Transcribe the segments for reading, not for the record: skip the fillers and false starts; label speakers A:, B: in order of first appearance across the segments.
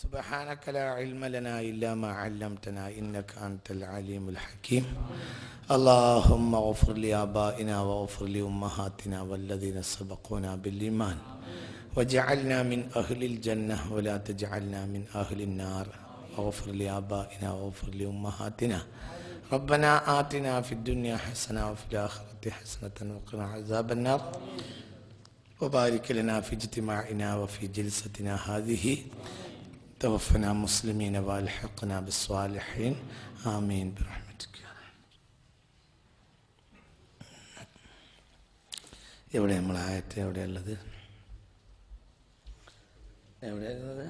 A: سبحانك لا علم لنا إلا ما علمتنا إنك أنت العليم الحكيم اللهم اغفر لآبائنا واغفر لأمهاتنا والذين سبقونا بالإيمان وجعلنا من أهل الجنة ولا تجعلنا من أهل النار واغفر لآبائنا واغفر لأمهاتنا ربنا آتنا في الدنيا حسنة وفي الآخرة حسنة وقنا عذاب النار وبارك لنا في اجتماعنا وفي جلستنا هذه توفنا مسلمين والحقنا بالصالحين آمين برحمتك. എവിടെ നമ്മളെ ആയത്ത് എവിടെയുള്ളത്? എവിടെയുള്ളത്?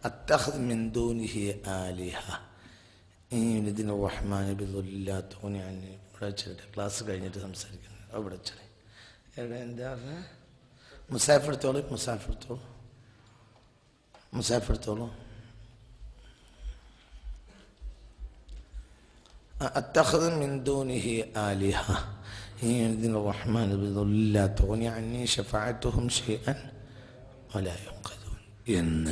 A: അത്തഖദ് മിൻ ദൂനിഹി ആലിഹ ഇതിന് റഹ്മാൻ ബിദുല്ലാ തോന്നിയാണ് ഇവിടെ വെച്ചിട്ട് ക്ലാസ് കഴിഞ്ഞിട്ട് സംസാരിക്കുന്നത്. അവിടെ വെച്ചത് എവിടെ എന്താ പറഞ്ഞത്? മുസാഫിർത്തോളൂ أتخذ من دونه آلهة يؤذن الرحمن بذل لا تغني عني شفاعتهم شيئا ولا ينقذون.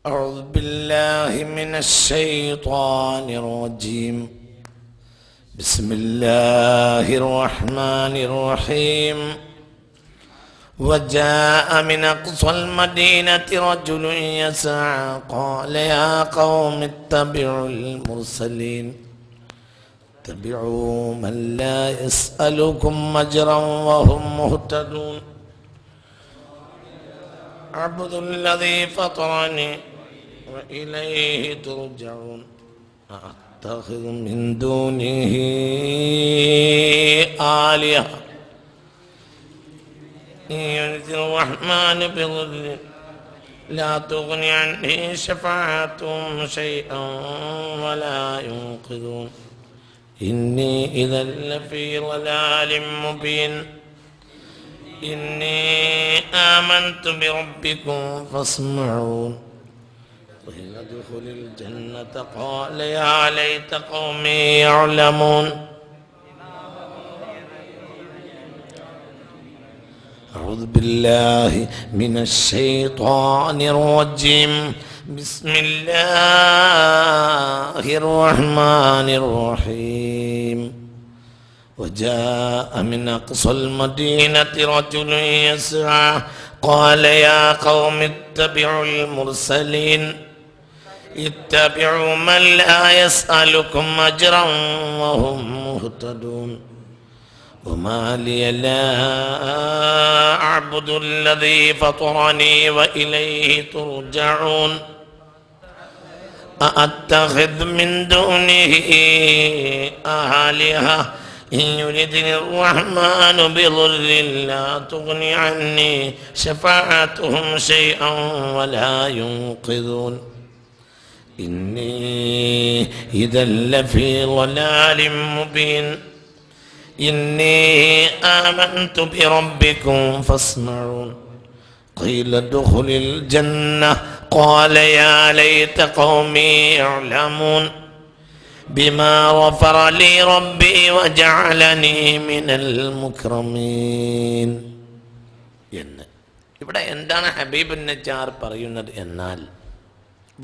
A: أعوذ بالله من الشيطان الرجيم. بسم الله الرحمن الرحيم. وجاء من أقصى المدينة رجل يسعى قال يا قوم اتبعوا المرسلين اتبعوا من لا يسألكم أجرا وهم مهتدون أعبد الذي فطرني وإليه ترجعون أتخذ من دونه آلهة ينزل الرحمن بضر لا تغني عني شفاعتهم شيئا ولا ينقذون إني إذا لفي ضلال مبين إني آمنت بربكم فاسمعون قيل ادخل الجنة قال يا ليت قومي يعلمون. أعوذ بالله من الشيطان الرجيم. بسم الله الرحمن الرحيم. وجاء من أقصى المدينة رجل يسعى قال يا قوم اتبعوا المرسلين اتبعوا من لا يسألكم أجرا وهم مهتدون وما لي لا أعبد الذي فطرني وإليه ترجعون أأتخذ من دونه آلهة إن يردني الرحمن بضر لا تغني عني شفاعتهم شيئا ولا ينقذون إني إذا لفي ضلال مبين إني آمنت بربكم فاسمعون قيل ادخل الجنة قال يا ليت قومي يعلمون بما غفر لي ربي وجعلني من المكرمين. ഇവിടെ എന്താണ് ഹബീബ് നജ്ജാർ പറയുന്നത് എന്നാൽ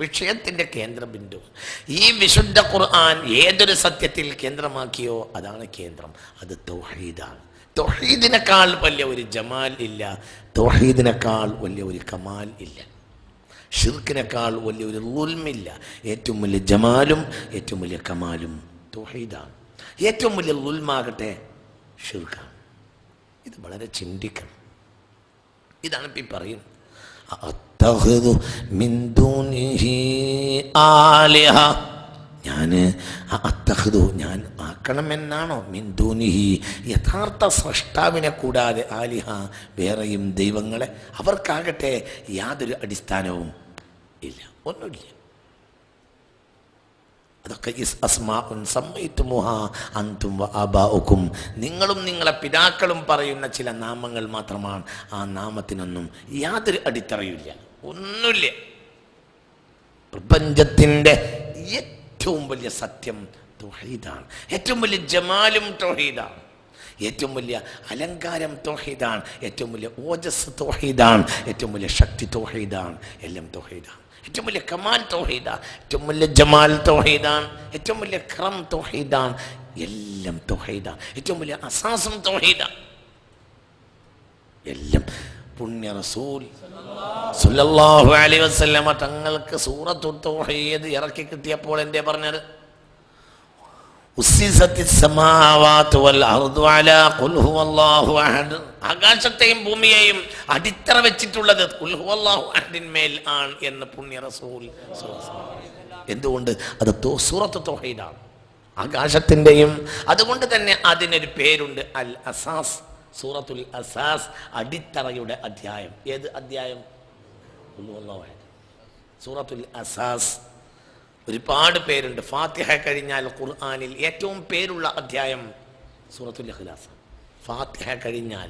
A: വിഷയത്തിൻ്റെ കേന്ദ്രബിന്ദു ഈ വിശുദ്ധ ഖുർആൻ ഏതൊരു സത്യത്തിൽ കേന്ദ്രമാക്കിയോ അതാണ് കേന്ദ്രം. അത് തൗഹീദാണ്. തൗഹീദിനേക്കാൾ വലിയ ഒരു ജമാൽ ഇല്ല, തൗഹീദിനേക്കാൾ വലിയ ഒരു കമാൽ ഇല്ല, ഷിർക്കിനേക്കാൾ വലിയ ഒരു ളുൽമില്ല. ഏറ്റവും വലിയ ജമാലും ഏറ്റവും വലിയ കമാലും തൗഹീദാണ്. ഏറ്റവും വലിയ ളുൽമാകട്ടെ ഷിർക്കാണ്. ഇത് വളരെ ചിന്തിക്കണം. ഇതാണ് ഇപ്പം പറയുന്നത്. അത്തഖദു മിൻ ദൂനിഹി ആലിഹ ഞാൻ ആക്കണമെന്നാണോ? മിൻ ദൂനിഹി യഥാർത്ഥ സ്രഷ്ടാവിനെ കൂടാതെ ആലിഹ വേറെയും ദൈവങ്ങളെ. അവർക്കാകട്ടെ യാതൊരു അടിസ്ഥാനവും ഇല്ല, ഒന്നുമില്ല. അതൊക്കെ അസ്മാഉൻ സമ്മൈതുമുഹാ അൻതും വആബാഉകും നിങ്ങളും നിങ്ങളെ പിതാക്കളും പറയുന്ന ചില നാമങ്ങൾ മാത്രമാണ്. ആ നാമത്തിനൊന്നും യാതൊരു അടിത്തറയില്ല, ഒന്നുമില്ല. പ്രപഞ്ചത്തിൻ്റെ ഏറ്റവും വലിയ സത്യം തൗഹീദാണ്. ഏറ്റവും വലിയ ജമാലും തൗഹീദാണ്. ഏറ്റവും വലിയ അലങ്കാരം തൗഹീദാണ്, ഏറ്റവും വലിയ ഓജസ് തൗഹീദാണ്, ഏറ്റവും വലിയ ശക്തി തൗഹീദാണ്, എല്ലാം തൗഹീദാണ്. ഏറ്റവും വലിയ കമാൽ തൗഹീദാണ്, ഏറ്റവും വലിയ ജമാൽ തൗഹീദാണ്, ഏറ്റവും വലിയ ക്രം തൗഹീദാണ്, എല്ലാം തൗഹീദാണ്. ഏറ്റവും വലിയ അസാസും തൗഹീദാണ്, എല്ലാം. പുണ്യ റസൂൽ സല്ലല്ലാഹു അലൈഹി വസല്ലമ തങ്ങൾക്ക് സൂറത്തുൽ തൗഹീദ് ഇറക്കി കിട്ടിയപ്പോൾ എന്തേ പറഞ്ഞത്? ആകാശത്തെയും ഭൂമിയെയും അടിത്തറ വെച്ചിട്ടുള്ളത് ഖുൽ ഹുവല്ലാഹു അഹദിന്മേൽ ആണ് എന്ന് പുണ്യ റസൂൽ. എന്തുകൊണ്ട്? അത് സൂറത്ത് തൗഹീദാണ്, ആകാശത്തിൻ്റെയും. അതുകൊണ്ട് തന്നെ അതിനൊരു പേരുണ്ട്, അൽ അസാസ്. സൂറത്തുൽ അസാസ്, അടിത്തറയുടെ അധ്യായം. ഏത് അധ്യായം? ഖുൽ ഹുവല്ലാഹു അഹദ്, സൂറത്തുൽ അസാസ്. ഒരുപാട് പേരുണ്ട്. ഫാത്തിഹ കഴിഞ്ഞാൽ ഖുർആനിൽ ഏറ്റവും പേരുള്ള അധ്യായം സൂറത്തുൽ ഇഖ്ലാസ്. ഫാത്തിഹ കഴിഞ്ഞാൽ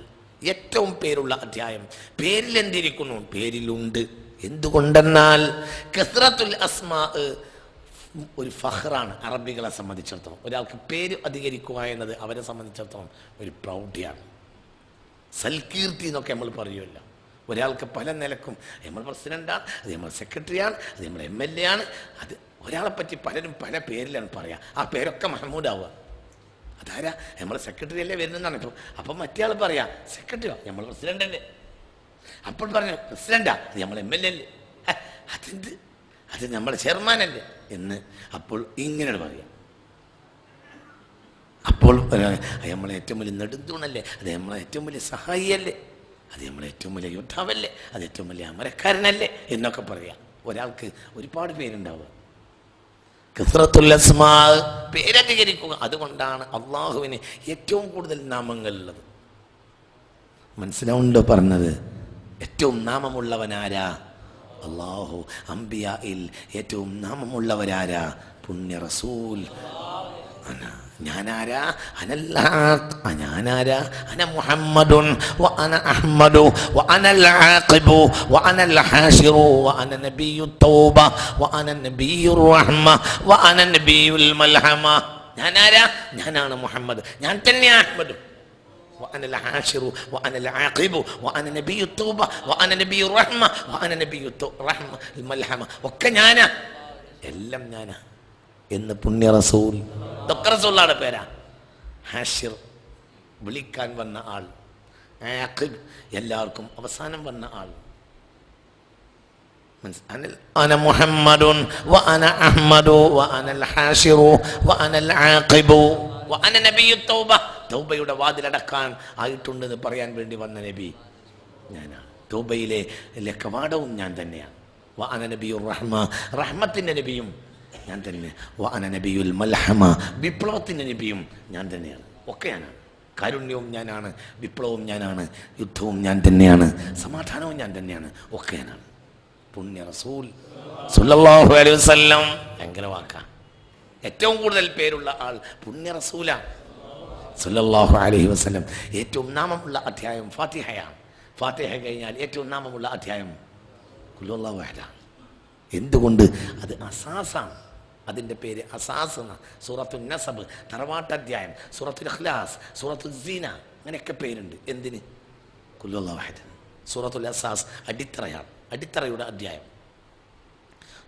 A: ഏറ്റവും പേരുള്ള അധ്യായം. പേരിൽ എന്തിരിക്കുന്നു? പേരിലുണ്ട്. എന്തുകൊണ്ടെന്നാൽ കസ്റത്തുൽ അസ്മാ ഒരു ഫഖ്റാണ് അറബികളെ സംബന്ധിച്ചിടത്തോളം. ഒരാൾക്ക് പേര് അധികരിക്കുക എന്നത് അവരെ സംബന്ധിച്ചിടത്തോളം ഒരു പ്രൗഢിയാണ്, സൽകീർത്തി എന്നൊക്കെ നമ്മൾ പറയുമല്ലോ. ഒരാൾക്ക് പല നിലക്കും നമ്മൾ പ്രസിഡന്റാണ്, അത് നമ്മൾ സെക്രട്ടറിയാണ്, അത് നമ്മൾ MLA ആണ്. അത് ഒരാളെ പറ്റി പലരും പല പേരിലാണ് പറയുക. ആ പേരൊക്കെ മഹമ്മൂദ് ആവുക. അതാരാ? നമ്മൾ സെക്രട്ടറി അല്ലേ വരുന്നതാണ്. ഇപ്പോൾ അപ്പം മറ്റേ ആൾ പറയാ സെക്രട്ടറിയോ, നമ്മൾ പ്രസിഡന്റ് അല്ലേ. അപ്പോൾ പറഞ്ഞു പ്രസിഡന്റാ, അത് നമ്മൾ MLA അല്ലേ, അതെന്ത്, അത് നമ്മളെ ചെയർമാനല്ലേ എന്ന്. അപ്പോൾ ഇങ്ങനെ പറയാം. അപ്പോൾ നമ്മളെ ഏറ്റവും വലിയ നെടുന്തൂണല്ലേ, അത് നമ്മളെ ഏറ്റവും വലിയ സഹായിയല്ലേ, അത് നമ്മളെ ഏറ്റവും വലിയ യോദ്ധാവല്ലേ, അത് ഏറ്റവും വലിയ അമരക്കാരനല്ലേ എന്നൊക്കെ പറയാം. ഒരാൾക്ക് ഒരുപാട് പേരുണ്ടാവുക. കസ്റത്തുൽ അസ്മാ, പേരധികരിക്കുക. അതുകൊണ്ടാണ് അള്ളാഹുവിന് ഏറ്റവും കൂടുതൽ നാമങ്ങളുള്ളത്. മനസ്സിലാവുണ്ടോ പറഞ്ഞത്? ഏറ്റവും നാമമുള്ളവനാരാ? അള്ളാഹു. അംബിയായിൽ ഏറ്റവും നാമമുള്ളവരാരാ? പുണ്യ റസൂൽ. ഞാനാരാ? ഞാനാരാ? അന മുഹമ്മദുൻ വ അന അഹ്മദു വ അനൽ ആഖിബു വ അനൽ ഹാശിറു വ അന നബിയു തൗബ വ അന നബിയുർ റഹ്മ വ അന നബിയുൽ മൽഹമ. ഞാനാരാ? ഞാനാണ് മുഹമ്മദ്, ഞാൻ തന്നെ അഹ്മദ്. വ അനൽ ഹാശിറു വ അനൽ ആഖിബു വ അന നബിയു തൗബ വ അന നബിയുർ റഹ്മ വ അന നബിയു റഹ്മ മൽഹമ. ഒക്കെ ഞാനാ, എല്ലാം ഞാനാ എന്ന് പുണ്യ റസൂൽ. ഇതൊക്കെ റസൂലുള്ളാഹിയുടെ പേരാ. ഹാഷിർ, വിളിക്കാൻ വന്ന ആൾ. ആഖിബ്, എല്ലാവർക്കും അവസാനം വന്ന ആൾ. അന മുഹമ്മദുൻ വ അന അഹ്മദു വ അനൽ ഹാഷിറു വ അനൽ ആഖിബു വ അന നബിയു തൗബ. തൗബയുടെ വാതിലടക്കാൻ ആയിട്ടുണ്ടെന്ന് പറയാൻ വേണ്ടി വന്ന നബി ഞാനാണ്. തൗബയിലെ കവാടവും ഞാൻ തന്നെയാണ്. വ അന നബിയുർ റഹ്മ, റഹ്മത്തിന്റെ നബിയും ഞാൻ തന്നെ. വ അന നബിയുൽ മൽഹമ, വിപ്ലവത്തിൻ്റെ നബിയും ഞാൻ തന്നെയാണ്. ഒക്കെ ഞാനാണ്. കാരുണ്യവും ഞാനാണ്, വിപ്ലവവും ഞാനാണ്, യുദ്ധവും ഞാൻ തന്നെയാണ്, സമാധാനവും ഞാൻ തന്നെയാണ്, ഒക്കെ ഞാനാണ്. പുണ്യ റസൂൽ സല്ലല്ലാഹു അലൈഹി വസല്ലം. ഭയങ്കര വാക്കാ. ഏറ്റവും കൂടുതൽ പേരുള്ള ആൾ പുണ്യ റസൂലാണ് സല്ലല്ലാഹു അലൈഹി വസല്ലം. ഏറ്റവും നാമമുള്ള അധ്യായം ഫാത്തിഹയാണ്. ഫാത്തിഹ കഴിഞ്ഞാൽ ഏറ്റവും നാമമുള്ള അധ്യായം ഖുൽ ഹുവല്ലാഹു അഹദ്. എന്തുകൊണ്ട്? അത് അസാസാണ്. അതിൻ്റെ പേര് അസാസ് എന്ന. സൂറത്തുൽ നസബ് തറവാട്ടധ്യായം, സൂറത്തുൽ ഇഖ്ലാസ്, സൂറത്തുൽ സീന, അങ്ങനെയൊക്കെ പേരുണ്ട്. എന്തിന്? ഖുൽ ഹുവല്ലാഹു അഹദ്. സൂറത്തുൽ അസാസ് അടിത്തറയാണ്, അടിത്തറയുടെ അധ്യായം.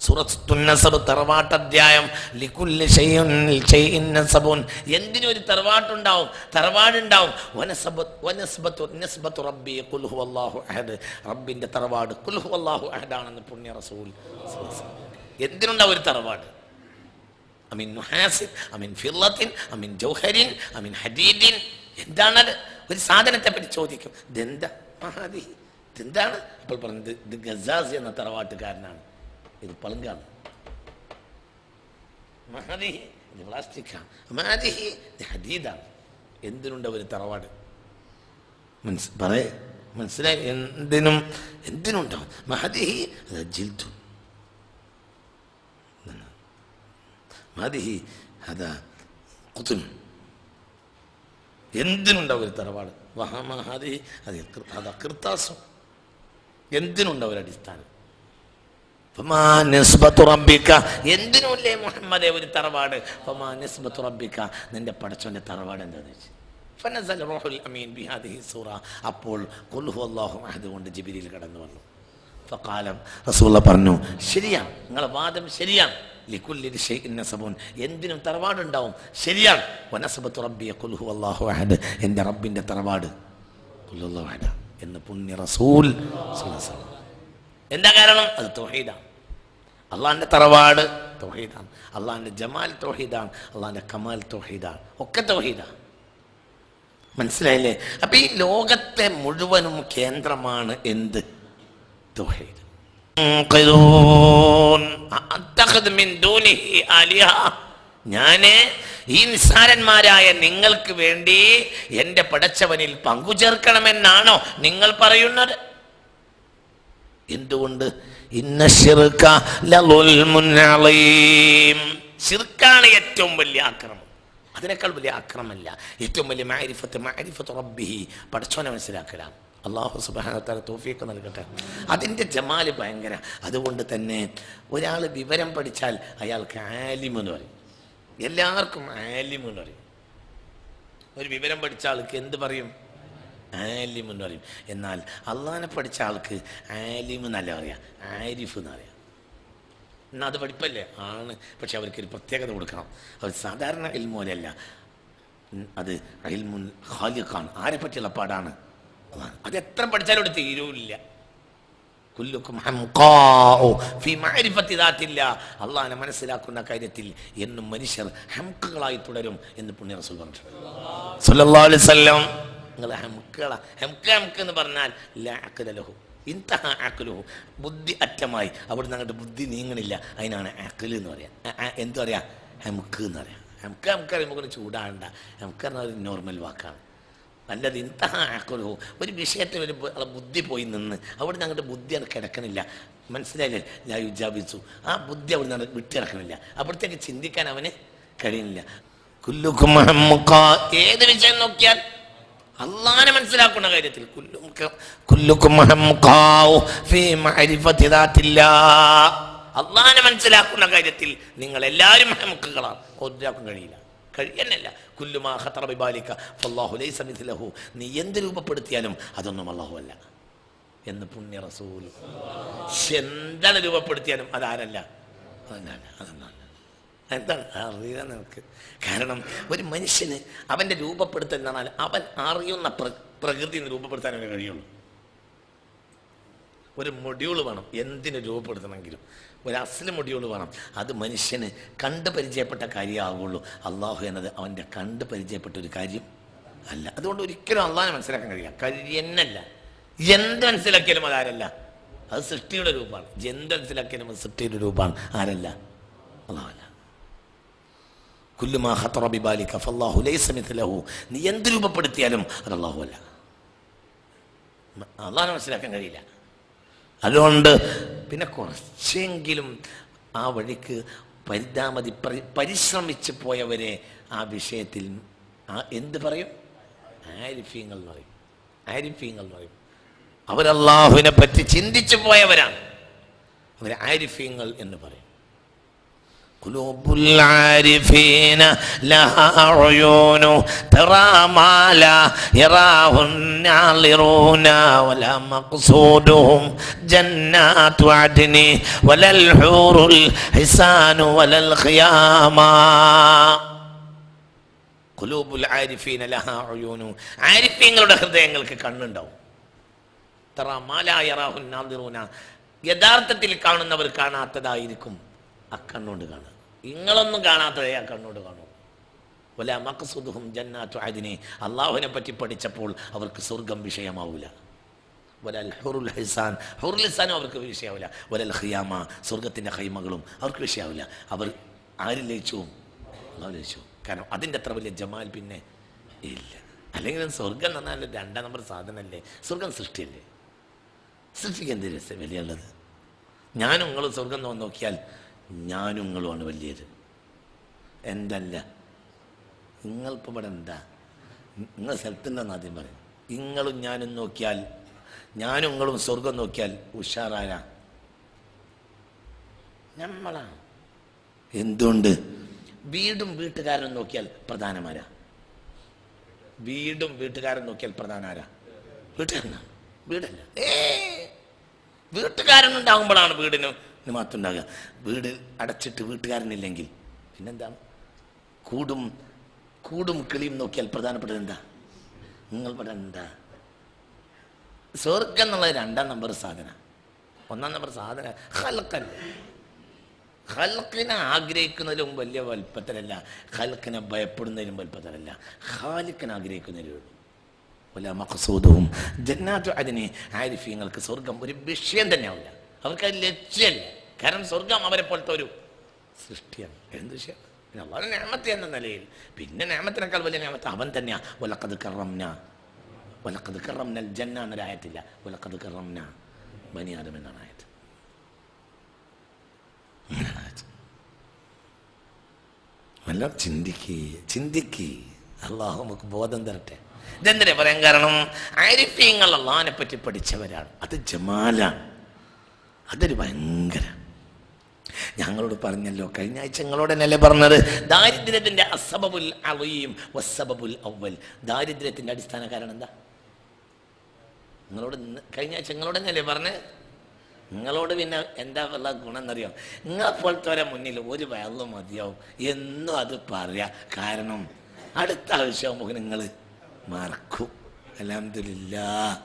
A: സൂറത്തുൻ നസബ് തറവാട്ടധ്യായം. ലികുല്ലി ഷൈഇൻ നസബുൻ, എന്തിനൊരു തറവാട്ടുണ്ടാവും, തറവാടുണ്ടാവും. നസ്ബത്തു റബ്ബി ഖുൽ ഹുവല്ലാഹു അഹദ്, റബ്ബിൻ്റെ തറവാട് ഖുൽ ഹുവല്ലാഹു അഹദാണെന്ന് പുണ്യ റസൂൽ. എന്തിനുണ്ടാവും ഒരു തറവാട്? അമിൻ നുഹാസിൻ, അമിൻ ഫില്ലത്തിൻ, അമിൻ ജൗഹരിൻ, അമിൻ ഹദീദിൻ. എന്താണത്? ഒരു സാധനത്തെ പറ്റി ചോദിക്കും, ഇതെന്താ മഹാദി, ഇതെന്താണ്? അപ്പോൾ പറഞ്ഞത് ഇത് ഗസാസി എന്ന തറവാട്ടുകാരനാണ്, ഇത് പളുങ്കാണ്. മഹാദി ഇത് പ്ലാസ്റ്റിക്കാണ്, മഹാദിഹി ഇത് ഹദീദാണ്. എന്തിനുണ്ട് ഒരു തറവാട്? മനസ്സിലായി? എന്തിനുണ്ടാവും? മഹദിഹി ജിൽദു, മഹദിഹി അതാ ഖുതുൻ. എന്തിനുണ്ടാവും ഒരു തറവാട്? മഹാദിഹി അത് കിർത്താസും. എന്തിനുണ്ടാവും ഒരു അടിസ്ഥാനം? എന്തിനുമില്ലേ മുഹമ്മദേ ഒരു തറവാട്? നിന്റെ പടച്ചോന്റെ തറവാട് എന്താന്ന് വെച്ച് ഫനസല റൂഹുൽ അമീൻ ബിഹാദിഹി സൂറ. അപ്പോൾ ഖുൽ ഹുവല്ലാഹു അഹദ് കൊണ്ട് ജിബ്രീൽ കടന്നു വന്നു. ഫഖാലം, റസൂലുള്ള പറഞ്ഞു, ശരിയാണ്, നിങ്ങളെ വാദം ശരിയാണ്. ലികുല്ലി ഷൈഇൻ നസബുൻ, എന്തിനും തറവാടുണ്ടാവും, ശരിയാണ്. വനസബത്തു റബ്ബി ഖുൽ ഹുവല്ലാഹു അഹദ്, എൻ്റെ റബ്ബിൻ്റെ തറവാട് ഖുൽ ഹുവല്ലാഹു അഹദ് എന്ന് പുണ്യ റസൂൽ സ്വല്ലല്ലാഹു അലൈഹി വസല്ലം. എന്താ കാരണം? അത് തൗഹീദാണ്. അള്ളാഹിൻ്റെ തറവാട് തൗഹീദാണ്, അള്ളാഹിൻ്റെ ജമാൽ തൗഹീദാണ്, അള്ളാഹിൻ്റെ കമാൽ തൗഹീദാണ്, ഒക്കെ തൗഹീദാണ്. മനസ്സിലായില്ലേ? അപ്പൊ ഈ ലോകത്തെ മുഴുവനും കേന്ദ്രമാണ് എന്ത്? തൗഹീദ്. ഞാന് ഈ നിസ്സാരന്മാരായ നിങ്ങൾക്ക് വേണ്ടി എന്റെ പടച്ചവനിൽ പങ്കുചേർക്കണമെന്നാണോ നിങ്ങൾ പറയുന്നത്? എന്തുകൊണ്ട്? ഇന്ന ശിർക ലളുൽമുൻ അളീം. ശിർക്കാണ് ഏറ്റവും വലിയ ആക്രമം. അതിനേക്കാൾ വലിയ ആക്രമമല്ല. ഏറ്റവും വലിയ മഅരിഫത്ത് റബ്ബിഹി, പടച്ചവനെ മനസ്സിലാക്കലാണ്. അല്ലാഹു സുബ്ഹാനഹു വ തആല തൗഫീഖ് നൽകട്ടെ. അതിൻ്റെ ജമാല് ഭയങ്കര. അതുകൊണ്ട് തന്നെ ഒരാൾ വിവരം പഠിച്ചാൽ അയാൾക്ക് ആലിമെന്ന് പറയും. എല്ലാവർക്കും ആലിമെന്ന് പറയും. ഒരു വിവരം പഠിച്ച ആൾക്ക് എന്ത് പറയും? ആലിമെന്ന് പറയും. എന്നാൽ അള്ളാഹിനെ പഠിച്ച ആൾക്ക് ആലിം എന്നല്ല പറയാം, ആരിഫ് എന്ന് പറയാം. എന്നാൽ അത് പഠിപ്പല്ലേ ആണ്, പക്ഷെ അവർക്കൊരു പ്രത്യേകത കൊടുക്കണം. അവർ സാധാരണ ഇൽമോലല്ല, അത് ഇൽമുൻ ഖാലിഖാണ്. ആരെ പറ്റിയുള്ള പാടാണ്? അത് എത്ര പഠിച്ചാലും അവിടെ തീരൂല്ല. കുല്ലുക്കും ഹംഖാഉ ഫീ മഅരിഫത്തി ദാത്തില്ലാ. അള്ളാഹിനെ മനസ്സിലാക്കുന്ന കാര്യത്തിൽ എന്നും മനുഷ്യർ ഹംഖുകളായി തുടരും എന്ന് പുണ്യ റസൂൽ പറഞ്ഞു സല്ലല്ലാഹു അലൈഹി വസല്ലം. നിങ്ങൾ ഹംഖുകളാ. ഹംഖ് എന്ന് പറഞ്ഞാൽ ലാ അഖ്ല ലഹു, ഇൻതഹ അഖ്ലുഹു, ബുദ്ധി അറ്റമായി, അവിടുന്ന് അങ്ങോട്ട് ബുദ്ധി നീങ്ങണില്ല. അതിനാണ് അഖ്ൽ എന്ന് പറയാം. എന്ത് പറയാ? ഹംഖ് എന്ന് പറയാം. ഹംഖ് അറിയുമ്പോൾ ചൂടാണ്ട. ഹംഖ് പറഞ്ഞാൽ ഒരു നോർമൽ വാക്കാണ്. അല്ലത് ഇൻതഹ അഖ്ലുഹു, ഒരു വിഷയത്തിൽ ഒരു ബുദ്ധി പോയി നിന്ന് അവിടുന്ന് അങ്ങോട്ട് ബുദ്ധി അത് കിടക്കണില്ല. മനസ്സിലായില്ലേ? ഞാൻ യുജാബിച്ചു, ആ ബുദ്ധി അവിടുന്ന് വിട്ടിറക്കണില്ല. അവിടത്തേക്ക് ചിന്തിക്കാൻ അവന് കഴിയുന്നില്ല. കുല്ലുക്കും ഏത് വിഷയം നോക്കിയാൽ അള്ളാഹിനെ മനസ്സിലാക്കുന്ന കാര്യത്തിൽ അള്ളാഹിനെ മനസ്സിലാക്കുന്ന കാര്യത്തിൽ നിങ്ങൾ എല്ലാവരും ഹംഖുകളാണ്. ഒരാൾക്കും കഴിയുന്നില്ല. കുല്ലുമാ ഖതറ ബിബാലിക ഫല്ലാഹു ലൈസ മിസ്ലഹു. നീ എന്ത് രൂപപ്പെടുത്തിയാലും അതൊന്നും അല്ലാഹു അല്ല എന്ന് പുണ്യ റസൂൽ. എന്താണ് രൂപപ്പെടുത്തിയാലും അതാരല്ല, അതൊന്നല്ല. എന്താണ് അറിയാൻ നിനക്ക്? കാരണം ഒരു മനുഷ്യന് അവൻ്റെ രൂപപ്പെടുത്തൽ എന്ന് പറഞ്ഞാൽ അവൻ അറിയുന്ന പ്രകൃതിയിൽ നിന്ന് രൂപപ്പെടുത്താനേ കഴിയുള്ളൂ. ഒരു മൊഡ്യൂൾ വേണം എന്തിനു രൂപപ്പെടുത്തണമെങ്കിലും. ഒരു അസ്ല മൊഡ്യൂൾ വേണം. അത് മനുഷ്യന് കണ്ട് പരിചയപ്പെട്ട കാര്യമാകുള്ളൂ. അള്ളാഹു എന്നത് അവൻ്റെ കണ്ട് പരിചയപ്പെട്ട ഒരു കാര്യം അല്ല. അതുകൊണ്ട് ഒരിക്കലും അള്ളാഹിനെ മനസ്സിലാക്കാൻ കഴിയുന്നല്ല. എന്ത് മനസ്സിലാക്കിയാലും അതാരല്ല, അത് സൃഷ്ടിയുടെ രൂപമാണ്. എന്ത് മനസ്സിലാക്കിയാലും അത് സൃഷ്ടിയുടെ രൂപമാണ്. ആരല്ല? അള്ളാഹല്ല. കുല്ലുമാ ഖതറ ബിബാലിക ഫല്ലാഹു ലൈസ മിസ്ലഹു. നീ എന്ത് രൂപപ്പെടുത്തിയാലും അത് അള്ളാഹു അല്ല. അള്ളാഹിനെ മനസ്സിലാക്കാൻ കഴിയില്ല. അതുകൊണ്ട് പിന്നെ കുറച്ചെങ്കിലും ആ വഴിക്ക് പരിശ്രമിച്ച് പോയവരെ ആ വിഷയത്തിൽ എന്ത് പറയും? ആരിഫീങ്ങൾ എന്ന് പറയും. ആരിഫീങ്ങൾ എന്ന് പറയും. അവരല്ലാഹുവിനെ പറ്റി ചിന്തിച്ചു പോയവരാണ്. അവർ ആരിഫീങ്ങൾ എന്ന് പറയും. قلوب العارفين لها عيون ترى ما لا يراه الناظرون ولا مقصودهم جنات عدن ولا الحور الحسان ولا الخيام. قلوب العارفين لها عيون. ആരിഫീങ്ങളുടെ ഹൃദയങ്ങൾക്ക് കണ്ണുണ്ടാവും. തറ മാ ലാ യറാഹു الناظرون. യഥാർത്ഥത്തിൽ കാണുന്നവർ കാണാത്തതായിരിക്കും ആ കണ്ണുകൊണ്ട് കാണുക. നിങ്ങളൊന്നും കാണാത്തതേ ആ കണ്ണോട് കാണൂ. വലാ മഖ്സുദുഹും ജന്നാത്തു അദ്നി. അല്ലാഹുവിനെ പറ്റി പഠിച്ചപ്പോൾ അവർക്ക് സ്വർഗം വിഷയമാവില്ല. വലൽ ഹുറുൽ ഹിസാൻ, ഹുറുൽ ഹിസാനും അവർക്ക് വിഷയമാവില്ല. വലൽ ഖിയാമ, സ്വർഗത്തിൻ്റെ ഖൈമകളും അവർക്ക് വിഷയമാവില്ല. അവർ ആര് ലയിച്ചു? അല്ലാഹു ലയിച്ചു. കാരണം അതിൻ്റെ അത്ര വലിയ ജമാൽ പിന്നെ ഇല്ല. അല്ലെങ്കിൽ സ്വർഗം എന്ന് പറഞ്ഞാൽ 2 നമ്പർ സാധനമല്ലേ? സ്വർഗം സൃഷ്ടിയല്ലേ? സൃഷ്ടിക്ക് എന്ത് വിലയുള്ളത്? ഞാനും നിങ്ങളും സ്വർഗം നോക്കിയാൽ ഞാനും നിങ്ങളുമാണ് വലിയത്. എന്തല്ല നിങ്ങളിപ്പോൾ ഇവിടെ എന്താ? നിങ്ങൾ സ്ഥലത്തുണ്ടെന്ന് ആദ്യം പറയും. നിങ്ങളും ഞാനും നോക്കിയാൽ, ഞാനും നിങ്ങളും സ്വർഗം നോക്കിയാൽ ഉഷാറായ നമ്മളാണ്. എന്തുകൊണ്ട്? വീടും വീട്ടുകാരനും നോക്കിയാൽ പ്രധാനമാരാ. വീടും വീട്ടുകാരൻ നോക്കിയാൽ പ്രധാന ആരാ? വീട്ടുകാരനാണ്, വീടല്ല. വീട്ടുകാരനുണ്ടാകുമ്പോഴാണ് വീടിന് മാത്രം ഉണ്ടാകുക. വീട് അടച്ചിട്ട് വീട്ടുകാരനില്ലെങ്കിൽ പിന്നെന്താണ്? കൂടും കിളിയും നോക്കിയാൽ പ്രധാനപ്പെട്ടത് എന്താ? നിങ്ങൾ പറയാൻ എന്താ? സ്വർഗം എന്നുള്ളത് 2ാം നമ്പർ സാധന. 1ാം നമ്പർ സാധന ഖൽഖല്ലേ. ഖൽഖിനെ ആഗ്രഹിക്കുന്നതിലും വലിയ വലുപ്പത്തിലല്ല, ഖൽഖിനെ ഭയപ്പെടുന്നതിലും വലുപ്പത്തിലല്ല, ഖാലിഖിനെ ആഗ്രഹിക്കുന്നതിലും. വല മഖ്സൂദുഹും ജന്നാത്തു അദ്നി. ആരിഫീങ്ങൾക്ക് സ്വർഗം ഒരു വിഷയം തന്നെ ആവില്ല, അവർക്ക് അത് ലക്ഷ്യമല്ല. കാരണം സ്വർഗം അവരെ പോലത്തെ ഒരു സൃഷ്ടിയാണ്. എന്ത് വിഷയം? പിന്നെ അല്ലാഹുവിന്റെ നിഅമത്ത് എന്ന നിലയിൽ. പിന്നെ നിഅമത്തിനേക്കാൾ വലിയ നിഅമത്ത് അവൻ തന്നെയാ. വലഖദ് കറംനൽ ജന്ന എന്നൊരായത്തില്ല, വലഖദ് കറംന ബനി ആദം എന്നാണ് ആയത്ത്. വല്ല ചിന്തിക്ക്. അള്ളാഹു നമുക്ക് ബോധം തരട്ടെ. ഇതെന്തിനാ പറയാൻ കാരണം? ആരിഫീങ്ങൾ അള്ളാഹിനെ പറ്റി പഠിച്ചവരാണ്. അത് ജമാലാണ്, അതൊരു ഭയങ്കര. ഞങ്ങളോട് പറഞ്ഞല്ലോ, കഴിഞ്ഞ ആഴ്ച ഞങ്ങളോട് തന്നെയല്ലേ പറഞ്ഞത്, ദാരിദ്ര്യത്തിന്റെ അസബബുൽ അളീം വസ്സബബുൽ അവ്വൽ. ദാരിദ്ര്യത്തിന്റെ അടിസ്ഥാന കാരണം എന്താ? നിങ്ങളോട് കഴിഞ്ഞ ആഴ്ച നിങ്ങളോട് തന്നെയല്ലേ പറഞ്ഞത്. നിങ്ങളോട് പിന്നെ എന്താ ഉള്ള ഗുണം എന്നറിയോ? നിങ്ങളെപ്പോലത്തെ മുന്നിൽ ഒരു വെള്ളം മതിയാവും എന്നും അത് പറയാ. കാരണം അടുത്ത ആവശ്യമാകുമ്പോൾ നിങ്ങൾ മറക്കും. അൽഹംദുലില്ലാഹ്.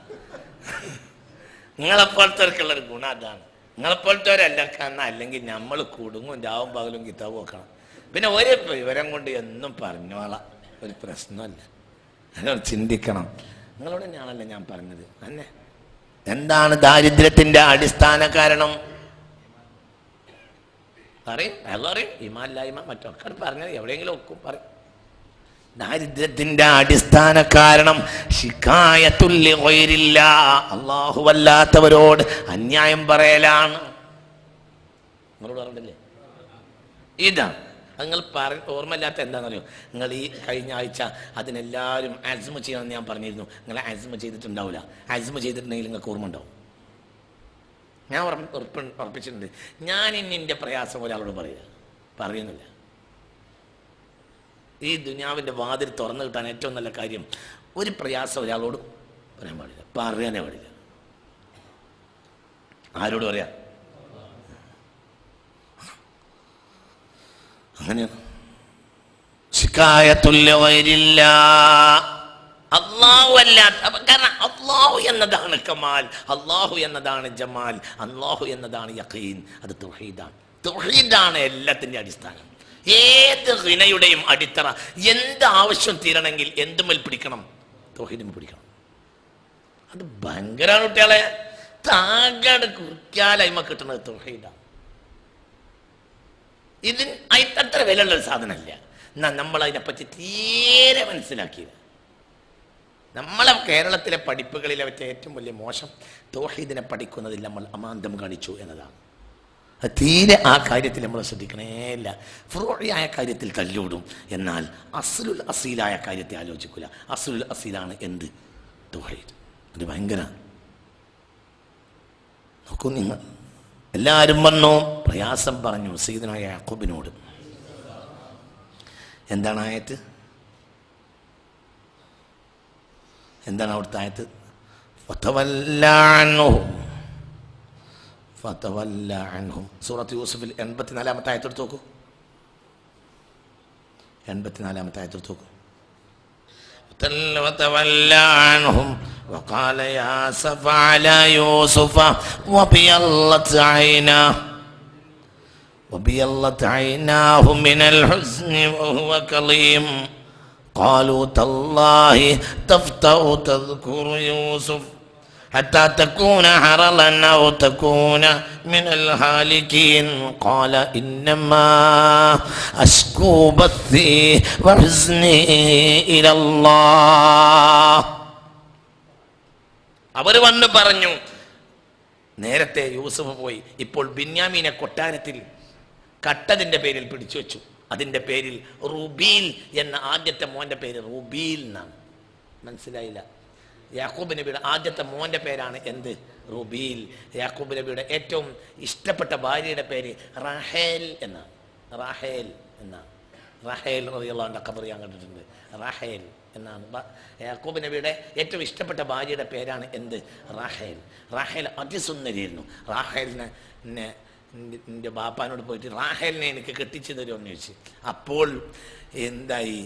A: നിങ്ങളെപ്പോലത്തെവർക്കുള്ളൊരു ഗുണം അതാണ്. നിങ്ങളെപ്പോലത്തെവരല്ല അല്ലെങ്കിൽ നമ്മൾ കുടുങ്ങും, രാവും പകലും കിതാബ് വെക്കണം. പിന്നെ ഒരു വിവരം കൊണ്ട് എന്നും പറഞ്ഞോളാം, ഒരു പ്രശ്നമല്ല. അതിനോട് ചിന്തിക്കണം. നിങ്ങളോട് തന്നെയാണല്ലോ ഞാൻ പറഞ്ഞത്. അന്നെ എന്താണ് ദാരിദ്ര്യത്തിന്റെ അടിസ്ഥാന കാരണം? പറയും, അയാളറിയും. ഈമാനില്ലായ്മ മറ്റൊക്കെ പറഞ്ഞത് എവിടെയെങ്കിലും ഒക്കും പറയും. ദാരിദ്ര്യത്തിന്റെ അടിസ്ഥാന കാരണം ശികായത്തുൽ ഗൈരില്ലാഹ്, അല്ലാഹുവല്ലാത്തവരോട് അന്യായം പറയലാണ്. നിങ്ങളോട് പറഞ്ഞില്ലേ ഇതാണ്? നിങ്ങൾ ഓർമ്മയില്ലാത്ത എന്താണെന്നറിയോ? നിങ്ങൾ ഈ കഴിഞ്ഞ ആഴ്ച അതിനെല്ലാവരും അസ്മ ചെയ്യണമെന്ന് ഞാൻ പറഞ്ഞിരുന്നു. നിങ്ങൾ അസ്മ ചെയ്തിട്ടുണ്ടാവില്ല. അസ്മ ചെയ്തിട്ടുണ്ടെങ്കിൽ നിങ്ങൾക്ക് ഓർമ്മ ഉണ്ടാവും. ഞാൻ ഉറപ്പിച്ചിട്ടുണ്ട്. ഞാൻ ഇനി എൻ്റെ പ്രയാസം ഒരാളോട് പറയുന്നില്ല. ഈ ദുനിയാവിൻ്റെ വാതിൽ തുറന്നു കിട്ടാൻ ഏറ്റവും നല്ല കാര്യം, ഒരു പ്രയാസം ഒരാളോട് പറയാൻ പാടില്ല, പറയാനേ പാടില്ല. ആരോട് പറയാ? അങ്ങനെയാണ്. അല്ലാഹു അല്ലാത്ത, കാരണം അല്ലാഹു എന്നതാണ് കമാൽ, അല്ലാഹു എന്നതാണ് ജമാൽ, അല്ലാഹു എന്നതാണ് യഖീൻ. അത് തൗഹീദാണ്. തൗഹീദാണ് എല്ലാത്തിൻ്റെ അടിസ്ഥാനം. ഏത് ഗിനയുടെയും അടിത്തറ. എന്ത് ആവശ്യം തീരണമെങ്കിൽ എന്തുമേൽ പിടിക്കണം? തൗഹീദിൽ പിടിക്കണം. അത് ഭയങ്കരമാണ് കുട്ടികളെ. താങ്കളുടെ കുറിക്കാലയ്മ കിട്ടുന്നത് തൗഹീദാണ്. ഇതിന് അത്ര വിലയുള്ളൊരു സാധനമല്ല. എന്നാൽ നമ്മളതിനെപ്പറ്റി തീരെ മനസ്സിലാക്കിയത്. നമ്മളെ കേരളത്തിലെ പഠിപ്പുകളിലെ വെച്ച ഏറ്റവും വലിയ മോശം തൗഹീദിനെ പഠിക്കുന്നതിൽ നമ്മൾ അമാന്തം കാണിച്ചു എന്നതാണ്. തീരെ ആ കാര്യത്തിൽ നമ്മൾ ശ്രദ്ധിക്കണേയില്ല. ഫുറൂഇയായ കാര്യത്തിൽ തല്ലൂടും, എന്നാൽ അസ്ലുൽ അസീലായ കാര്യത്തെ ആലോചിക്കില്ല. അസ്ലുൽ അസീലാണ് എന്ത്? തൗഹീദ്. അത് ഭയങ്കര. നോക്കൂ, നിങ്ങൾ എല്ലാവരും വന്നു പ്രയാസം പറഞ്ഞു സയ്യിദുനാ യാക്കൂബിനോട്. എന്താണ് ആയത്ത്? എന്താണ് അവിടുത്തെ ആയത്ത്? ഫതവല്ല അൻഹും. സൂറത്ത് യൂസുഫിൽ 84-ാമത്തെ ആയത്ത് എടുത്ത് നോക്കൂ. 84-ാമത്തെ ആയത്ത് എടുത്ത് നോക്കൂ. وتولى عنهم وقال يا أسف على يوسف وبيضت عيناه من الحزن وهو كظيم قالوا تالله تفتأ تذكر يوسف حتى تكون حرضا أو تكون من الهالكين قال إنما أشكو بثي وحزني إلى الله. അവർ വന്ന് പറഞ്ഞു, നേരത്തെ യൂസുഫ് പോയി, ഇപ്പോൾ ബിന്യാമീനെ കൊട്ടാരത്തിൽ കട്ടതിൻ്റെ പേരിൽ പിടിച്ചു വെച്ചു. അതിൻ്റെ പേരിൽ റുബീൽ എന്ന ആദ്യത്തെ മോൻ്റെ പേര് റുബീൽ എന്നാണ്. മനസ്സിലായില്ല? യാക്കൂബ് നബിയുടെ ആദ്യത്തെ മോൻ്റെ പേരാണ് എന്ത്? റുബീൽ. യാക്കൂബ് നബിയുടെ ഏറ്റവും ഇഷ്ടപ്പെട്ട ഭാര്യയുടെ പേര് റാഹേൽ എന്നാണ്. റാഹേൽ എന്നാണ്. റാഹേൽ റളിയല്ലാഹു അൻഹ ഖബർ ഞാൻ കണ്ടിട്ടുണ്ട്. റാഹേൽ എന്നാണ് യാക്കൂബ് നബിയുടെ ഏറ്റവും ഇഷ്ടപ്പെട്ട ഭാര്യയുടെ പേരാണ് എന്ത്? റാഹേൽ. റാഹേൽ അതിസുന്ദരിയായിരുന്നു. റാഹേലിനെ എൻ്റെ ബാപ്പാനോട് പോയിട്ട് റാഹേലിനെ എനിക്ക് കെട്ടിച്ചു തരുമെന്ന് ചോദിച്ചു. അപ്പോൾ എന്തായി,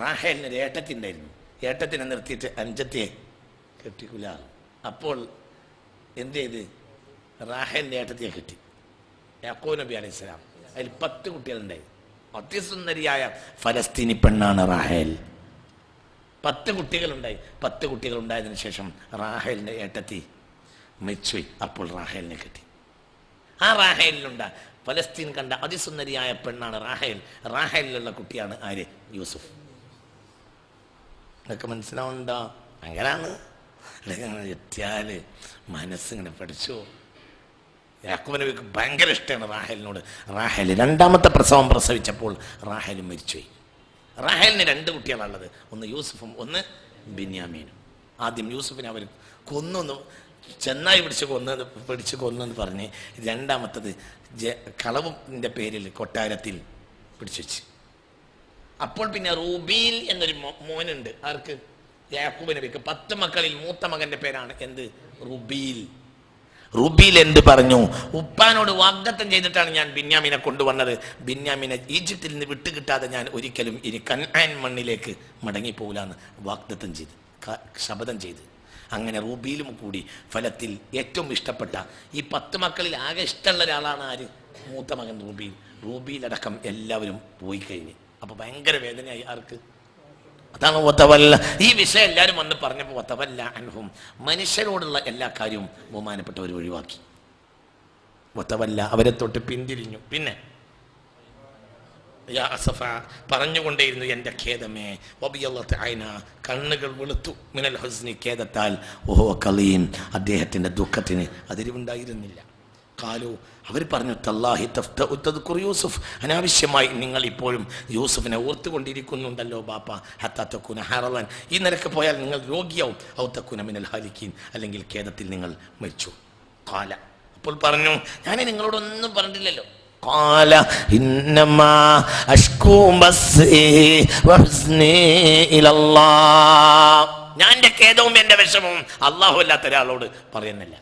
A: റാഹേലിന് ഒരു ഏട്ടത്തി ഉണ്ടായിരുന്നു. ഏട്ടത്തിനെ നിർത്തിയിട്ട് അഞ്ചത്തിയെ കെട്ടിക്കില്ല. അപ്പോൾ എന്ത് ചെയ്ത് റാഹേലിൻ്റെ ഏട്ടത്തിയെ കെട്ടി. യാക്കൂബ് നബി അലൈഹി സ്വലാം. അതിൽ 10 കുട്ടികളുണ്ടായി. അതിസുന്ദരിയായ ഫലസ്തീനി പെണ്ണാണ് റാഹേൽ. 10 കുട്ടികളുണ്ടായി. 10 കുട്ടികളുണ്ടായതിനു ശേഷം റാഹേലിൻ്റെ ഏട്ടത്തി മരിച്ചുപോയി. അപ്പോൾ റാഹേലിനെ കെട്ടി. ആ റാഹേലിലുണ്ട ഫലസ്തീൻ കണ്ട അതിസുന്ദരിയായ പെണ്ണാണ് റാഹേൽ. റാഹേലിലുള്ള കുട്ടിയാണ് ആര്? യൂസുഫ്. ഇതൊക്കെ മനസ്സിലാവുന്നുണ്ടോ? അങ്ങനെയാണ് എത്തിയാൽ മനസ്സിങ്ങനെ പഠിച്ചു. യാക്കൂബ് നബിക്ക് ഭയങ്കര ഇഷ്ടമാണ് റാഹേലിനോട്. റാഹേൽ 2ാമത്തെ പ്രസവം പ്രസവിച്ചപ്പോൾ റാഹേൽ മരിച്ചുപോയി. റാഹേലിന് 2 കുട്ടികളാണുള്ളത്. ഒന്ന് യൂസുഫും ഒന്ന് ബിന്യാമീനും. ആദ്യം യൂസുഫിനെ അവർ കൊന്നു, ചെന്നായി പിടിച്ച് കൊന്നെന്ന് പറഞ്ഞ് 2ാമത്തത് കളവിൻ്റെ പേരിൽ കൊട്ടാരത്തിൽ പിടിച്ചു വെച്ച്. അപ്പോൾ പിന്നെ റൂബീൽ എന്നൊരു മോനുണ്ട്. ആർക്ക്? യാക്കൂബ് നബിക്ക്. 10 മക്കളിൽ മൂത്ത മകന്റെ പേരാണ് എന്ത്? റുബീൽ. റുബീൽ എന്ത് പറഞ്ഞു? ഉപ്പാനോട് വാഗ്ദത്തം ചെയ്തിട്ടാണ് ഞാൻ ബിന്യാമിനെ കൊണ്ടുവന്നത്. ബിന്യാമിനെ ഈജിപ്തിൽ നിന്ന് വിട്ടുകിട്ടാതെ ഞാൻ ഒരിക്കലും ഇനി കൻആൻ മണ്ണിലേക്ക് മടങ്ങിപ്പോകില്ലാന്ന് വാഗ്ദത്തം ചെയ്ത്, ശപഥം ചെയ്ത്. അങ്ങനെ റൂബീലും കൂടി ഫലത്തിൽ ഏറ്റവും ഇഷ്ടപ്പെട്ട ഈ 10 മക്കളിൽ ആകെ ഇഷ്ടമുള്ള ഒരാളാണ് ആര്? മൂത്ത മകൻ റൂബീൽ. റൂബീലടക്കം എല്ലാവരും പോയി കഴിഞ്ഞ്. അപ്പൊ ഭയങ്കര വേദനയായി. ആർക്ക്? അതാണ് വതവല്ല. ഈ വിഷയം എല്ലാവരും വന്ന് പറഞ്ഞപ്പോൾ വതവല്ല അൻഹും, മനുഷ്യരോടുള്ള എല്ലാ കാര്യവും ബഹുമാനപ്പെട്ടവർ ഒഴിവാക്കി. വതവല്ല, അവരെ തൊട്ട് പിന്തിരിഞ്ഞു. പിന്നെ യാ അസഫ, പറഞ്ഞുകൊണ്ടേയിരുന്നു എൻ്റെ ഖേദമേ. വബിയല്ലത്ത് ഐന, കണ്ണുകൾ വെളുത്തു. മിനൽ ഹുസ്നി, ഖേദത്താൽ. ഓഹോ കലീം, അദ്ദേഹത്തിൻ്റെ ദുഃഖത്തിന് അതിരിവുണ്ടായിരുന്നില്ല. കാലു, അവർ പറഞ്ഞു തല്ലാഹി തഫ്തഉ തദ്കുർ യൂസുഫ്, അനാവശ്യമായി നിങ്ങൾ ഇപ്പോഴും യൂസുഫിനെ ഓർത്തുകൊണ്ടിരിക്കുന്നുണ്ടല്ലോ ബാപ്പ. ഹത്താ തകൂന ഹറളൻ, ഈ നിരക്ക് പോയാൽ നിങ്ങൾ രോഗിയാവും. ഔ തകൂന മിനൽ ഹാലിക്കീൻ, അല്ലെങ്കിൽ ഖേദത്തിൽ നിങ്ങൾ മരിച്ചു. കാല, അപ്പോൾ പറഞ്ഞു ഞാൻ നിങ്ങളോടൊന്നും പറഞ്ഞില്ലല്ലോ. قال إنما أشكو بثي وحزني إلى الله, ഞാൻ എൻ്റെ ഖേദവും എൻ്റെ വിഷമവും അല്ലാഹു അല്ലാത്ത ഒരാളോട് പറയുന്നില്ല.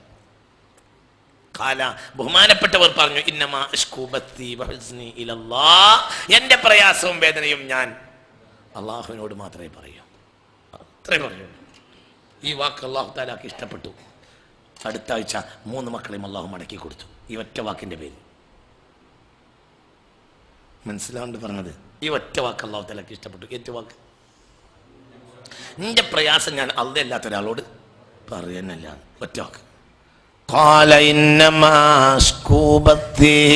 A: ഖാല, ബഹുമാനപ്പെട്ടവർ പറഞ്ഞു ഇന്നമാ അശ്കൂ ബത്തി വഹസ്നി ഇലല്ലാഹ്, എൻ്റെ പ്രയാസവും വേദനയും ഞാൻ അള്ളാഹുവിനോട് മാത്രമേ പറയൂ. അത്രേ പറയൂ. ഈ വാക്ക് അള്ളാഹു തആലക്ക് ഇഷ്ടപ്പെട്ടു. അടുത്ത ആഴ്ച 3 മക്കളെയും അള്ളാഹു മടക്കി കൊടുത്തു. ഈ ഒറ്റ വാക്കിൻ്റെ പേര്. മനസ്സിലാണ്ട് പറഞ്ഞത്? ഈ ഒറ്റ വാക്ക് അള്ളാഹു തആലക്ക് ഇഷ്ടപ്പെട്ടു. ഏറ്റ വാക്ക്, നിന്റെ പ്രയാസം ഞാൻ അള്ളാഹു അല്ലാത്ത ഒരാളോട് പറയുന്നല്ല. ഒറ്റ വാക്ക്. قال إنما أشكو بثي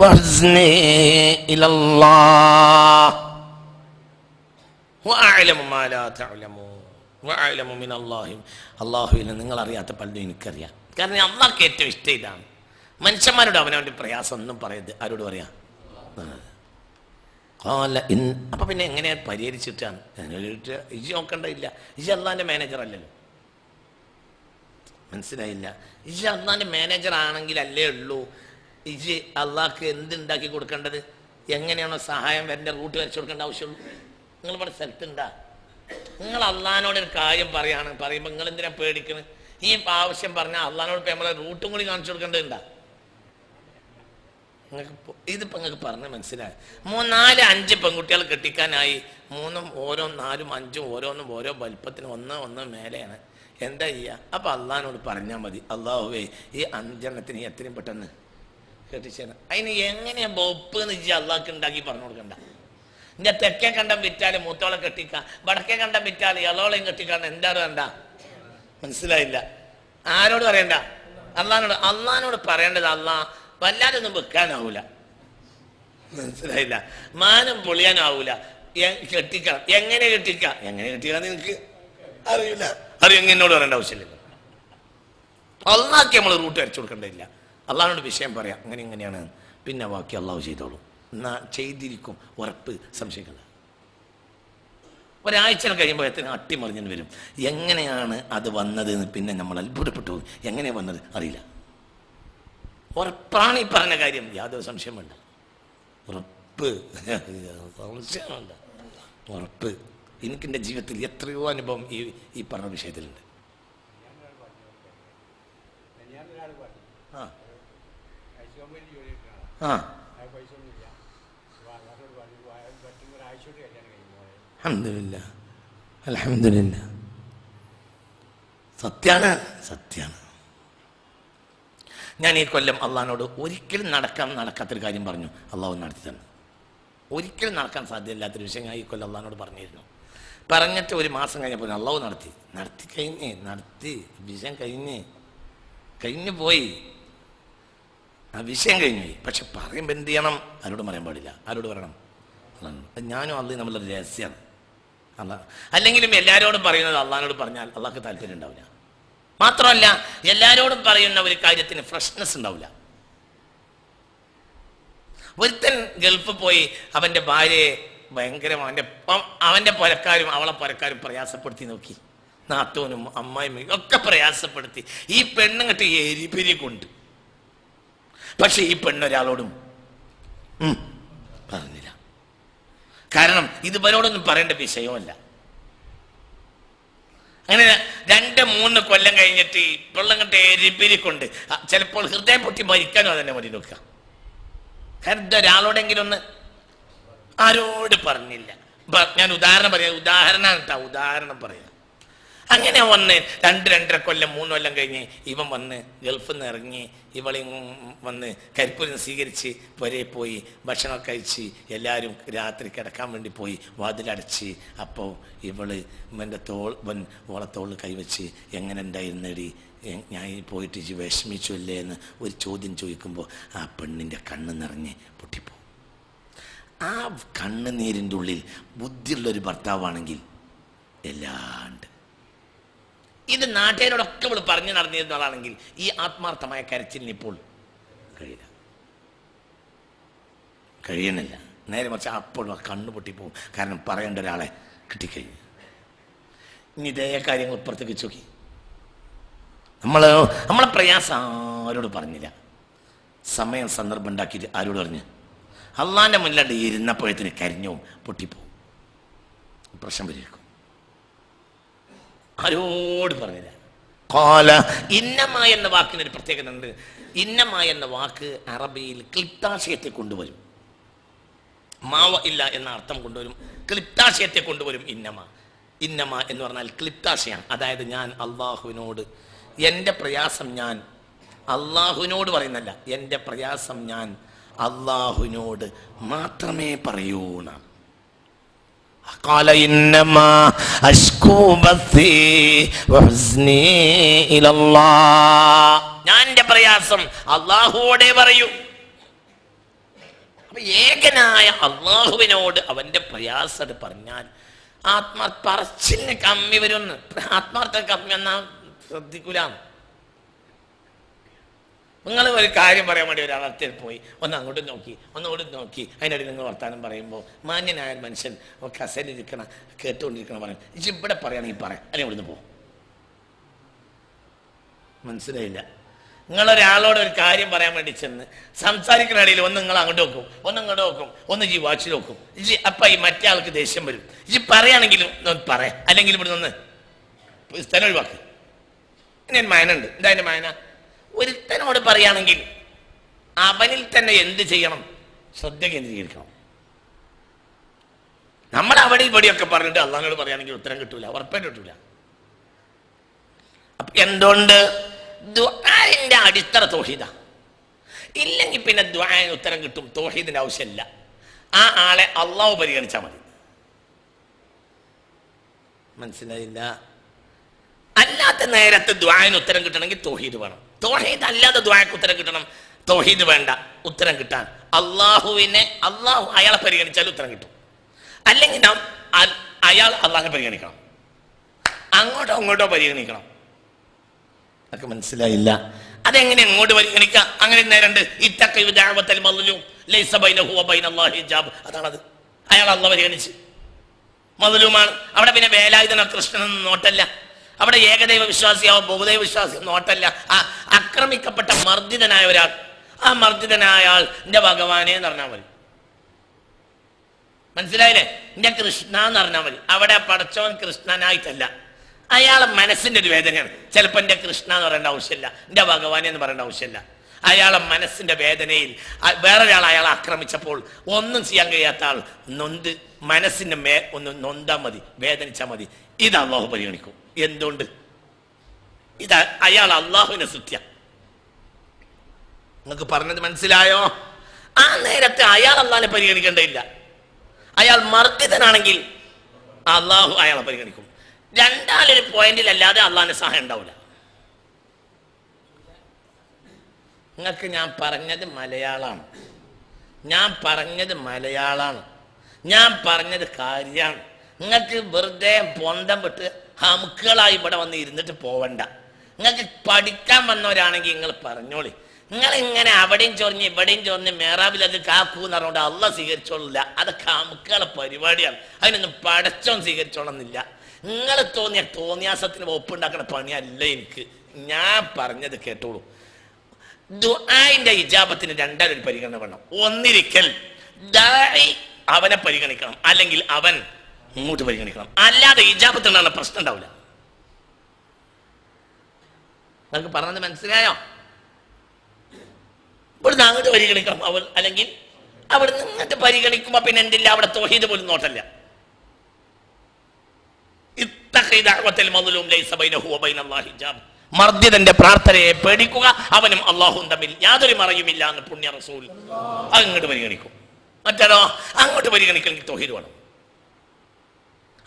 A: وحزني إلى الله وأعلم ما لا تعلمون وأعلم من الله. അള്ളാഹുവിൽ നിങ്ങൾ അറിയാത്ത പലതും എനിക്കറിയാം. കാരണം അള്ളാഹ്ക്ക് ഏറ്റവും ഇഷ്ടം ഇതാണ്. മനുഷ്യന്മാരോട് അവനവൻ്റെ പ്രയാസം ഒന്നും പറയരുത്. ആരോട് പറയാം? അപ്പൊ പിന്നെ എങ്ങനെയാ പരിഹരിച്ചിട്ടാണ്? ഇജ് നോക്കണ്ടില്ല. ഇജ് അള്ളാഹിൻ്റെ മാനേജർ അല്ലല്ലോ. മനസ്സിലായില്ല? ഇജ് അള്ളാഹിൻ്റെ മാനേജർ ആണെങ്കിൽ അല്ലേ ഉള്ളൂ ഇജ് അള്ളാഹ്ക്ക് എന്തുണ്ടാക്കി കൊടുക്കേണ്ടത്, എങ്ങനെയാണോ സഹായം വരേണ്ട റൂട്ട് വരച്ചു കൊടുക്കേണ്ട ആവശ്യമുള്ളൂ. നിങ്ങൾ ഇവിടെ സ്ഥലത്തുണ്ടാ? നിങ്ങൾ അള്ളാഹിനോടൊരു കാര്യം പറയുമ്പോൾ നിങ്ങൾ എന്തിനാ പേടിക്കുന്നത്? ഈ ആവശ്യം പറഞ്ഞാൽ അള്ളാഹിനോട് നമ്മളെ റൂട്ടും കൂടി കാണിച്ചു കൊടുക്കേണ്ടതുണ്ടാ? ഇതിപ്പോൾ നിങ്ങൾക്ക് പറഞ്ഞ് മനസ്സിലായി. 3, 4, 5 പെൺകുട്ടികൾ കെട്ടിക്കാനായി. 3ഉം ഓരോ 4ഉം 5ഉം ഓരോന്നും ഓരോ വലിപ്പത്തിന് ഒന്ന് മേലെയാണ്. എന്താ ചെയ്യുക? അപ്പം അള്ളാഹിനോട് പറഞ്ഞാൽ മതി, അള്ളാഹുവേ ഈ 5 എണ്ണത്തിന് എത്രയും പെട്ടെന്ന് കെട്ടിച്ചേരാം. അതിന് എങ്ങനെയാ ബൊപ്പ് എന്ന് വെച്ചാൽ അള്ളാഹ്ക്ക് ഉണ്ടാക്കി പറഞ്ഞു കൊടുക്കണ്ട. എൻ്റെ തെക്കേ കണ്ടം വിറ്റാൽ മൂത്തോളെ കെട്ടിക്കാം, വടക്കേ കണ്ടം വിറ്റാൽ ഇളോളെയും കെട്ടിക്കാന്ന് എന്താണ് വേണ്ട? മനസ്സിലായില്ല? ആരോട് പറയണ്ട? അള്ളാഹിനോട് പറയേണ്ടത്. അള്ളാഹ് വല്ലാതെ ഒന്നും വെക്കാനാവൂല. മനസ്സിലായില്ല? മാനം പൊളിയാനാവൂല. കെട്ടിക്കാം. എങ്ങനെ കെട്ടിക്കാം നിനക്ക് അറിയില്ല. അറിയാം, എന്നോട് പറയേണ്ട ആവശ്യമില്ല. അള്ളാഹ്ക്ക് നമ്മൾ റൂട്ട് വരച്ചു കൊടുക്കേണ്ടതില്ല. അള്ളാഹിനോട് വിഷയം പറയാം, ഇങ്ങനെയാണ്. പിന്നെ ബാക്കി അള്ളാഹു ചെയ്തോളൂ. എന്നാ ചെയ്തിരിക്കും, ഉറപ്പ്, സംശയിക്കണ്ട. ഒരാഴ്ച കഴിയുമ്പോൾ എത്ര അട്ടിമറിഞ്ഞെന്ന് വരും. എങ്ങനെയാണ് അത് വന്നത് എന്ന് പിന്നെ നമ്മൾ അത്ഭുതപ്പെട്ടു. എങ്ങനെയാണ് വന്നത് അറിയില്ല. ഉറപ്പാണ് ഈ പറഞ്ഞ കാര്യം, യാതൊരു സംശയം വേണ്ട. ഉറപ്പ്, സംശയമുണ്ട്, ഉറപ്പ്. എനിക്കെൻ്റെ ജീവിതത്തിൽ എത്രയോ അനുഭവം ഈ പറഞ്ഞ വിഷയത്തിലുണ്ട്. ആ ആ അൽഹംദുലില്ലാ, അൽഹംദുലില്ലാ. സത്യാണ്, സത്യാണ്. ഞാൻ ഈ കൊല്ലം അള്ളാഹിനോട് ഒരിക്കലും നടക്കാത്തൊരു കാര്യം പറഞ്ഞു, അള്ളാഹു നടത്തി തന്നു. ഒരിക്കലും നടക്കാൻ സാധ്യതയില്ലാത്തൊരു വിഷയം ഞാൻ ഈ കൊല്ലം അള്ളാഹിനോട് പറഞ്ഞിരുന്നു. പറഞ്ഞിട്ട് ഒരു മാസം കഴിഞ്ഞപ്പോൾ അള്ളാഹു നടത്തി വിഷയം കഴിഞ്ഞു പോയി. ആ വിഷയം കഴിഞ്ഞു പോയി. പക്ഷെ പറയുമ്പോൾ എന്ത് ചെയ്യണം? ആരോടും പറയാൻ പാടില്ല. ആരോട് പറയണം? ഞാനും അള്ളി നമ്മളൊരു രഹസ്യമാണ്. അല്ലെങ്കിലും എല്ലാവരോടും പറയുന്നത് അള്ളാഹിനോട് പറഞ്ഞാൽ അള്ളാഹ്ക്ക് താല്പര്യം ഉണ്ടാവില്ല. മാത്രമല്ല എല്ലാവരോടും പറയുന്ന ഒരു കാര്യത്തിന് ഫ്രഷ്നെസ് ഉണ്ടാവില്ല. ഒരുത്തൻ ഗൾഫ് പോയി അവൻ്റെ ഭാര്യയെ ഭയങ്കരമായി അവൻ്റെ പുരക്കാരും അവളെ പുരക്കാരും പ്രയാസപ്പെടുത്തി നോക്കി. നാത്തോനും അമ്മായിമ്മയും ഒക്കെ പ്രയാസപ്പെടുത്തി. ഈ പെണ്ണുങ്ങട്ട് എരിപിരി കൊണ്ട്. പക്ഷെ ഈ പെണ്ണൊരാളോടും പറഞ്ഞില്ല. കാരണം ഇതുവരോടൊന്നും പറയേണ്ട വിഷയമല്ല. അങ്ങനെ 2-3 കൊല്ലം കഴിഞ്ഞിട്ട് പിള്ളങ്ങട്ട് എരിപിരി കൊണ്ട് ചിലപ്പോൾ ഹൃദയം പൊട്ടി മരിക്കാനോ തന്നെ മതി നോക്കുക. കാരണം ഇതൊരാളോടെങ്കിലും ഒന്ന് ആരോട് പറഞ്ഞില്ല. ഞാൻ ഉദാഹരണം പറയാം. അങ്ങനെ വന്ന് 2-2.5 കൊല്ലം 3 കൊല്ലം കഴിഞ്ഞ് ഇവൻ വന്ന് ഗൾഫിൽ നിന്ന് ഇറങ്ങി ഇവളെ വന്ന് കരിപ്പൂരിൽ സ്വീകരിച്ച് പുരയിൽ പോയി ഭക്ഷണം കഴിച്ച് എല്ലാവരും രാത്രി കിടക്കാൻ വേണ്ടി പോയി വാതിലടച്ച്. അപ്പോൾ ഇവൻ്റെ ഓളെ തോളിൽ കൈവച്ച് എങ്ങനെ ഉണ്ടായിരുന്നടി, ഞാൻ പോയിട്ട് ഇജ്ജ് വിഷമിച്ചു അല്ലേ എന്ന് ഒരു ചോദ്യം ചോദിക്കുമ്പോൾ ആ പെണ്ണിൻ്റെ കണ്ണ് നിറഞ്ഞ് പൊട്ടിപ്പോവും. ആ കണ്ണുനീരിൻ്റെ ഉള്ളിൽ ബുദ്ധിയുള്ളൊരു ഭർത്താവാണെങ്കിൽ എല്ലാണ്ട് ഇത് നാട്ടുകാരോടൊക്കെ ഇവൾ പറഞ്ഞു നടന്നിരുന്ന ആളാണെങ്കിൽ ഈ ആത്മാർത്ഥമായ കരച്ചിലിന് ഇപ്പോൾ കഴിയണില്ല. നേരെ മറിച്ച് അപ്പോൾ കണ്ണു പൊട്ടിപ്പോവും. കാരണം പറയേണ്ട ഒരാളെ കിട്ടിക്കഴിഞ്ഞു. ഇനി ഇതേ കാര്യങ്ങൾ ഇപ്പുറത്തേക്ക് ചോക്കി നമ്മളെ പ്രയാസം ആരോട് പറഞ്ഞില്ല. സമയം സന്ദർഭം ഉണ്ടാക്കിയിട്ട് ആരോട് പറഞ്ഞു? അള്ളാന്റെ മുന്നിലാണ്ട് ഇരുന്നപ്പോഴത്തിന് കരിഞ്ഞവും പൊട്ടിപ്പോവും. പ്രശ്നം പരിഹരിക്കും. ആരോട് പറഞ്ഞില്ല. ഇന്നമ എന്ന വാക്കിനൊരു പ്രത്യേകത ഉണ്ട്. ഇന്നമ എന്ന വാക്ക് അറബിയിൽ ക്ലിപ്താശയത്തെ കൊണ്ടുവരും. മാവ ഇല്ല എന്ന അർത്ഥം കൊണ്ടുവരും, ക്ലിപ്താശയത്തെ കൊണ്ടുവരും. ഇന്നമ എന്ന് പറഞ്ഞാൽ ക്ലിപ്താശയാണ്. അതായത് ഞാൻ അള്ളാഹുവിനോട് എൻ്റെ പ്രയാസം ഞാൻ അള്ളാഹുവിനോട് പറയുന്നല്ല, എൻ്റെ പ്രയാസം ഞാൻ അള്ളാഹുവിനോട് മാത്രമേ പറയൂ. ഞാൻ എൻ്റെ പ്രയാസം അള്ളാഹുവോടെ പറയൂ. അപ്പൊ ഏകനായ അള്ളാഹുവിനോട് അവന്റെ പ്രയാസം പറഞ്ഞാൽ പറച്ചിലിന് കമ്മി വരുമെന്ന്. ആത്മാർത്ഥ കമ്മി എന്നാ ശ്രദ്ധിക്കൂല. നിങ്ങൾ ഒരു കാര്യം പറയാൻ വേണ്ടി ഒരാളത്തിൽ പോയി ഒന്ന് അങ്ങോട്ടും നോക്കി ഒന്നുകൂടി നോക്കി അതിനിടയിൽ നിങ്ങൾ വർത്താനം പറയുമ്പോൾ മാന്യനായ മനുഷ്യൻ കസേരയിരിക്കണം കേട്ടുകൊണ്ടിരിക്കണം പറയും. ഇവിടെ പറയുകയാണെങ്കിൽ പറയാം, അല്ലെങ്കിൽ ഇവിടുന്ന് പോകും. മനസ്സിലായില്ല? നിങ്ങളൊരാളോട് ഒരു കാര്യം പറയാൻ വേണ്ടി ചെന്ന് സംസാരിക്കുന്ന ഇടയിൽ ഒന്ന് നിങ്ങൾ അങ്ങോട്ട് നോക്കും, ഒന്ന് ഇങ്ങോട്ട് നോക്കും, ഒന്ന് ജി വാച്ച് നോക്കും. അപ്പൊ ഈ മറ്റേ ആൾക്ക് ദേഷ്യം വരും. പറയുകയാണെങ്കിലും പറയാം, അല്ലെങ്കിൽ ഇവിടെ നിന്ന് സ്ഥലം ഒഴിവാക്ക്. ഞാൻ മായനുണ്ട്. എന്താ എൻ്റെ മായന? ഒരുത്തനോട് പറയുകയാണെങ്കിൽ അവനിൽ തന്നെ എന്ത് ചെയ്യണം? ശ്രദ്ധ കേന്ദ്രീകരിക്കണം. നമ്മൾ അവിടെ ഇവിടെയൊക്കെ പറഞ്ഞിട്ട് അള്ളാഹിനോട് പറയുകയാണെങ്കിൽ ഉത്തരം കിട്ടൂല, ഉറപ്പായിട്ട് കിട്ടൂല. അപ്പൊ എന്തുകൊണ്ട്? ദുആന്റെ അടിത്തറ തൗഹീദാ. ഇല്ലെങ്കിൽ പിന്നെ ദുആന് ഉത്തരം കിട്ടും. തൗഹീദിന്റെ ആവശ്യമില്ല. ആ ആളെ അള്ളാഹു പരിഗണിച്ചാൽ മതി. മനസ്സിലായില്ല? അല്ലാത്ത നേരത്തെ ദുആന് ഉത്തരം കിട്ടണമെങ്കിൽ തൗഹീദ് വേണം. തൗഹീദ് അല്ലാതെ ദുആക്ക് ഉത്തരം കിട്ടണം. തൗഹീദ് വേണ്ട ഉത്തരം കിട്ടാൻ. അള്ളാഹു അയാളെ പരിഗണിച്ചാൽ ഉത്തരം കിട്ടും. അല്ലെങ്കിൽ അയാൾ അള്ളാഹിനെ പരിഗണിക്കണം. അങ്ങോട്ടോ പരിഗണിക്കണം. അതൊക്കെ മനസ്സിലായില്ല. അതെങ്ങനെ അങ്ങോട്ട് പരിഗണിക്കാം? അങ്ങനെ നേരണ്ട്. അതാണത്. അയാൾ അള്ളാഹ് പരിഗണിച്ച് മദ്ലൂമാണ്. അവിടെ പിന്നെ വേലായുധനോ കൃഷ്ണനൊന്നും നോട്ടല്ല. അവിടെ ഏകദൈവ വിശ്വാസിയാവോ ബഹുദൈവ വിശ്വാസി നോട്ടല്ല. ആ ആക്രമിക്കപ്പെട്ട മർദ്ദിതനായ ഒരാൾ, ആ മർദ്ദിതനായ ആൾ എന്റെ ഭഗവാനെ എന്ന് പറഞ്ഞാൽ മതി.
B: മനസ്സിലായില്ലേ? എന്റെ കൃഷ്ണ എന്ന് പറഞ്ഞാൽ മതി. അവിടെ പടച്ചോൻ കൃഷ്ണനായിട്ടല്ല, അയാളെ മനസ്സിന്റെ ഒരു വേദനയാണ്. ചിലപ്പോൾ എന്റെ കൃഷ്ണ എന്ന് പറയേണ്ട ആവശ്യമില്ല, എന്റെ ഭഗവാനെ എന്ന് പറയേണ്ട ആവശ്യമില്ല. അയാളെ മനസ്സിന്റെ വേദനയിൽ വേറൊരാൾ അയാളെ ആക്രമിച്ചപ്പോൾ ഒന്നും ചെയ്യാൻ കഴിയാത്ത ആൾ നൊന്ത് മനസ്സിന്റെ ഒന്ന് നൊന്താൽ മതി, വേദനിച്ചാൽ മതി. ഇത് അള്ളാഹു പരിഗണിക്കും. എന്തുകൊണ്ട്? ഇത് അയാൾ അള്ളാഹുവിനെ സൃഷ്ടിയ. നിങ്ങൾക്ക് പറഞ്ഞത് മനസ്സിലായോ? ആ നേരത്തെ അയാൾ അള്ളാഹിനെ പരിഗണിക്കേണ്ടതില്ല. അയാൾ മർദ്ദിതനാണെങ്കിൽ അള്ളാഹു അയാളെ പരിഗണിക്കും. രണ്ടാളൊരു പോയിന്റിലല്ലാതെ അള്ളാഹിന് സഹായം ഉണ്ടാവില്ല. നിങ്ങൾക്ക് ഞാൻ പറഞ്ഞത് മലയാളമാണ്, ഞാൻ പറഞ്ഞത് കാര്യമാണ്. നിങ്ങൾക്ക് വെറുതെ പൊന്തം വിട്ട് ഹമുക്കുകളായി ഇവിടെ വന്ന് ഇരുന്നിട്ട് പോവണ്ട. നിങ്ങൾക്ക് പഠിക്കാൻ വന്നവരാണെങ്കിൽ നിങ്ങൾ പറഞ്ഞോളി. നിങ്ങൾ ഇങ്ങനെ അവിടെയും ചൊറിഞ്ഞ് ഇവിടെയും ചൊറിഞ്ഞ് മേറാബിൽ അത് കാക്കൂ എന്ന് പറഞ്ഞുകൊണ്ട് അള്ളാഹ് സ്വീകരിച്ചോളില്ല. അതൊക്കെ ഹമുക്കുകളെ പരിപാടിയാണ്. അതിനൊന്നും പടച്ചോൻ സ്വീകരിച്ചോളന്നില്ല. നിങ്ങൾ തോന്നിയാസത്തിന് ഒപ്പുണ്ടാക്കുന്ന പണിയല്ല എനിക്ക്. ഞാൻ പറഞ്ഞത് കേട്ടോളൂ. ദുആഇന്റെ ഇജാബത്തിന് രണ്ടാലൊരു പരിഗണന വേണം. ഒന്നിരിക്കൽ ദാഇ അവനെ പരിഗണിക്കണം, അല്ലെങ്കിൽ അവൻ ഇങ്ങോട്ട് പരിഗണിക്കണം. അല്ലാതെ ഇജാബത്തിനുള്ള പ്രശ്നം ഉണ്ടാവില്ല. നിങ്ങൾക്ക് പറഞ്ഞത് മനസ്സിലായോ? ഇവിടുന്ന് അങ്ങോട്ട് പരിഗണിക്കണം അവൻ, അല്ലെങ്കിൽ അവിടുന്ന് ഇങ്ങോട്ട് പരിഗണിക്കുമ്പോ പിന്നെ എന്തില്ല, അവിടെ തൗഹീദ് പോലും നോട്ടല്ല. മർദ്ദിതന്റെ പ്രാർത്ഥനയെ പേടിക്കുക, അവനും അള്ളാഹും തമ്മിൽ യാതൊരു മറയുമില്ല എന്ന് പുണ്യ റസൂൽ. അങ്ങോട്ട് പരിഗണിക്കും. മറ്റോ അങ്ങോട്ട് പരിഗണിക്കണമെങ്കിൽ തൗഹീദ് വേണം.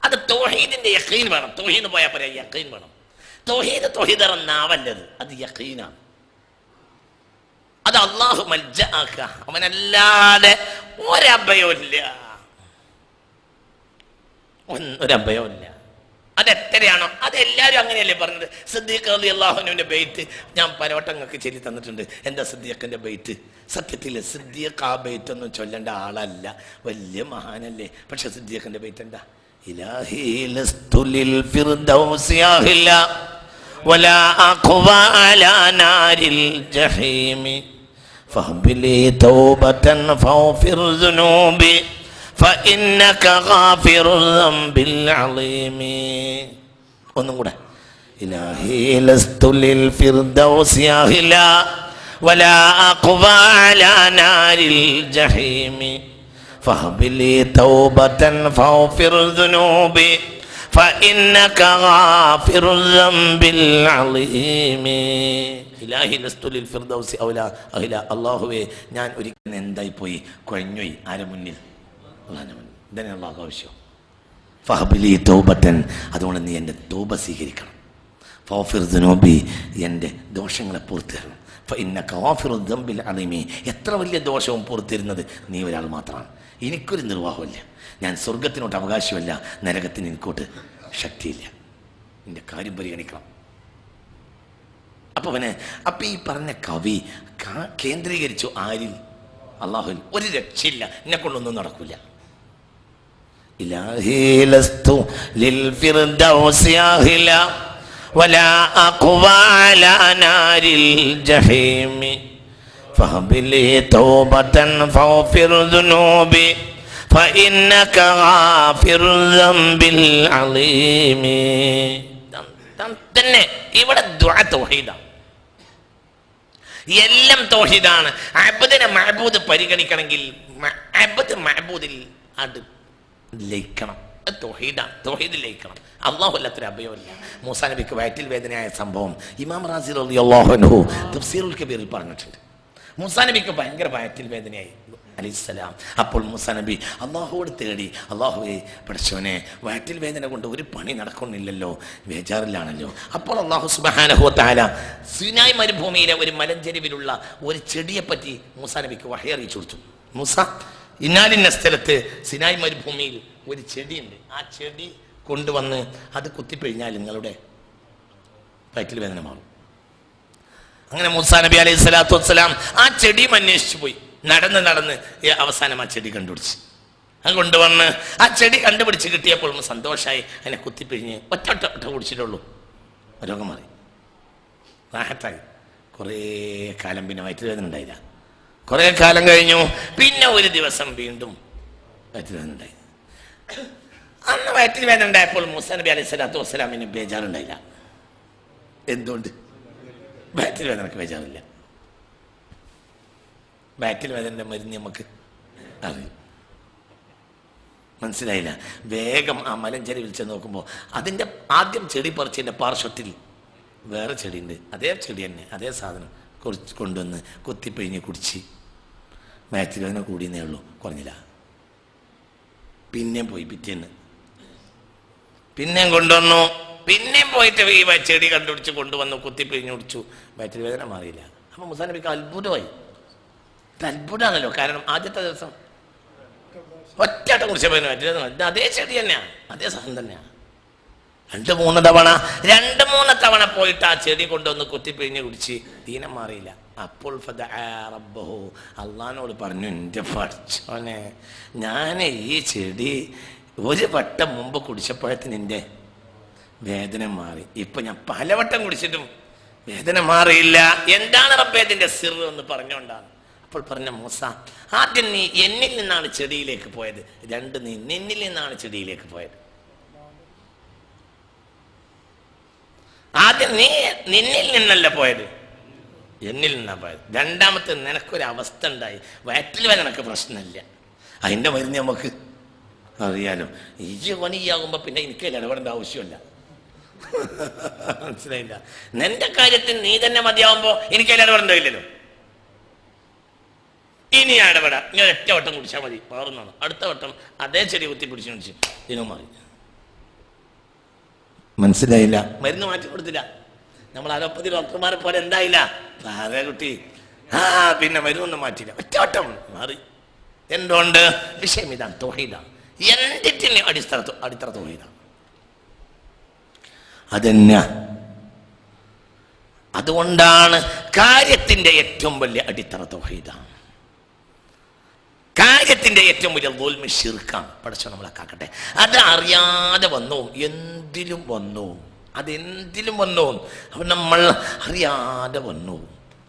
B: അത് തൗഹീദിന്റെ യഖീൻ വേണം. തൗഹീദ് പോയാൽ പറയാ യഖീൻ വേണം. തൗഹീദ് നാവല്ലത്, അത് യഖീനാണ്. അത് അള്ളാഹു മൽജഅക, അവനല്ലാതെ ഒരഭയമില്ല. അതെത്രയാണോ അതെല്ലാവരും അങ്ങനെയല്ലേ പറഞ്ഞത്. സിദ്ദീഖ് റളിയല്ലാഹു അൻഹുവിന്റെ ബൈത്ത് ഞാൻ പലവട്ടങ്ങൾക്ക് ചൊല്ലി തന്നിട്ടുണ്ട്. എന്താ സിദ്ദീഖിന്റെ ബൈത്ത്? സത്യത്തിൽ സിദ്ദീഖ് ആ ബൈത്ത് ഒന്നും ചൊല്ലേണ്ട ആളല്ല, വലിയ മഹാനല്ലേ. പക്ഷെ സിദ്ദീഖിന്റെ ബൈത്ത് എന്താ? ഇലാഹി ലസ്തു ലിൽ ഫിർദൗസി അഹ്ല വലാ അഖ്വാ അലാ നാരിൽ ജഹീമി ഫഹ്ബിലി തൗബതൻ ഫഗ്ഫിർ ദുനൂബി فإنك غافر الذنب العظيم. ഒന്നും കൂടെ. إلهي لست للفردوس أهلا ولا أقوى على نار الجحيم فهب لي توبة فاغفر ذنوبي فإنك غافر الذنب العظيم. إلهي لست للفردوس أهلا. അല്ലാഹുവേ, ഞാൻ ഒരിക്കൽ എന്തായി പോയി, കുഴഞ്ഞുപോയി. ആരെ മുന്നിൽ? ഇതന്നെയുള്ള ആവശ്യം. ഫഹബിലി തൗബത്തൻ, അതുകൊണ്ട് നീ എൻ്റെ തൗബ സ്വീകരിക്കണം. ഫഗ്ഫിർ ദുനൂബി, എൻ്റെ ദോഷങ്ങളെ പൂർത്തിരണം. ഫഇന്നക ഗാഫിറു ദംബിൽ അലീമി, എത്ര വലിയ ദോഷവും പൂർത്തിരുന്നത് നീ ഒരാൾ മാത്രമാണ്. എനിക്കൊരു നിർവാഹമില്ല, ഞാൻ സ്വർഗത്തിനോട്ട് അവകാശമല്ല, നരകത്തിന് എനിക്കോട്ട് ശക്തിയില്ല. നിന്റെ കാര്യം പരിഗണിക്കണം. അപ്പൊ ഈ പറഞ്ഞ കവി കേന്ദ്രീകരിച്ചു ആരിൽ? അല്ലാഹുവിൽ. ഒരു രക്ഷയില്ല, എന്നെ കൊണ്ടൊന്നും നടക്കില്ല. ഇലാഹി ലസ്തു ലിൽ ഫിർദൗസി അഹ്ല വലാ അഖ്വാ അലാ നാരിൽ ജഹീമി ഫഹ്ബിലി തൗബതൻ ഫഗ്ഫിർ ദുനൂബി ഫഇന്നക ഗാഫിറു ദംബിൽ അലീമി. തന്നെ ഇവിടെ ദുആ തൗഹീദാണ്, എല്ലാം തൗഹീദാണ്. അബ്ദിനെ മഅബൂദ് പരിഗണിക്കണമെങ്കിൽ അബ്ദ് മഅബൂദിൽ അത് ലയിക്കണം. തൗഹീദാണ്, തൗഹീദ് ലയിക്കണം. അല്ലാഹു അല്ലാത്തൊരു അഭയമില്ല. മൂസാ നബിക്ക് വയറ്റിൽ വേദനയായ സംഭവം ഇമാം റാസി റളിയല്ലാഹു അൻഹു തഫ്സീറുൽ കബീറിൽ പറഞ്ഞിട്ടുണ്ട്. മൂസാ നബിക്ക് ഭയങ്കര വയറ്റിൽ വേദനയായി അലൈഹിസ്സലാം. അപ്പോൾ മൂസാ നബി അള്ളാഹുവോട് തേടി, അള്ളാഹുവേ പഠിച്ചവനെ, വയറ്റിൽ വേദന കൊണ്ട് ഒരു പണി നടക്കുന്നില്ലല്ലോ, ബേജാറിലാണല്ലോ. അപ്പോൾ അള്ളാഹു സുബ്ഹാനഹു വ തആല സിനായ് മരുഭൂമിയിലെ ഒരു മലഞ്ചെരിവിലുള്ള ഒരു ചെടിയെപ്പറ്റി മൂസാ നബിക്ക് വഹി അറിയിച്ചു കൊടുത്തു. മൂസ, ഇന്നാലിന്ന സ്ഥലത്ത് സിനായ് മരുഭൂമിയിൽ ഒരു ചെടിയുണ്ട്, ആ ചെടി കൊണ്ടുവന്ന് അത് കുത്തിപ്പിഴിഞ്ഞാൽ നിങ്ങളുടെ വയറ്റിൽ വേദന മാറും. അങ്ങനെ മൂസാ നബി അലൈഹി സ്വലാത്തു വസ്സലാം ആ ചെടിയും അന്വേഷിച്ചു പോയി. നടന്ന് അവസാനം ആ ചെടി കണ്ടുപിടിച്ച് അത് കൊണ്ടുവന്ന് ആ ചെടി കണ്ടുപിടിച്ച് കിട്ടിയപ്പോൾ സന്തോഷമായി. അതിനെ കുത്തിപ്പിഴിഞ്ഞ് ഒറ്റ കുടിച്ചിട്ടുള്ളൂ, രോഗം മാറി, റാഹത്തായി. കുറേ കാലം പിന്നെ വയറ്റുവേദന ഉണ്ടായില്ല. കുറേ കാലം കഴിഞ്ഞു, പിന്നെ ഒരു ദിവസം വീണ്ടും വയറ്റുവേദന ഉണ്ടായി. അന്ന് വയറ്റിൽ വേദന ഉണ്ടായപ്പോൾ മൂസാ നബി അലൈഹി സ്വലാത്തു വസ്സലാമിന് ബേജാറുണ്ടായില്ല. എന്തുകൊണ്ട്? വയറ്റിൽ വേദനക്ക് ബേജാറില്ല. വയറ്റിൽ വേദനയുടെ മരുന്ന് നമുക്ക് അറിയും. മനസ്സിലായില്ല? വേഗം ആ മലഞ്ചെടി വിളിച്ച് നോക്കുമ്പോൾ അതിൻ്റെ ആദ്യം ചെടി പറിച്ചതിൻ്റെ പാർശ്വത്തിൽ വേറെ ചെടിയുണ്ട്. അതേ ചെടി തന്നെ, അതേ സാധനം കൊണ്ടുവന്ന് കുത്തിപ്പിഴിഞ്ഞ് കുടിച്ച് വയറ്റിൽ വേദന കൂടിയെന്നേ ഉള്ളൂ, കുറഞ്ഞില്ല. പിന്നെയും പോയി പിറ്റേന്ന് പിന്നെയും കൊണ്ടുവന്നു, പിന്നെയും പോയിട്ട് ഈ ചെടി കണ്ടുപിടിച്ച് കൊണ്ടുവന്നു, കുത്തിപ്പിഴിഞ്ഞ് കുടിച്ചു, വയറ്റിൽ വേദന മാറിയില്ല. അപ്പം മൂസാ നബിക്ക് അത്ഭുതമായി. ഇത് അത്ഭുതമാണല്ലോ. കാരണം ആദ്യത്തെ ദിവസം ഒറ്റയാട്ടം കുടിച്ചപ്പോൾ വയറ്റിൽ വേദന, ഇത് അതേ ചെടി തന്നെയാണ്, അതേ സാധനം തന്നെയാണ്. 2-3 തവണ പോയിട്ട് ആ ചെടി കൊണ്ടുവന്ന് കുത്തിപ്പിഴിഞ്ഞ് കുടിച്ച് ദീനം മാറിയില്ല. അപ്പോൾ അള്ളാഹിനോട് പറഞ്ഞു, എൻ്റെ പഠിച്ചോനെ, ഞാൻ ഈ ചെടി ഒരു വട്ടം മുമ്പ് കുടിച്ചപ്പോഴത്തിന് എൻ്റെ വേദന മാറി. ഇപ്പൊ ഞാൻ പലവട്ടം കുടിച്ചിട്ടും വേദന മാറിയില്ല. എന്താണ് റബ്ബേ ഇതിന്റെ സിർ എന്ന് പറഞ്ഞുകൊണ്ടാണ്. അപ്പോൾ പറഞ്ഞ മൂസ, ആദ്യം നീ എന്നിൽ നിന്നാണ് ചെടിയിലേക്ക് പോയത്, 2 നീ നിന്നിൽ നിന്നാണ് ചെടിയിലേക്ക് പോയത്. ആദ്യം നീ നിന്നിൽ നിന്നല്ല പോയത്, എന്നിൽ നിന്നാ പോയത്. രണ്ടാമത്തെ നിനക്കൊരവസ്ഥ ഉണ്ടായി, വയറ്റിൽ വരെ നിനക്ക് പ്രശ്നമില്ല, അതിൻ്റെ മരുന്ന് നമുക്ക് അറിയാലോ. ഈ വനിയാകുമ്പോൾ പിന്നെ എനിക്ക് ഇടപെടേണ്ട ആവശ്യമില്ല. മനസ്സിലായില്ല? നിന്റെ കാര്യത്തിൽ നീ തന്നെ മതിയാവുമ്പോൾ എനിക്ക് ഇടപെടേണ്ടതില്ലല്ലോ. ഇനി ഇടപെടാം, ഇങ്ങനെ ഒറ്റ വട്ടം കുടിച്ചാൽ മതി, മാറുന്നതാണ്. അടുത്ത വട്ടം അതേ ചെടി കുത്തി പിടിച്ച് പിടിച്ച് ഇതിനും മാറി. മനസ്സിലായില്ല? മരുന്ന് മാറ്റി കൊടുത്തില്ല. നമ്മൾ അലോപ്പതി ഡോക്ടർമാരെ പോലെ എന്തായില്ല, അതേ കുട്ടി പിന്നെ മരുന്നൊന്നും മാറ്റിയില്ല, ഒറ്റവട്ടം മാറി. എന്തുകൊണ്ട്? വിഷയം ഇതാണ്, തൗഹീദാണ്. എന്തിന്റെ അടിത്തറ തൗഹീദാണ്. അതന്നെ. അതുകൊണ്ടാണ് കാര്യത്തിന്റെ ഏറ്റവും വലിയ അടിത്തറ തൗഹീദാണ്. കാര്യത്തിന്റെ ഏറ്റവും വലിയ ദുൽമ് ശിർക്കാണ്. പഠിച്ചോ നമ്മളെ കാക്കട്ടെ. അത് അറിയാതെ വന്നു, എന്തിലും വന്നു, അതെന്തിലും വന്നു, അപ്പം നമ്മൾ അറിയാതെ വന്നു.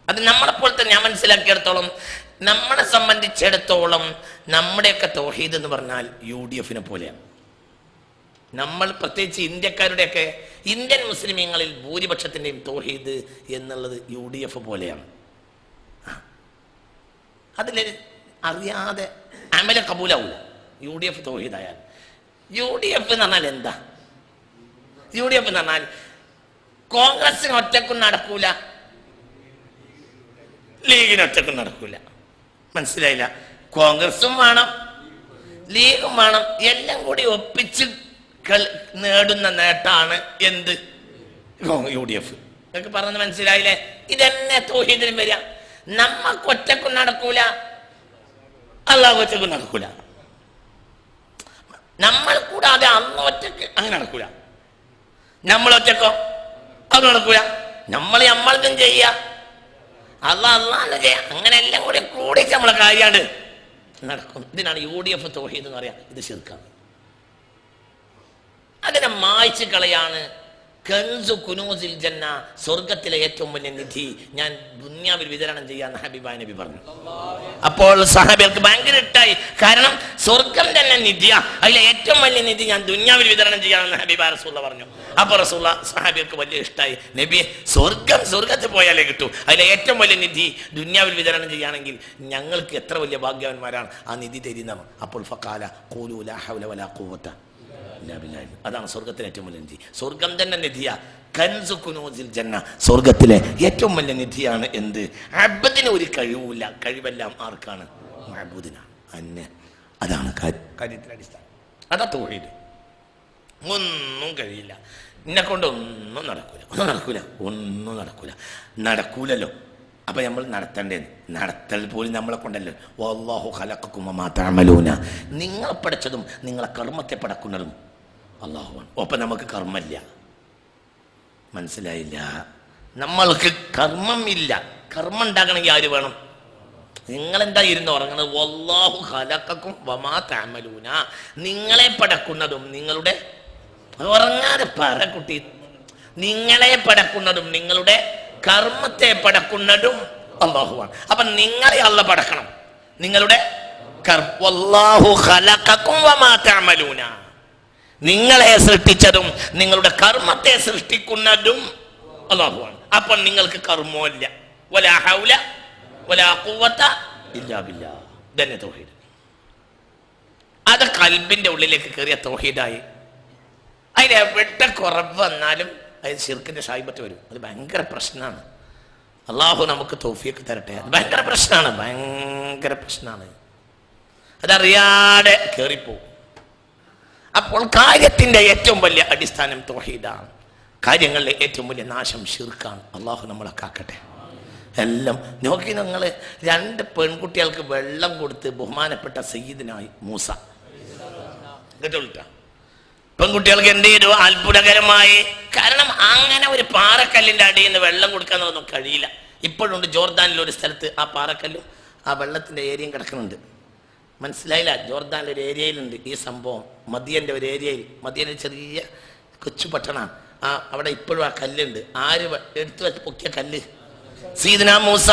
B: അത് നമ്മളെപ്പോലത്തെ, ഞാൻ മനസ്സിലാക്കിയിടത്തോളം, നമ്മളെ സംബന്ധിച്ചിടത്തോളം നമ്മുടെയൊക്കെ തൗഹീദ് എന്ന് പറഞ്ഞാൽ UDF പോലെയാണ്. നമ്മൾ പ്രത്യേകിച്ച് ഇന്ത്യക്കാരുടെയൊക്കെ, ഇന്ത്യൻ മുസ്ലിമീങ്ങളിൽ ഭൂരിപക്ഷത്തിൻ്റെയും തൗഹീദ് എന്നുള്ളത് UDF പോലെയാണ്. അതിൽ അറിയാതെ അമല കബൂലാവൂല. UDF തൗഹീദായാൽ. UDF എന്ന് പറഞ്ഞാൽ എന്താ? UDF എന്ന് പറഞ്ഞാൽ കോൺഗ്രസിന് ഒറ്റക്കും നടക്കൂല, ലീഗിന് ഒറ്റക്കും നടക്കൂല. മനസ്സിലായില്ല? കോൺഗ്രസും വേണം, ലീഗും വേണം, എല്ലാം കൂടി ഒപ്പിച്ച് നേടുന്ന നേട്ടാണ് എന്ത്? UDF. നിങ്ങൾക്ക് പറഞ്ഞത് മനസ്സിലായില്ലേ? ഇതന്നെ തൗഹീദിനും വരിക. നമ്മക്ക് ഒറ്റക്കും നടക്കൂല, അല്ലാഹു ഒറ്റക്കും നടക്കൂല. നമ്മൾ കൂടാതെ അന്ന് ഒറ്റക്ക് അങ്ങനെ നടക്കൂല. നമ്മൾ ഒറ്റക്കോ അത് നടക്കൂല. നമ്മളതും ചെയ്യുക, അള്ളാഹ് ചെയ്യാം. അങ്ങനെ എല്ലാം കൂടി കൂടിച്ച് നമ്മളെ കാര്യമാണ് നടക്കും. ഇതിനാണ് UDF തൗഹീദ് എന്ന് പറയാം. ഇത് ശിർക്കാണ്. അതിനെ മായ്ച്ചു കളയാണ്. കൻസു കുനൂസിൽ ജന്ന, സ്വർഗത്തിലെ ഏറ്റവും വലിയ നിധി ഞാൻ ദുനിയാവിൽ വിതരണം ചെയ്യാന്ന് ഹബീബായ നബി പറഞ്ഞു. അപ്പോൾ സഹാബികൾക്ക് ഭയങ്കര ഇഷ്ടായി. കാരണം സ്വർഗം തന്നെ നിധിയാ, അതിലെ ഏറ്റവും വലിയ നിധി ഞാൻ ദുനിയാവിൽ വിതരണം ചെയ്യാമെന്ന് ഹബീബായ റസൂലുള്ള പറഞ്ഞു. അപ്പോൾ റസൂലുള്ള സഹാബികൾക്ക് വലിയ ഇഷ്ടമായി. നബിയെ, സ്വർഗത്തിൽ പോയാലേ കിട്ടൂ, അതിലെ ഏറ്റവും വലിയ നിധി ദുനിയാവിൽ വിതരണം ചെയ്യുകയാണെങ്കിൽ ഞങ്ങൾക്ക് എത്ര വലിയ ഭാഗ്യവാന്മാരാണ് ആ നിധി തരുന്നത്. അപ്പോൾ ഫഖാല ഖൂലൂ ലാ ഹൗല വലാ ഖുവത. അതാണ് സ്വർഗത്തിലെ ഏറ്റവും വലിയ നിധി. സ്വർഗം തന്നെ നിധിയാ. കൻസു കുനൂസിൽ ജന്ന, സ്വർഗത്തിലെ ഏറ്റവും വലിയ നിധിയാണ് എന്ത്? അബ്ദിന് ഒരു കഴിവില്ല, കഴിവെല്ലാം ആർക്കാണ്? മഅബൂദിനാണ്. അന്നെ അതാണ് കാര്യത്തിന്റെ അടിസ്ഥാനം. അതാ തൗഹീദ്. ഒന്നും കഴിയില്ല, എന്നെ കൊണ്ട് ഒന്നും നടക്കൂലല്ലോ. അപ്പൊ നമ്മൾ നടത്തേണ്ടത്, നടത്തൽ പോലും നമ്മളെ കൊണ്ടല്ലോ. വല്ലാഹു ഖലഖക്കും വമാ തഅമലൂന, നിങ്ങളെ പഠിച്ചതും നിങ്ങളെ കർമ്മത്തെ പടക്കുന്നതും അല്ലാഹുവാണ്. ഒപ്പം നമുക്ക് കർമ്മമില്ല. മനസ്സിലായില്ല? നമ്മൾക്ക് കർമ്മം ഇല്ല. കർമ്മം ഉണ്ടാക്കണമെങ്കിൽ ആര് വേണം? നിങ്ങളെന്താ ഇരുന്ന് ഉറങ്ങുന്നത്? വല്ലാഹു ഖലഖക്കും വമാ തഅമലൂന, നിങ്ങളെ പടക്കുന്നതും നിങ്ങളുടെ, ഉറങ്ങാതെ പറ കുട്ടി, നിങ്ങളെ പടക്കുന്നതും നിങ്ങളുടെ കർമ്മത്തെ പടക്കുന്നതും അല്ലാഹുവാണ്. അപ്പൊ നിങ്ങളെ അല്ലാഹ് പടക്കണം, നിങ്ങളുടെ വല്ലാഹു ഖലഖകും വമാ തഅമലൂന, നിങ്ങളെ സൃഷ്ടിച്ചതും നിങ്ങളുടെ കർമ്മത്തെ സൃഷ്ടിക്കുന്നതും അല്ലാഹുവാണ്. അപ്പോൾ നിങ്ങൾക്ക് കർമ്മമില്ല. വലാ ഹൗല വലാ ഖുവത ഇല്ലാ ബില്ലാഹ്. ഇതന്നെ തൗഹീദ്. അത് ഖൽബിന്റെ ഉള്ളിലേക്ക് കയറിയ തൗഹീദായി. അതിന് എവിടെ കുറവ് വന്നാലും അത് ശിർക്കിന്റെ ഷായിബത്ത് വരും. അത് ഭയങ്കര പ്രശ്നമാണ്. അള്ളാഹു നമുക്ക് തൗഫീഖ് തരട്ടെ. അത് ഭയങ്കര പ്രശ്നമാണ്, ഭയങ്കര പ്രശ്നമാണ്. അതറിയാതെ കയറിപ്പോവും. അപ്പോൾ കാര്യത്തിന്റെ ഏറ്റവും വലിയ അടിസ്ഥാനം തൗഹീദാണ്. കാര്യങ്ങളിലെ ഏറ്റവും വലിയ നാശം ശിർക്കാണ്. അള്ളാഹു നമ്മളെ കാക്കട്ടെ. എല്ലാം നോക്കി. നിങ്ങൾ 2 പെൺകുട്ടികൾക്ക് വെള്ളം കൊടുത്ത് ബഹുമാനപ്പെട്ട സയ്യിദിനായി മൂസ കേട്ടോളിട്ട പെൺകുട്ടികൾക്ക് എന്ത് ചെയ്തു? അത്ഭുതകരമായി. കാരണം അങ്ങനെ ഒരു പാറക്കല്ലിന്റെ അടിയിൽ നിന്ന് വെള്ളം കൊടുക്കാന്നൊന്നും കഴിയില്ല. ഇപ്പോഴുണ്ട് ജോർദാനിലെ ഒരു സ്ഥലത്ത് ആ പാറക്കല്ലും ആ വെള്ളത്തിന്റെ ഏരിയയും കിടക്കുന്നുണ്ട്. മനസ്സിലായില്ല? ജോർദാനിലെ ഒരു ഏരിയയിലുണ്ട് ഈ സംഭവം. മദിയന്റെ ഒരു ഏരിയയിൽ, മദിയന്റെ ചെറിയ കൊച്ചു പട്ടണമാണ്. അവിടെ ഇപ്പോഴും ആ കല്ലുണ്ട്. ആര് എടുത്തു വെച്ച് പൊക്കിയ കല്ല്? സയ്യിദുനാ മൂസ.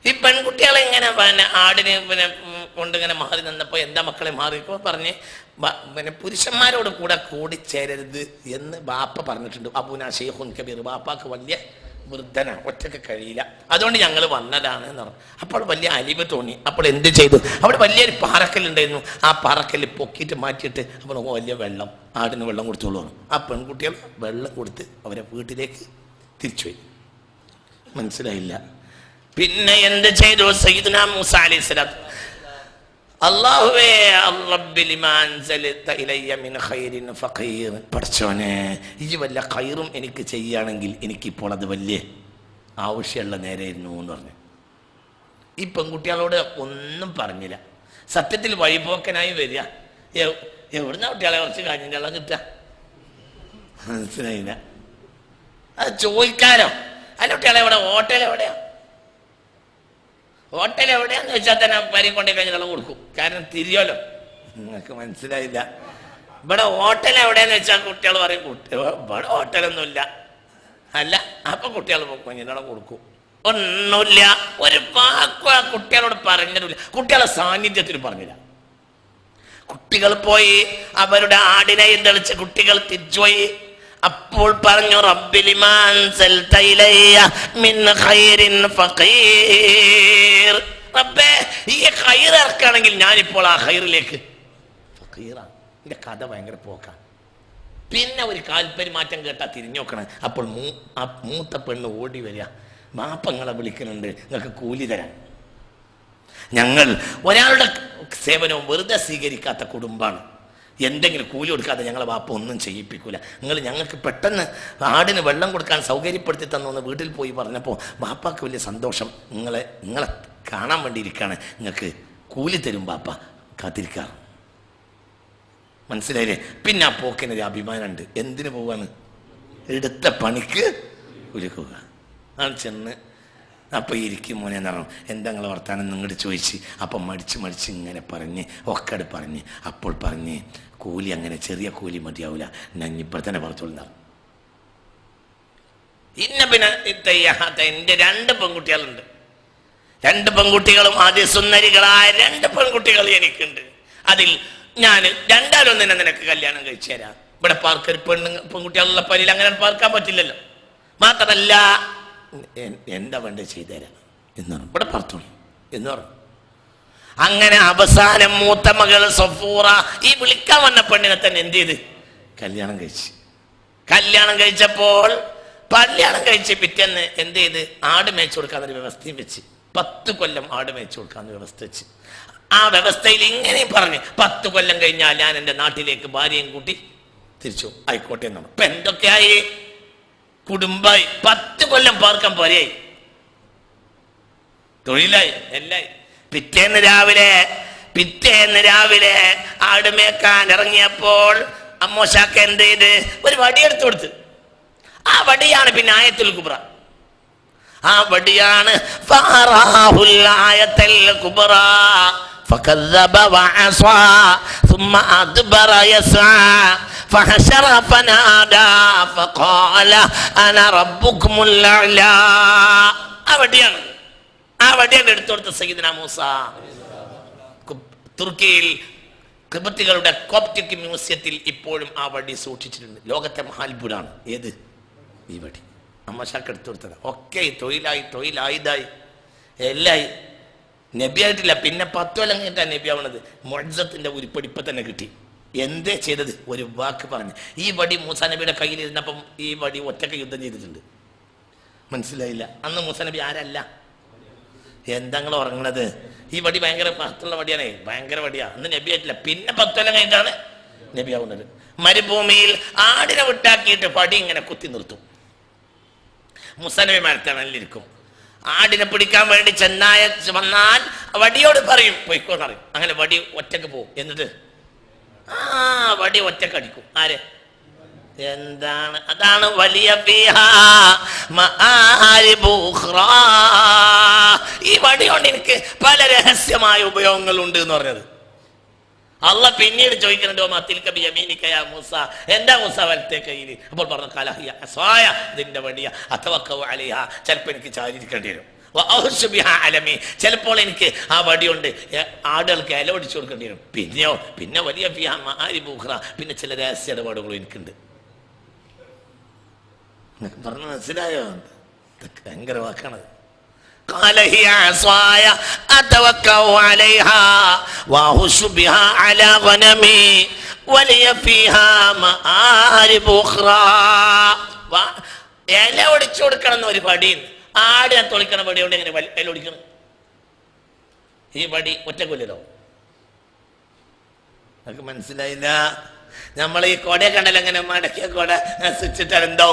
B: ഈ പെൺകുട്ടികളെ ഇങ്ങനെ ആടിന് കൊണ്ടിങ്ങനെ മാറി നിന്നപ്പോൾ എന്താ മക്കളെ മാറിയപ്പോ പറഞ്ഞ് പുരുഷന്മാരോട് കൂടെ കൂടിച്ചേരരുത് എന്ന് ബാപ്പ പറഞ്ഞിട്ടുണ്ട്. അബൂനാ ഷെയ്ഖുൻ കബീർ, ബാപ്പാക്ക് വലിയ വൃദ്ധന, ഒറ്റക്ക് കഴിയില്ല, അതുകൊണ്ട് ഞങ്ങൾ വന്നതാണ് എന്ന് പറഞ്ഞു. അപ്പോൾ വലിയ അലിവ് തോന്നി. അപ്പോൾ എന്ത് ചെയ്തു? അവിടെ വലിയൊരു പാറക്കല്ലുണ്ടായിരുന്നു. ആ പാറക്കല്ല് പൊക്കിയിട്ട് മാറ്റിയിട്ട് അപ്പോൾ വലിയ വെള്ളം, ആടിന് വെള്ളം കൊടുത്തോളൂ. ആ പെൺകുട്ടികൾ വെള്ളം കൊടുത്ത് അവരെ വീട്ടിലേക്ക് തിരിച്ചുപോയി. മനസ്സിലായില്ല? പിന്നെ എന്ത് ചെയ്തു? സയ്യിദുനാ മൂസ അലൈഹിസ്സലാത്തു, അല്ലാഹുവേ പഠിച്ചോനെ, ഈ വല്ല ഖൈറും എനിക്ക് ചെയ്യുകയാണെങ്കിൽ എനിക്കിപ്പോൾ അത് വലിയ ആവശ്യമുള്ള നേരെയായിരുന്നു എന്ന് പറഞ്ഞു. ഈ പെൺകുട്ടികളോട് ഒന്നും പറഞ്ഞില്ല. സത്യത്തിൽ വഴിപോക്കനായി വരിക. എവിടുന്ന കുട്ടികളെ കുറച്ച് കാഞ്ഞിൻ്റെ വെള്ളം കിട്ടുക? മനസ്സിലായില്ല? അത് ചോദിക്കാനോ? അല്ല കുട്ടികളെ എവിടെ? ഹോട്ടൽ എവിടെയാ? ഹോട്ടൽ എവിടെയാന്ന് വെച്ചാൽ തന്നെ പരി കൊണ്ടേ കഴിഞ്ഞ് വെള്ളം കൊടുക്കും. കാരണം തിരിയോലോ. നിങ്ങൾക്ക് മനസ്സിലായില്ല? ഇവിടെ ഹോട്ടൽ എവിടെയാന്ന് വെച്ചാൽ കുട്ടികൾ പറയും ഇവിടെ ഹോട്ടലൊന്നുമില്ല. അല്ല, അപ്പൊ കുട്ടികൾ കുഞ്ഞിനെള്ളം കൊടുക്കും. ഒന്നുമില്ല, ഒരു വാക്കും ആ കുട്ടികളോട് പറഞ്ഞിട്ടില്ല. കുട്ടികളെ സാന്നിധ്യത്തിൽ പറഞ്ഞില്ല. കുട്ടികൾ പോയി അവരുടെ ആടിനെ തെളിച്ച് കുട്ടികൾ തിരിച്ചുപോയി. അപ്പോൾ പറഞ്ഞു, റബ്ബേ, ഈ ഖൈർ ഇറക്കുകയാണെങ്കിൽ ഞാനിപ്പോൾ ആ ഖൈറിലേക്ക് ഫഖീറാണ്. എന്റെ കഥ ഭയങ്കര പോക്കാണ്. പിന്നെ ഒരു കാൽപെരുമാറ്റം കേട്ടാ തിരിഞ്ഞു നോക്കണം. അപ്പോൾ ആ മൂത്ത പെണ്ണ് ഓടി വരിക, മാപ്പങ്ങളെ വിളിക്കുന്നുണ്ട്, നിങ്ങൾക്ക് കൂലി തരാൻ. ഞങ്ങൾ ഒരാളുടെ സേവനവും വെറുതെ സ്വീകരിക്കാത്ത കുടുംബമാണ്. എന്തെങ്കിലും കൂലി കൊടുക്കാതെ ഞങ്ങളെ വാപ്പ ഒന്നും ചെയ്യിപ്പിക്കൂല. നിങ്ങൾ ഞങ്ങൾക്ക് പെട്ടെന്ന് ആടിന് വെള്ളം കൊടുക്കാൻ സൗകര്യപ്പെടുത്തി തന്നു വീട്ടിൽ പോയി പറഞ്ഞപ്പോൾ ബാപ്പാക്ക് വലിയ സന്തോഷം. നിങ്ങളെ കാണാൻ വേണ്ടി ഇരിക്കുകയാണ്, നിങ്ങൾക്ക് കൂലി തരും ബാപ്പ, കാത്തിരിക്കാറ്. മനസ്സിലായില്ലേ? പിന്നെ ആ പോക്കിനൊരു അഭിമാനമുണ്ട്. എന്തിനു പോവാണ്? എടുത്ത പണിക്ക് ഒരുക്കുക. ആണ് ചെന്ന് അപ്പം ഇരിക്കും മോനെ എന്ന് പറഞ്ഞു. എന്താ നിങ്ങളെ വർത്താനം നിങ്ങോട്ട് ചോദിച്ച്. അപ്പം മടിച്ച് ഇങ്ങനെ പറഞ്ഞ് ഒക്കട് പറഞ്ഞ് അപ്പോൾ പറഞ്ഞ് കൂലി അങ്ങനെ ചെറിയ കൂലി മതിയാവില്ല, ഞാൻ ഇപ്പോൾ തന്നെ പറഞ്ഞോളുന്ന. ഇന്ന പിന്നെ എൻ്റെ 2 പെൺകുട്ടികളുണ്ട്. 2 പെൺകുട്ടികളും അതിസുന്ദരികളായ 2 പെൺകുട്ടികൾ എനിക്കുണ്ട്. അതിൽ ഞാൻ 2 നിനക്ക് കല്യാണം കഴിച്ചു തരാം. ഇവിടെ പാർക്കൊരു പെൺകുട്ടികളുള്ള പരിയിൽ അങ്ങനെ പാർക്കാൻ പറ്റില്ലല്ലോ. മാത്രമല്ല എന്താ വേണ്ട ചെയ്തുതരാം എന്നാണ് ഇവിടെ പറഞ്ഞോളൂ എന്ന് പറഞ്ഞു. അങ്ങനെ അവസാനം മൂത്ത മകൾ സഫൂറ ഈ വിളിക്കാൻ വന്ന പെണ്ണിനെ തന്നെ എന്ത് ചെയ്ത് കല്യാണം കഴിച്ച്. കല്യാണം കഴിച്ചപ്പോൾ കല്യാണം കഴിച്ച് പിറ്റേന്ന് എന്ത് ചെയ്ത് ആട് മേച്ചു കൊടുക്കാന്നൊരു വ്യവസ്ഥയും വെച്ച് 10 കൊല്ലം ആട് മേച്ചു കൊടുക്കാന്ന് വ്യവസ്ഥ വെച്ച്. ആ വ്യവസ്ഥയിൽ ഇങ്ങനെ പറഞ്ഞ് 10 കൊല്ലം കഴിഞ്ഞാൽ ഞാൻ എൻ്റെ നാട്ടിലേക്ക് ഭാര്യയും കൂട്ടി തിരിച്ചു ആയിക്കോട്ടെ എന്നാണ്. ഇപ്പൊ എന്തൊക്കെയായി? കുടുംബമായി 10 കൊല്ലം പാർക്കാൻ പോരെയായി, തൊഴിലായി, എല്ലായി. പിറ്റേന്ന് രാവിലെ ആടുമേക്കാൻ ഇറങ്ങിയപ്പോൾ അമ്മോശാക്ക എന്ത് ചെയ്ത് ഒരു വടി എടുത്തു കൊടുത്ത്. ആ വടിയാണ് പിന്നെ ആയത്തുൽ കുബ്ര. ആ വടിയാണ് فكذب وعصى ثم أدبر يسعى فحشر فنادى فقال أنا ربكم الأعلى. ആ വടിയാണ് എടുത്തു കൊടുത്ത സയ്യിദുനാ മൂസ. തുർക്കിയിൽ ഖിബത്തികളുടെ കോപ്റ്റിക് മ്യൂസിയത്തിൽ ഇപ്പോഴും ആ വടി സൂക്ഷിച്ചിട്ടുണ്ട്. ലോകത്തെ മഹാത്ഭുതമാണ്. ഏത്? ഈ വടി അമ്മശാക്ക് എടുത്തു കൊടുത്തത്. ഒക്കെ തൊഴിലായിതായി എല്ലായി. നബിയായിട്ടില്ല, പിന്നെ 10 കൊല്ലം കഴിഞ്ഞിട്ടാണ് നബി ആവണത്. മുഅ്ജിസത്തിന്റെ ഉരുപ്പടി ഇപ്പൊ തന്നെ കിട്ടി. എന്തേ ചെയ്തത്? ഒരു വാക്ക് പറഞ്ഞു. ഈ വടി മൂസാ നബിയുടെ കയ്യിലിരുന്നപ്പം ഈ വടി ഒറ്റക്ക് യുദ്ധം ചെയ്തിട്ടുണ്ട്. മനസ്സിലായില്ല? അന്ന് മൂസാ നബി ആരല്ല. എന്താ നിങ്ങൾ ഉറങ്ങണത്? ഈ വടി ഭയങ്കര മഹത്തുള്ള വടിയാണേ, ഭയങ്കര വടിയാ. അന്ന് നബി ആയിട്ടില്ല, പിന്നെ 10 കൊല്ലം കഴിഞ്ഞിട്ടാണ് നബി ആവുന്നത്. മരുഭൂമിയിൽ ആടിനെ വിട്ടാക്കിയിട്ട് വടി ഇങ്ങനെ കുത്തി നിർത്തും. മൂസാ നബി മരത്തണലിരിക്കും. ആടിനെ പിടിക്കാൻ വേണ്ടി ചെന്നായ വന്നാൽ വടിയോട് പറയും പൊയ്ക്കോന്ന് പറയും. അങ്ങനെ വടി ഒറ്റക്ക് പോകും. എന്നിട്ട് വടി ഒറ്റക്ക് അടിക്കും. ആര്? എന്താണ്? അതാണ് വലിയ ഈ വടി കൊണ്ട് എനിക്ക് പല രഹസ്യമായ ഉപയോഗങ്ങൾ ഉണ്ട് എന്ന് പറഞ്ഞത്. അള്ളാഹ് പിന്നീട് ചോദിക്കുന്നുണ്ട്, മൂസ, എന്താ മൂസ വലത്തെ കയ്യിൽ? അപ്പോൾ പറഞ്ഞു, കലഹിയ അസ്വായ, ഇതിന്റെ വടിയ, അത്തവക്കവ അലൈഹ, ചിലപ്പോൾ എനിക്ക് ചാരിയിരിക്കേണ്ടി വരും. ചിലപ്പോൾ എനിക്ക് ആ വടി കൊണ്ട് ആടുകൾക്ക് ഇല ഒടിച്ചു കൊടുക്കേണ്ടി വരും. പിന്നെ വലിയ പിന്നെ ചില രഹസ്യ ഇടപാടുകളും എനിക്കുണ്ട്. പറഞ്ഞു മനസ്സിലായോ? ഭയങ്കര വാക്കാണത്. قال هي عصاي أتوكأ عليها وأهش بها على غنمي ولي فيها مآرب أخرى. ഇല ഒടിച്ചു കൊടുക്കണം എന്ന് ഒരു വടി. ആടിനെ തൊളിക്കണ വടി കൊണ്ട് എങ്ങനെ ഇല ഒടിക്കണം? ഈ വടി ഒറ്റക്കൊല്ലല്ലോ. നമുക്ക് മനസ്സിലായില്ല. നമ്മൾ ഈ കൊടയെ കണ്ടല്ലോ, എങ്ങനെ മടക്കിയ കൊട സ്വിച്ചിട്ടാൽ എന്തോ.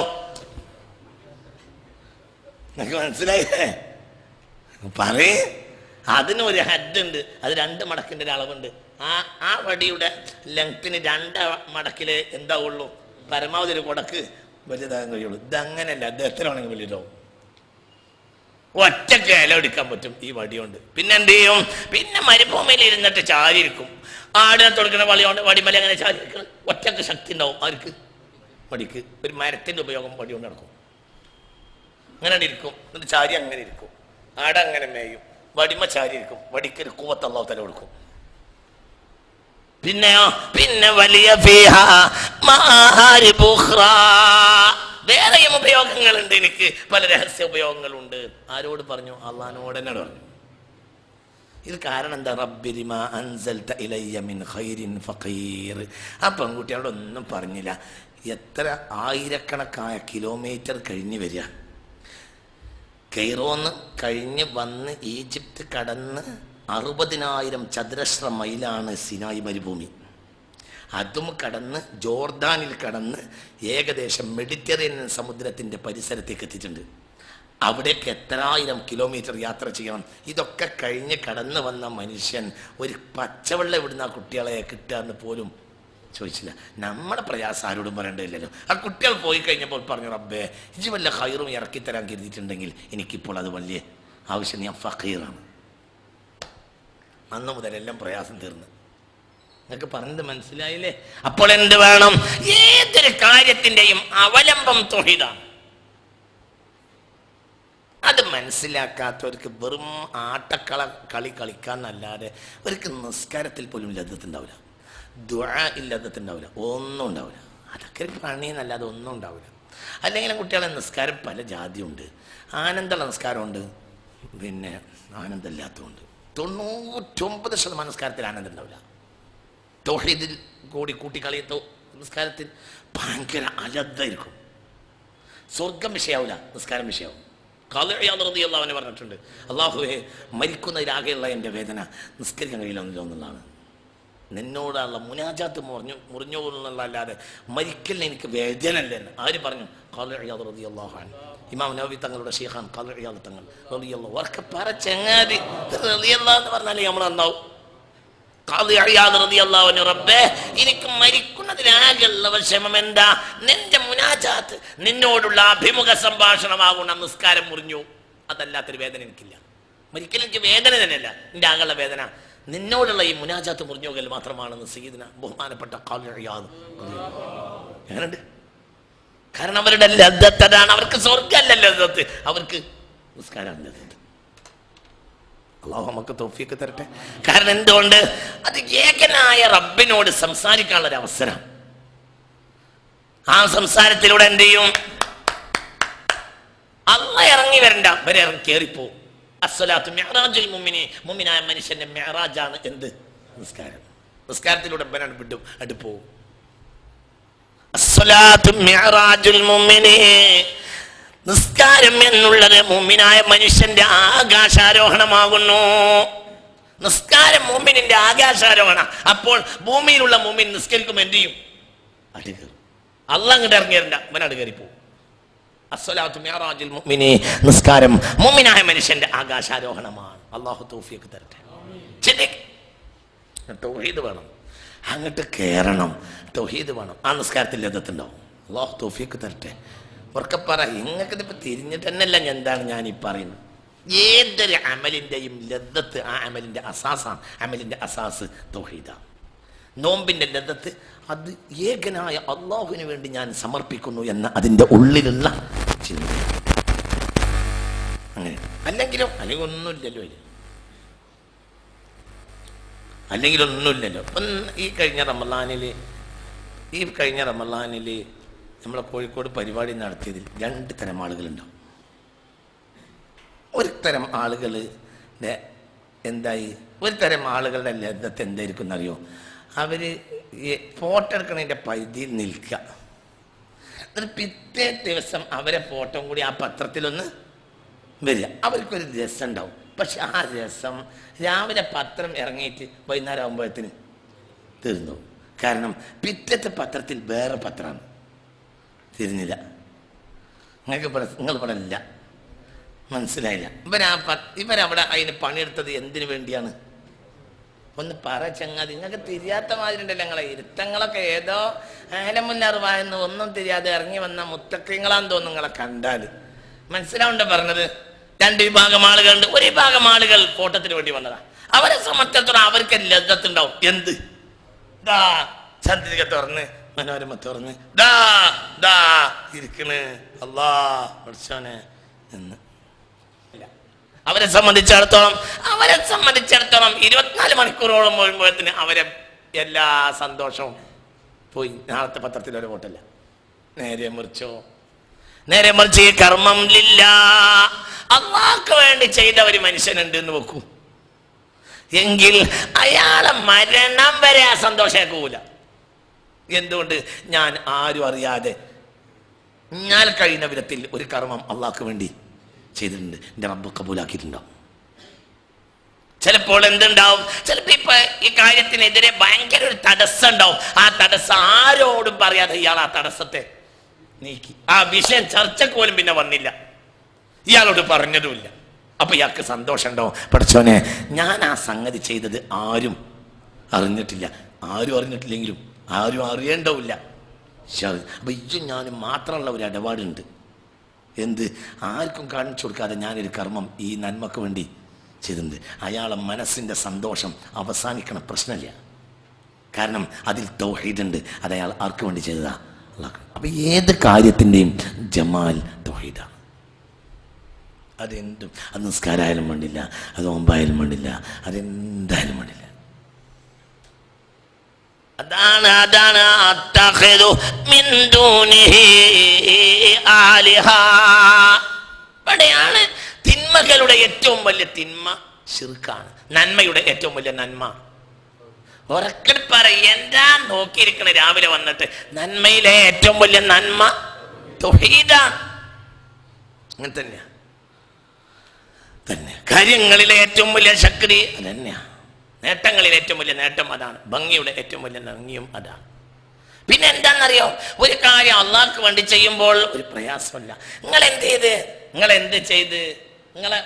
B: നമുക്ക് മനസ്സിലായില്ലേ? പറയേ. അതിനൊരു ഹെഡ് ഉണ്ട്, അത് 2 മടക്കിന്റെ ഒരു അളവുണ്ട്. ആ വടിയുടെ ലെങ്ത്തിന് 2 മടക്കില് എന്താവുള്ളൂ, പരമാവധി ഒരു കൊടക്ക് വലുതാകാൻ കഴിയുള്ളൂ. ഇതങ്ങനെയല്ല, ഇത് എത്ര വേണമെങ്കിൽ വലുതാവും. ഒറ്റക്ക് ഇല എടുക്കാൻ പറ്റും ഈ വടി കൊണ്ട്. പിന്നെ എന്ത് ചെയ്യും? പിന്നെ മരുഭൂമിയിൽ ഇരുന്നിട്ട് ചാരിയിരിക്കും. ആടിനെ തൊടുക്കുന്ന വടിമല അങ്ങനെ ചാരിയിരിക്കണം. ഒറ്റക്ക് ശക്തി ഉണ്ടാവും ആർക്ക്? വടിക്ക്. ഒരു മരത്തിന്റെ ഉപയോഗം വടി കൊണ്ട് നടക്കും. അങ്ങനെ ഇരിക്കും. എന്നിട്ട് ചാരി അങ്ങനെ ഇരിക്കും. ആടങ്ങനെ മേയും. വടിമ ചാരി ഇരിക്കും. വടിക്ക് ഒരു കൂവത്ത് അല്ലാഹു തആല കൊടുക്കും. പിന്നെ വലിയ വേറെയും ഉപയോഗങ്ങളുണ്ട്. എനിക്ക് പല രഹസ്യ ഉപയോഗങ്ങളുണ്ട്. ആരോട് പറഞ്ഞു? അള്ളാഹിനോട് തന്നെ പറഞ്ഞു. ഇത് കാരണം എന്താ? റബ്ബിരിമാ അൻസൽത ഇലയ്യ മിൻ ഖൈരിൻ ഫഖീർ. ആ പെൺകുട്ടിയോടൊന്നും പറഞ്ഞില്ല. എത്ര ആയിരക്കണക്കായ കിലോമീറ്റർ കഴിഞ്ഞ് വരിക. കെയ്റോന്ന് കഴിഞ്ഞ് വന്ന് ഈജിപ്ത് കടന്ന് 60,000 ചതുരശ്ര മൈലാണ് സിനായി മരുഭൂമി. അതും കടന്ന് ജോർദാനിൽ കടന്ന് ഏകദേശം മെഡിറ്ററേനിയൻ സമുദ്രത്തിൻ്റെ പരിസരത്തേക്ക് എത്തിയിട്ടുണ്ട്. അവിടേക്ക് എത്രായിരം കിലോമീറ്റർ യാത്ര ചെയ്യണം. ഇതൊക്കെ കഴിഞ്ഞ് കടന്നു വന്ന മനുഷ്യൻ ഒരു പച്ചവെള്ളം ഇവിടുന്ന് ആ കുട്ടികളെ കിട്ടാന്ന് പോലും ചോദിച്ചില്ല. നമ്മുടെ പ്രയാസം ആരോടും പറയേണ്ടതില്ലല്ലോ. ആ കുട്ടികൾ പോയി കഴിഞ്ഞപ്പോൾ പറഞ്ഞു, റബ്ബേ ഇജ് വല്ല ഖൈറും ഇറക്കിത്തരാൻ കരുതിയിട്ടുണ്ടെങ്കിൽ എനിക്കിപ്പോൾ അത് വലിയ ആവശ്യം, ഞാൻ ഫഖീറാണ്. അന്ന് മുതലെല്ലാം പ്രയാസം തീർന്നു. നിങ്ങൾക്ക് പറഞ്ഞത് മനസ്സിലായില്ലേ? അപ്പോൾ എന്ത് വേണം? ഏതൊരു കാര്യത്തിൻ്റെയും അവലംബം തൗഹീദാണ്. അത് മനസ്സിലാക്കാത്തവർക്ക് വെറും കളി കളിക്കാന്നല്ലാതെ അവർക്ക് നിസ്കാരത്തിൽ പോലും ലദ്ദത്തുണ്ടാവില്ല, ദുആഇൽ ലദ്ദത്തുണ്ടാവില്ല, ഒന്നും ഉണ്ടാവില്ല. അതൊക്കെ പണിയെന്നല്ലാതെ ഒന്നും ഉണ്ടാവില്ല. അല്ലെങ്കിലും കുട്ടികളെ നിസ്കാരം പല ജാതിയുണ്ട്. ആനന്ദമുള്ള നിസ്കാരമുണ്ട്, പിന്നെ ആനന്ദമില്ലാത്തതുണ്ട്. 99% നിസ്കാരത്തിൽ ആനന്ദം ഉണ്ടാവില്ല. തൗഹീദിൽ കൂട്ടിക്കളി നിസ്കാരത്തിൽ ഭയങ്കര അലദ്ധായിരിക്കും. സ്വർഗം വിഷയാവില്ല, നിസ്കാരം വിഷയാവും. ഖാദിഅള്ളാഹു പറഞ്ഞിട്ടുണ്ട്, അള്ളാഹുവേ മരിക്കുന്നതിലാകെയുള്ള എൻ്റെ വേദന നിസ്കരിക്കാൻ കഴിയില്ലെന്നല്ലോ എന്നുള്ളതാണ്. നിന്നോടുള്ള മുനാജാത്ത് മുറിഞ്ഞു എന്നുള്ളതല്ലാതെ മരിക്കലിന് എനിക്ക് വേദന അല്ലെന്ന് ആര് പറഞ്ഞു? ഖാദിഅള്ളാഹു റളിയല്ലാഹു അൻഹു. ഇമാം നവവി തങ്ങളുടെ ഷെയ്ഖാൻ ഖാദിഅള്ളാഹു തങ്ങൾ റളിയല്ലാഹു അവർക്ക് പറ ചങ്ങാതി റളിയല്ലാഹു എന്ന് പറഞ്ഞാലേ നമ്മൾ നന്നാവും. ഖാദിഅള്ളാഹു റളിയല്ലാഹു അൻഹു, റബ്ബേ എനിക്ക് മരിക്കുന്നതിലാകെയുള്ള വിഷമം എന്താ? നിന്റെ മുനാജാത്ത്, നിന്നോടുള്ള അഭിമുഖ സംഭാഷണമാകുന്ന നിസ്കാരം മുറിഞ്ഞു, അതല്ലാത്തൊരു വേദന എനിക്കില്ല. മരിക്കലും എനിക്ക് വേദന തന്നെയല്ല, എൻ്റെ ആകെയുള്ള വേദന നിന്നോടുള്ള ഈ മുനാജാത്ത് മുറിഞ്ഞോകൽ മാത്രമാണെന്ന് സയ്യിദ്ന ബഹുമാനപ്പെട്ട ഖാദിഅള്ളാഹു എങ്ങനെയുണ്ട്? കാരണം അവരുടെ ലദ്ദത്താണ്. അവർക്ക് സ്വർഗ്ഗമല്ല ലദ്ദത്ത്, അവർക്ക് നിസ്കാരമാണ് ലദ്ദത്ത്. അള്ളാഹു നമുക്ക് തൗഫീഖ് തരട്ടെ. കാരണം എന്തുകൊണ്ട്? അത് ഏകനായ റബ്ബിനോട് സംസാരിക്കാനുള്ള ഒരു അവസരം. ആ സംസാരത്തിലൂടെ എന്ത് ചെയ്യും? അള്ളാഹ് ഇറങ്ങി വരണ്ട, ഇവരെ ഇറങ്ങി കയറിപ്പോ. അസ്സലാത്തു മിഅ്റാജുൽ മുഅ്മിനി, മുഅ്മിനായ മനുഷ്യന്റെ മിഅ്റാജാണ് എന്ത്? നിസ്കാരം. നിസ്കാരത്തിലൂടെ ഇവനാണ് വിടും അടുപ്പോ. അസ്സലാത്തു മിഅ്റാജുൽ മുഅ്മിനി, നിസ്കാരം എന്നുള്ളത് മുഅ്മിനായ മനുഷ്യന്റെ ആകാശാരോഹണമാകുന്നു. നിസ്കാരം മുഅ്മിനിന്റെ ആകാശാരോഹണം. അപ്പോൾ ഭൂമിയിലുള്ള മുഅ്മിൻ നിസ്കരിക്കുമ്പോൾ എന്ത് ചെയ്യും? അടുകേറും. അള്ളാഹ് അങ്ങോട്ട് ഇറങ്ങിയരണ്ട, ഇവനട് കയറിപ്പോ. അസ്സലാത്തു മിഅ്റാജുൽ മുഅ്മിനി, നിസ്കാരം മുഅ്മിനായ മനുഷ്യന്റെ ആകാശാരോഹണമാണ്. അല്ലാഹു തൗഫീഖ് തരട്ടെ. തൗഹീദ് വേണം, അങ്ങോട്ട് കയറണം. തൗഹീദ് വേണം, ആ നിസ്കാരത്തിൽ ലദ്ദത്തുണ്ടാവും. അല്ലാഹു തൗഫീഖ് തരട്ടെ. ഉറക്കപ്പറ, ഇങ്ങക്കിതിപ്പോ തിരിഞ്ഞിട്ട് തന്നെയല്ല എന്താണ് ഞാൻ ഈ പറയുന്നത്. ഏതൊരു അമലിന്റെയും ലദ്ദത്ത് ആ അമലിന്റെ അസാസാണ്. അമലിന്റെ അസാസ് തൗഹീദാണ്. നോമ്പിന്റെ ലദ്ദത്ത് അത് ഏകനായ അള്ളാഹുവിന് വേണ്ടി ഞാൻ സമർപ്പിക്കുന്നു എന്ന അതിൻ്റെ ഉള്ളിലുള്ള ചിന്ത. അങ്ങനെ അല്ലെങ്കിൽ ഒന്നുമില്ലല്ലോ, അല്ലെങ്കിൽ ഒന്നുമില്ലല്ലോ. ഈ കഴിഞ്ഞ റമളാനിൽ നമ്മളെ കോഴിക്കോട് പരിപാടി നടത്തിയതിൽ 2 തരം ആളുകളുണ്ടാവും. ഒരു തരം ആളുകൾ എന്തായി, ഒരു തരം ആളുകളുടെ ലദ്ദത്ത് എന്തായിരിക്കും എന്നറിയോ? അവർ ഫോട്ടോ എടുക്കണതിൻ്റെ പരിധിയിൽ നിൽക്കുക. എന്നിട്ട് പിറ്റേ ദിവസം അവരെ ഫോട്ടോ കൂടി ആ പത്രത്തിലൊന്ന് വരിക. അവർക്കൊരു രസം ഉണ്ടാവും. പക്ഷെ ആ രസം രാവിലെ പത്രം ഇറങ്ങിയിട്ട് വൈകുന്നേരം ആകുമ്പോഴത്തിന് തീർന്നു. കാരണം പിറ്റത്തെ പത്രത്തിൽ വേറെ പത്രമാണ്. തിരിഞ്ഞില്ല. നിങ്ങൾ ഇവിടെ ഇല്ല, മനസ്സിലായില്ല. ഇവരവിടെ അതിന് പണിയെടുത്തത് എന്തിനു വേണ്ടിയാണ്? ഒന്ന് പറ ചങ്ങാതി. നിങ്ങൾക്ക് തിരിയാത്ത മാതിരി ഉണ്ടല്ലോ. ഞങ്ങളെ ഇരുത്തങ്ങളൊക്കെ ഏതോ ആലമുല്ലറിവായെന്ന് ഒന്നും തിരിയാതെ ഇറങ്ങി വന്ന മുത്തക്കിങ്ങളാന്ന് തോന്നുന്നു നിങ്ങളെ കണ്ടാൽ. മനസ്സിലാവുണ്ടോ പറഞ്ഞത്? 2 വിഭാഗം ആളുകളുണ്ട്. ഒരു വിഭാഗം ആളുകൾ ഫോട്ടത്തിന് വേണ്ടി വന്നതാ. അവരെ സംബന്ധിച്ചിടത്തോളം അവർക്ക് ലദ്ദത്തുണ്ടാവും. എന്ത്? ദാ ചന്ദ്രിക തുറന്ന്, മനോരമ തുറന്ന്, ദാ ദാ ഇരിക്കണ് അല്ലാ പഠിച്ചോനെ എന്ന്. അവരെ സംബന്ധിച്ചിടത്തോളം 24 മണിക്കൂറോളം പോകുമ്പോഴത്തിന് അവരെ എല്ലാ സന്തോഷവും പോയി. നാളത്തെ പത്രത്തിൽ ഒരു വോട്ടല്ല. നേരെ മറിച്ച് ഈ കർമ്മം ലില്ലാഹ്, അല്ലാഹുക്ക് വേണ്ടി ചെയ്ത ഒരു മനുഷ്യനുണ്ട് എന്ന് വെക്കൂ, എങ്കിൽ അയാളെ മരണം വരെ ആ സന്തോഷമാക്കൂല. എന്തുകൊണ്ട്? ഞാൻ ആരും അറിയാതെ ഞാൻ കഴിയുന്ന വിധത്തിൽ ഒരു കർമ്മം അല്ലാഹുക്ക് വേണ്ടി ചെയ്തിട്ടുണ്ട്, എൻ്റെ റബ്ബ് കബൂലാക്കിയിട്ടുണ്ടാവും. ചിലപ്പോൾ എന്തുണ്ടാവും? ചിലപ്പോൾ ഇപ്പൊ ഈ കാര്യത്തിനെതിരെ ഭയങ്കര ഒരു തടസ്സം ഉണ്ടാവും. ആ തടസ്സം ആരോടും പറയാതെ ഇയാൾ ആ തടസ്സത്തെ നീക്കി. ആ വിഷയം ചർച്ചക്ക് പോലും പിന്നെ വന്നില്ല, ഇയാളോട് പറഞ്ഞതുമില്ല. അപ്പൊ ഇയാൾക്ക് സന്തോഷം ഉണ്ടാവും. പഠിച്ചോനെ, ഞാൻ ആ സംഗതി ചെയ്തത് ആരും അറിഞ്ഞിട്ടില്ല. ആരും അറിഞ്ഞിട്ടില്ലെങ്കിലും ആരും അറിയേണ്ടവില്ല. അപ്പൊ ഇജ്ജും ഞാനും മാത്രമുള്ള ഒരു ഇടപാടുണ്ട്. എന്ത്? ആർക്കും കാണിച്ചു കൊടുക്കാതെ ഞാനൊരു കർമ്മം ഈ നന്മക്ക് വേണ്ടി ചെയ്തിട്ടുണ്ട്. അയാളെ മനസ്സിൻ്റെ സന്തോഷം അവസാനിക്കണ പ്രശ്നമില്ല. കാരണം അതിൽ തൗഹീദുണ്ട്. അത് അയാൾ ആർക്ക് വേണ്ടി ചെയ്തതാ? അല്ലാഹ്. അപ്പൊ ഏത് കാര്യത്തിൻ്റെയും ജമാൽ തൗഹീദാണ്. അതെന്തും, അത് നിസ്കാരമായാലും വേണ്ടില്ല, അത് നോമ്പായാലും വേണ്ടില്ല, അതെന്തായാലും വേണ്ടില്ല. അതാണ് അത്തഖിദു മിൻ ദൂനിഹി ആലിഹ. ഇവിടെയാണ് തിന്മകളുടെ ഏറ്റവും വലിയ തിന്മ ശിർക്കാണ്. നന്മയുടെ ഏറ്റവും വലിയ നന്മ ഉറക്കെ പറയും. എന്താ നോക്കിയിരിക്കണ രാവിലെ വന്നിട്ട്? നന്മയിലെ ഏറ്റവും വലിയ നന്മ തൗഹീദാണ്. അങ്ങനെ തന്നെയാ. കാര്യങ്ങളിലെ ഏറ്റവും വലിയ ശക്തി അതന്നെയാ. നേട്ടങ്ങളിൽ ഏറ്റവും വലിയ നേട്ടം അതാണ്. ഭംഗിയുടെ ഏറ്റവും വലിയ ഭംഗിയും അതാണ്. പിന്നെ എന്താണെന്നറിയോ? ഒരു കാര്യം അള്ളാഹ്ക്ക് വേണ്ടി ചെയ്യുമ്പോൾ ഒരു പ്രയാസമല്ല. നിങ്ങൾ എന്ത് ചെയ്ത് നിങ്ങളെ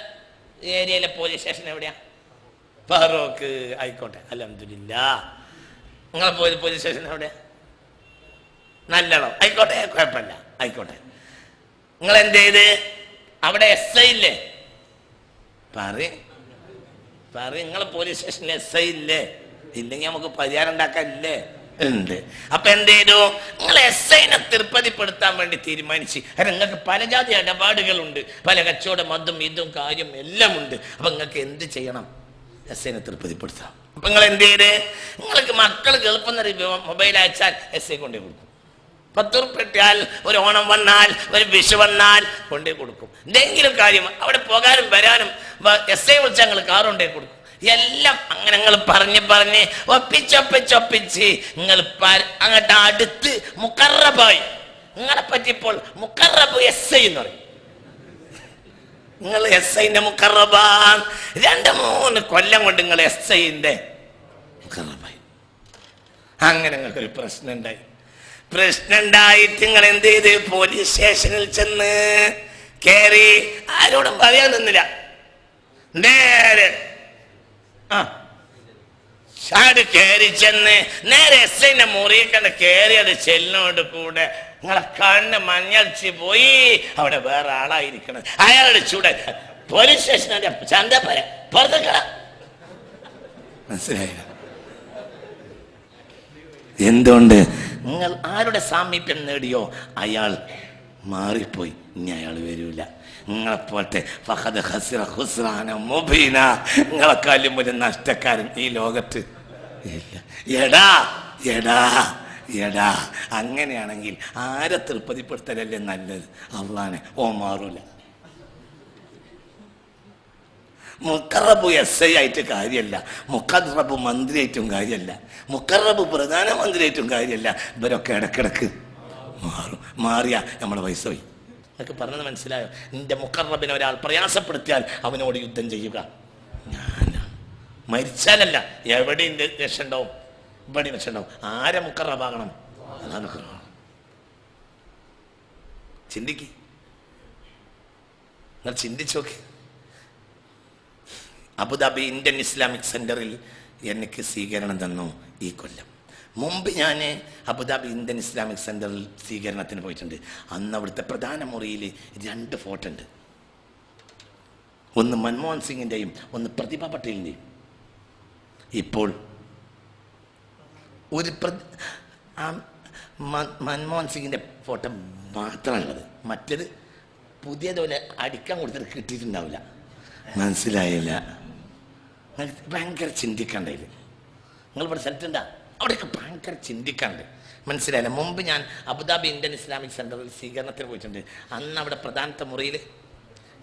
B: ഏരിയയിലെ പോലീസ് സ്റ്റേഷൻ എവിടെയാ? ഫറൂഖ് ആയിക്കോട്ടെ, അൽഹംദുലില്ലാഹ്. നിങ്ങളെ പോലീസ് സ്റ്റേഷൻ എവിടെയാ? നല്ലോണം ആയിക്കോട്ടെ, കുഴപ്പമില്ല, ആയിക്കോട്ടെ. നിങ്ങൾ എന്ത് ചെയ്ത്? അവിടെ എസ് ഐ ഇല്ലേ? പറ, നിങ്ങളെ പോലീസ് സ്റ്റേഷനിൽ എസ് ഐ ഇല്ലേ? ഇല്ലെങ്കിൽ നമുക്ക് പരിഹാരം ഉണ്ടാക്കാനില്ലേ? ഉണ്ട്. അപ്പൊ എന്ത് ചെയ്തു? നിങ്ങൾ എസ്ഐനെ തൃപ്തിപ്പെടുത്താൻ വേണ്ടി തീരുമാനിച്ച്. കാരണം നിങ്ങൾക്ക് പല ജാതി ഇടപാടുകളുണ്ട്, പല കച്ചവടം, അതും ഇതും കാര്യം എല്ലാം ഉണ്ട്. അപ്പൊ നിങ്ങൾക്ക് എന്ത് ചെയ്യണം? എസ്ഐനെ തൃപ്തിപ്പെടുത്താം. അപ്പൊ നിങ്ങൾ എന്ത് ചെയ്ത്? നിങ്ങൾക്ക് മക്കൾ ഗൾഫെന്നൊരു മൊബൈൽ അയച്ചാൽ എസ് ഐ കൊണ്ടേ കൊടുക്കും. 10 ഉറുപ്പിക കിട്ടിയാൽ ഒരു ഓണം വന്നാൽ, ഒരു വിഷു വന്നാൽ കൊണ്ടേ കൊടുക്കും. എന്തെങ്കിലും കാര്യം അവിടെ പോകാനും വരാനും എസ് ഐ വിളിച്ചാൽ നിങ്ങൾ കാറുകൊണ്ടേ കൊടുക്കും. എല്ലാം അങ്ങനെ നിങ്ങൾ പറഞ്ഞ് ഒപ്പിച്ച് നിങ്ങൾ അങ്ങോട്ട് അടുത്ത് മുഖറബായി. നിങ്ങളെ പറ്റി ഇപ്പോൾ മുഖറബ് എസ് ഐ എന്ന് പറയും. നിങ്ങൾ എസ് ഐന്റെ മുഖറബാൻ. 2-3 കൊല്ലം കൊണ്ട് നിങ്ങൾ എസ് ഐന്റെ മുഖറബായി. അങ്ങനെ നിങ്ങൾക്കൊരു പ്രശ്നം ഉണ്ടായിട്ട് നിങ്ങൾ എന്ത് ചെയ്ത്? പോലീസ് സ്റ്റേഷനിൽ ചെന്ന് കയറി. ആരോടും പറയാൻ നിന്നില്ല. നേരെ ഷാട് കയറി ചെന്ന് നേരെ എസ് ഐന്റെ മുറിയെ കണ്ട് കയറിയത് ചെല്ലിനോട് കൂടെ നിങ്ങളെ കണ്ണ് മഞ്ഞളിച്ച് പോയി. അവിടെ വേറെ ആളായിരിക്കണം. അയാളുടെ ചൂട് പോലീസ് സ്റ്റേഷന്റെ ചന്തപ്പര പുറത്തേക്കട. മനസ്സിലായില്ല? എന്തുകൊണ്ട്? നിങ്ങൾ ആരുടെ സാമീപ്യം നേടിയോ അയാൾ മാറിപ്പോയി. ഇനി അയാൾ വരൂല. നിങ്ങളെപ്പോലത്തെ നിങ്ങളെക്കാളും ഒരു നഷ്ടക്കാരൻ ഈ ലോകത്ത് ഇല്ല. എടാ അങ്ങനെയാണെങ്കിൽ ആരെ തൃപ്തിപ്പെടുത്തലല്ലേ നല്ലത്? അള്ളാനെ. മാറൂല. മുഖറബ് എസ് ഐ ആയിട്ട് കാര്യമല്ല, മുഖറബ് മന്ത്രിയായിട്ടും കാര്യമല്ല, മുഖറബ് പ്രധാനമന്ത്രിയായിട്ടും കാര്യമല്ല. ഇവരൊക്കെ ഇടക്കിടക്ക് മാറിയാ നമ്മളെ പൈസ പോയി. എന്നൊക്കെ പറഞ്ഞത് മനസ്സിലായോ? നിന്റെ മുഖറബിനെ ഒരാൾ പ്രയാസപ്പെടുത്തിയാൽ അവനോട് യുദ്ധം ചെയ്യുക. ഞാനാ മരിച്ചാലല്ല, എവിടെയും രക്ഷ ഉണ്ടാവും, ഇവിടെ രക്ഷ ഉണ്ടാവും. ആരെ മുഖറബാകണം? അതാണ് ചിന്തിക്ക്. നിങ്ങൾ ചിന്തിച്ചു നോക്കി. അബുദാബി ഇന്ത്യൻ ഇസ്ലാമിക് സെന്ററിൽ എനിക്ക് സ്വീകരണം തന്നു ഈ കൊല്ലം. മുമ്പ് ഞാൻ അബുദാബി ഇന്ത്യൻ ഇസ്ലാമിക് സെന്ററിൽ സ്വീകരണത്തിന് പോയിട്ടുണ്ട്. അന്ന് അവിടുത്തെ പ്രധാന മുറിയിൽ 2 ഫോട്ടോ ഉണ്ട്. ഒന്ന് മൻമോഹൻ സിംഗിൻ്റെയും ഒന്ന് പ്രതിഭ പട്ടേലിൻ്റെയും. ഇപ്പോൾ ഒരു മൻമോഹൻ സിംഗിൻ്റെ ഫോട്ടോ മാത്രമാണുള്ളത്. മറ്റേത് പുതിയതുപോലെ അടിക്കാൻ കൊടുത്തിട്ട് കിട്ടിയിട്ടുണ്ടാവില്ല. മനസ്സിലായില്ല? ഭയങ്കര ചിന്തിക്കണ്ടതിൽ. നിങ്ങൾ ഇവിടെ സ്ഥലത്തുണ്ടാ? അവിടെയൊക്കെ ഭയങ്കര ചിന്തിക്കാണ്ട്. മനസ്സിലായില്ല? മുമ്പ് ഞാൻ അബുദാബി ഇന്ത്യൻ ഇസ്ലാമിക് സെന്ററിൽ സ്വീകരണത്തിന് പോയിട്ടുണ്ട്. അന്ന് അവിടെ പ്രധാനത്തെ മുറിയിൽ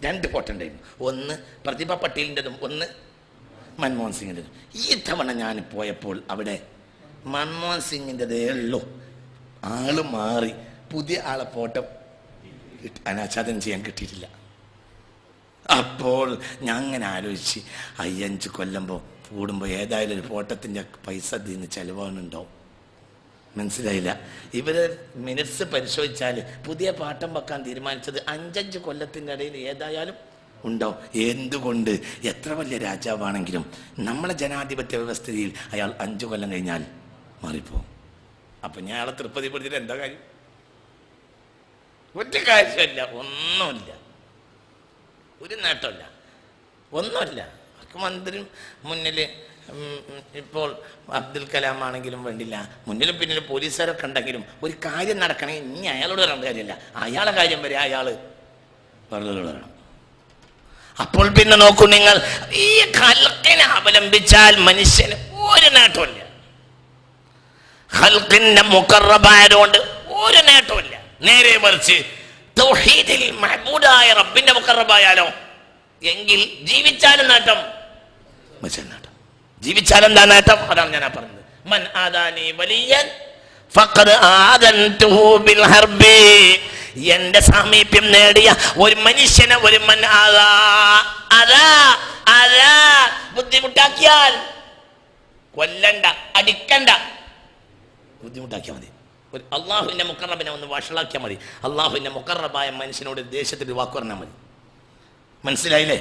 B: 2 ഫോട്ടോ ഉണ്ടായിരുന്നു. ഒന്ന് പ്രതിഭ പട്ടേലിൻ്റെതും ഒന്ന് മൻമോഹൻ സിംഗിൻ്റെതും. ഈ തവണ ഞാൻ പോയപ്പോൾ അവിടെ മൻമോഹൻ സിംഗിൻ്റെതേ ഉള്ളൂ. ആള് മാറി, പുതിയ ആളെ ഫോട്ടോ അനാച്ഛാദനം ചെയ്യാൻ കിട്ടിയിട്ടില്ല. അപ്പോൾ ഞാൻ അങ്ങനെ ആലോചിച്ച് 5 കൊല്ലം കൂടുമ്പോൾ ഏതായാലും ഒരു ഫോട്ടത്തിൻ്റെ പൈസ ഇതിന് ചിലവാണുണ്ടാവും. മനസ്സിലായില്ല? ഇവർ മിനിറ്റ്സ് പരിശോധിച്ചാൽ പുതിയ പാട്ടം വെക്കാൻ തീരുമാനിച്ചത് 5 കൊല്ലത്തിൻ്റെ ഇടയിൽ ഏതായാലും ഉണ്ടാവും. എന്തുകൊണ്ട്? എത്ര വലിയ രാജാവാണെങ്കിലും നമ്മളെ ജനാധിപത്യ വ്യവസ്ഥയിൽ അയാൾ 5 കൊല്ലം കഴിഞ്ഞാൽ മാറിപ്പോവും. അപ്പം ഞാൻ അയാളെ തൃപ്തിപ്പെടുത്തിയിട്ട് എന്താ കാര്യം? ഒറ്റ കാര്യമില്ല, ഒന്നുമില്ല, ഒരു നേട്ടമില്ല, ഒന്നുമില്ല. മന്ത്രി മുന്നിൽ ഇപ്പോൾ അബ്ദുൽ കലാം ആണെങ്കിലും വേണ്ടില്ല, മുന്നിലും പിന്നിലും പോലീസുകാരൊക്കെ ഉണ്ടെങ്കിലും ഒരു കാര്യം നടക്കണേ ഇനി അയാളോട് പറയേണ്ട കാര്യമില്ല, അയാളെ കാര്യം വരെ അയാൾ പറയണം. അപ്പോൾ പിന്നെ നോക്കൂ നിങ്ങൾ, ഈ ഖൽഖിനെ അവലംബിച്ചാൽ മനുഷ്യന് ഒരു നേട്ടമില്ല. ഖൽഖിന്റെ മുഖറബായതുകൊണ്ട് ഒരു നേട്ടമില്ല. നേരെ മറിച്ച് തൗഹീദിൽ മഹ്ബൂദായ റബ്ബിന്റെ മുഖറബായാലോ എങ്കിൽ ജീവിച്ചാലും നേട്ടം, നേട്ടം. ജീവിച്ചാലും എന്താ നേട്ടം? അതാണ് ഞാൻ പറഞ്ഞത്. മൻ ആദാനി വലിയൻ ഫഖദ് ആദൻതുഹു ബിൽ ഹർബി. എന്റെ സാമീപ്യം നേടിയ ഒരു മനുഷ്യനെ ഒരു മൻ അതാ ബുദ്ധിമുട്ടാക്കിയാൽ കൊല്ലണ്ട, അടിക്കണ്ട, ബുദ്ധിമുട്ടാക്കിയാൽ മതി. ഒരു അള്ളാഹുവിന്റെ മുഖറബിനെ ഒന്ന് വഷളാക്കിയാൽ മതി. അള്ളാഹുവിന്റെ മുഖറബായ മനുഷ്യനോട് ദേശത്തിൽ വാക്ക് പറഞ്ഞാൽ മതി. മനസ്സിലായില്ലേ?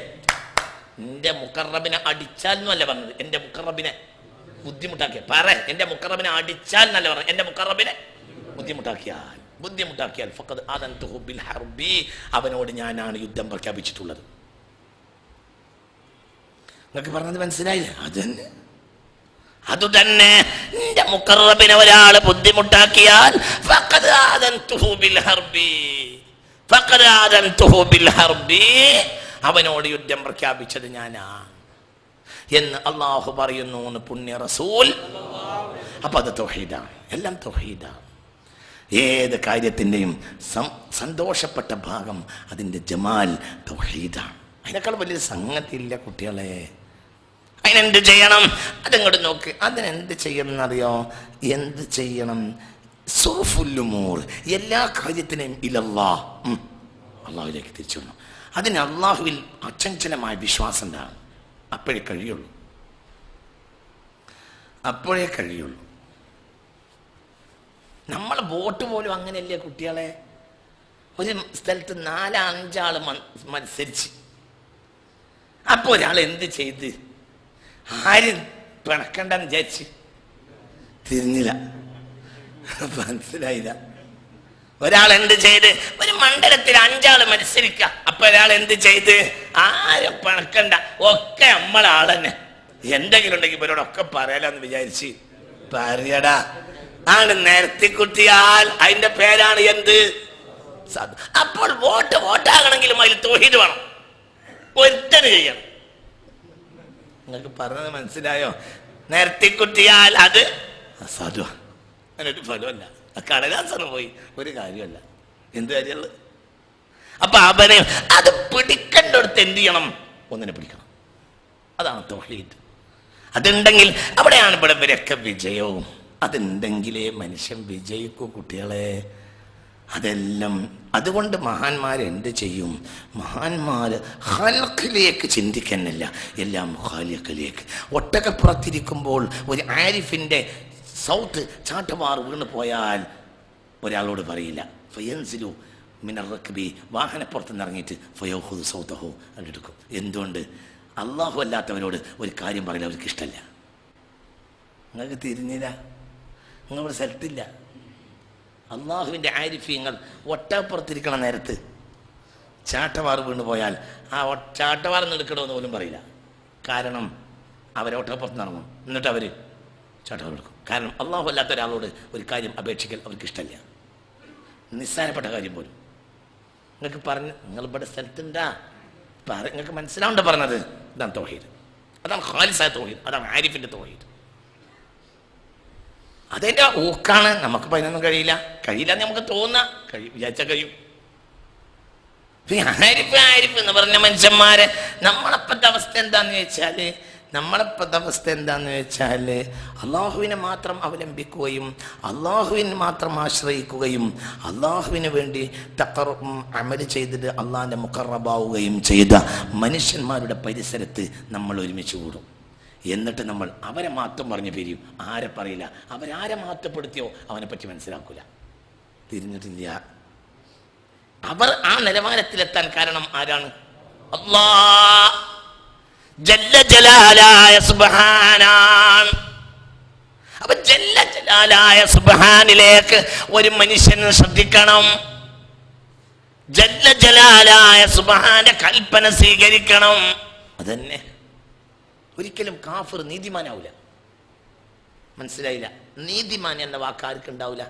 B: എന്റെ മുഖറബിനെ അടിച്ചാൽ എന്നല്ല പറഞ്ഞത്, എന്റെ മുഖറബിനെ ബുദ്ധിമുട്ടാക്കിയ പറ. എന്റെ മുഖറബിനെ അടിച്ചാൽ എന്നല്ല പറഞ്ഞത്, എന്റെ മുഖറബിനെ ബുദ്ധിമുട്ടാക്കിയാൽ ഫഖദ് ആദൻതുഹു ബിൽ ഹർബി. അവനോട് ഞാനാണ് യുദ്ധം പ്രഖ്യാപിച്ചിട്ടുള്ളത്. നിങ്ങൾക്ക് പറഞ്ഞത് മനസ്സിലായില്ലേ? അതന്നെ അതുതന്നെ എന്റെ മുഖറബിനെ ഒരാൾ ബുദ്ധിമുട്ടാക്കിയാൽ അവനോട് യുദ്ധം പ്രഖ്യാപിച്ചത് ഞാനാ എന്ന് അള്ളാഹു പറയുന്നു എന്ന് പുണ്യ റസൂൽ. അപ്പൊ അത് തൗഹീദാണ്, എല്ലാം തൗഹീദാണ്. ഏത് കാര്യത്തിൻ്റെയും സന്തോഷപ്പെട്ട ഭാഗം അതിൻ്റെ ജമാൽ തൗഹീദാണ്. അതിനേക്കാൾ വലിയ സംഗതി ഇല്ല കുട്ടികളെ. അതിനെന്ത് ചെയ്യണം? അതങ്ങോട്ട് നോക്ക്. അതിനെന്ത് ചെയ്യണം എന്നറിയോ? എന്ത് ചെയ്യണം? സുർഫുല്ലുമൂർ, എല്ലാ കാര്യത്തിനെയും ഇലല്ലാഹ്, അള്ളാഹുവിലേക്ക് തിരിച്ചു വരണം. അതിന് അള്ളാഹുവിൽ അചഞ്ചലമായ വിശ്വാസം ഉണ്ടാകും. അപ്പോഴേ കഴിയുള്ളൂ, അപ്പോഴേ കഴിയുള്ളൂ. നമ്മളെ വോട്ട് പോലും അങ്ങനെയല്ലേ കുട്ടികളെ? ഒരു സ്ഥലത്ത് 4-5 ആള് മത്സരിച്ച്, അപ്പൊ ഒരാൾ എന്ത് ചെയ്ത്? ആരും പിണക്കണ്ടെന്ന് വിചാരിച്ച് തിരിഞ്ഞില്ല, മനസ്സിലായില്ല. ഒരാൾ എന്ത് ചെയ്ത്? ഒരു മണ്ഡലത്തിൽ 5 ആള് മത്സരിക്കുക, അപ്പൊ ഒരാൾ എന്ത് ചെയ്ത്? ആരും പിണക്കണ്ട, ഒക്കെ നമ്മളാളന്നെ. എന്തെങ്കിലും ഉണ്ടെങ്കിൽ ഇവരോടൊക്കെ പറയാലെന്ന് വിചാരിച്ച് പറയടാ. ആണ് നേരത്തെ കുത്തിയാൽ അതിന്റെ പേരാണ് എന്ത്? അപ്പോൾ വോട്ടാകണമെങ്കിലും അതിൽ തൗഹീദ് വേണം, ഒരുത്തന് ചെയ്യണം. നിങ്ങൾക്ക് പറഞ്ഞത് മനസ്സിലായോ? നേരത്തെ കുത്തിയാൽ അത് അസാധു, അതിനൊരു ഫലമല്ല, കടലാസന് പോയി ഒരു കാര്യമല്ല. എന്ത് കാര്യമുള്ളത്? അപ്പൊ അവനെ അത് പിടിക്കേണ്ടടുത്ത് എന്ത് ചെയ്യണം? ഒന്നിനെ പിടിക്കണം. അതാണ് തൗഹീദ്. അതുണ്ടെങ്കിൽ അവിടെയാണ് ഇവിടെ ഇവരൊക്കെ വിജയവും. അതുണ്ടെങ്കിലേ മനുഷ്യൻ വിജയിക്കൂ കുട്ടികളെ. അതെല്ലാം അതുകൊണ്ട് മഹാന്മാർ എന്ത് ചെയ്യും? മഹാന്മാർ ഖൽഖിലേക്ക് ചിന്തിക്കുന്നില്ല, എല്ലാം ഖാലിഖിലേക്ക്. ഒട്ടകപ്പുറത്തിരിക്കുമ്പോൾ ഒരു ആരിഫിന്റെ സൗത്ത് ചാട്ടവാർ വീണ് പോയാൽ ഒരാളോട് പറയില്ല ഫയൻസിലു മിനർ റക്ബി, വാഹനപ്പുറത്തുനിന്ന് ഇറങ്ങിയിട്ട് ഫയഹുദ് സൗത്തഹു അതെടുക്കും. എന്തുകൊണ്ട്? അള്ളാഹു അല്ലാത്തവരോട് ഒരു കാര്യം പറയില്ല, അവർക്ക് ഇഷ്ടമല്ല. നിങ്ങൾക്ക് തിരിഞ്ഞില്ല, നിങ്ങളുടെ സ്ഥലത്തില്ല. അള്ളാഹുവിൻ്റെ ആരിഫ്യങ്ങൾ ഒട്ടകപ്പുറത്തിരിക്കണ നേരത്ത് ചാട്ടവാർ വീണ് പോയാൽ ആ ചാട്ടവാർന്ന് എടുക്കണമെന്ന് പോലും പറയില്ല. കാരണം അവരെ ഒട്ടകപ്പുറത്ത് നടന്നു, എന്നിട്ട് അവർ ചാട്ടവാർ എടുക്കും. കാരണം അള്ളാഹു അല്ലാത്ത ഒരാളോട് ഒരു കാര്യം അപേക്ഷിക്കൽ അവർക്ക് ഇഷ്ടമല്ല, നിസ്സാരപ്പെട്ട കാര്യം പോലും. നിങ്ങൾക്ക് പറഞ്ഞു, നിങ്ങൾ ഇവിടെ സ്ഥലത്തുണ്ടാ നിങ്ങൾക്ക് മനസ്സിലാവണ്ട പറഞ്ഞത്. ഇതാണ് തൗഹീദ്, അതാണ് ഖാലിസായ തൗഹീദ്, അതാണ് ആരിഫിന്റെ തൗഹീദ്. അതിൻ്റെ ഊക്കാണ്. നമുക്ക് അതിനൊന്നും കഴിയില്ല എന്ന് നമുക്ക് തോന്നാം, വിചാരിച്ചാൽ കഴിയും. ആരിഫ് എന്ന് പറഞ്ഞ മനുഷ്യന്മാരെ നമ്മളെപ്പോഴത്തെ അവസ്ഥ എന്താന്ന് വെച്ചാല് അള്ളാഹുവിനെ മാത്രം അവലംബിക്കുകയും അള്ളാഹുവിനെ മാത്രം ആശ്രയിക്കുകയും അള്ളാഹുവിന് വേണ്ടി അമല് ചെയ്തിട്ട് അള്ളാഹിന്റെ മുഖറബാവുകയും ചെയ്ത മനുഷ്യന്മാരുടെ പരിസരത്ത് നമ്മൾ ഒരുമിച്ച് കൂടും. എന്നിട്ട് നമ്മൾ അവരെ മാത്രം പറഞ്ഞു പിരിയും. ആരെ പറയില്ല. അവരാരെ മാറ്റപ്പെടുത്തിയോ അവനെ പറ്റി മനസ്സിലാക്കൂല, തിരിഞ്ഞിട്ടില്ല. അവർ ആ നിലവാരത്തിലെത്താൻ കാരണം ആരാണ്? അല്ലാഹ് ജല്ല ജലാലായ സുബ്ഹാനാൻ. അപ്പൊ ജല്ല ജലാലായ സുബ്ഹാനിലേക്ക് ഒരു മനുഷ്യൻ ശ്രദ്ധിക്കണം. ജല്ല ജലാലായ സുബ്ഹാന്റെ കൽപ്പന സ്വീകരിക്കണം. അതന്നെ. ഒരിക്കലും കാഫിർ നീതിമാനാവില്ല. മനസ്സിലായില്ല? നീതിമാൻ എന്ന വാക്ക് ആർക്കുണ്ടാവില്ല.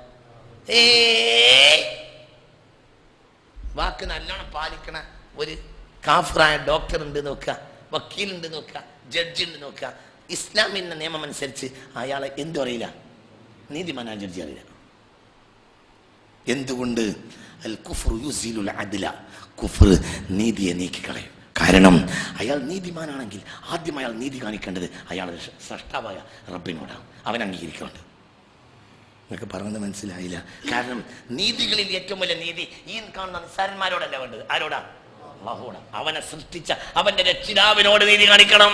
B: വാക്ക് നല്ലോണം പാലിക്കണ ഒരു കാഫിറായ ഡോക്ടർ ഉണ്ട് നോക്കുക, വക്കീലുണ്ട് നോക്കുക, ജഡ്ജി ഉണ്ട് നോക്കുക. ഇസ്ലാമിന്റെ നിയമം അനുസരിച്ച് അയാളെ എന്തു അറിയില്ല? നീതിമാനായ ജഡ്ജി അറിയില്ല. എന്തുകൊണ്ട്? അൽ കുഫ്റു യുസിലുൽ അദ്ല, കുഫ്ർ നീതിയെ നീക്കിക്കളയും. കാരണം അയാൾ നീതിമാനാണെങ്കിൽ ആദ്യം അയാൾ നീതി കാണിക്കേണ്ടത് അയാളുടെ സൃഷ്ടാവായ റബ്ബിനോടാണ്. അവൻ അംഗീകരിക്കുന്നുണ്ട്. നിങ്ങൾക്ക് പറഞ്ഞത് മനസ്സിലായില്ല? കാരണം നീതികളിൽ ഏറ്റവും വലിയ നീതി ഈ കാണുന്ന നിസ്സാരന്മാരോടല്ല വേണ്ടത്. ആരോടാ? അല്ലാഹുവോടാ. അവനെ സൃഷ്ടിച്ച അവന്റെ രക്ഷിതാവിനോട് നീതി കാണിക്കണം.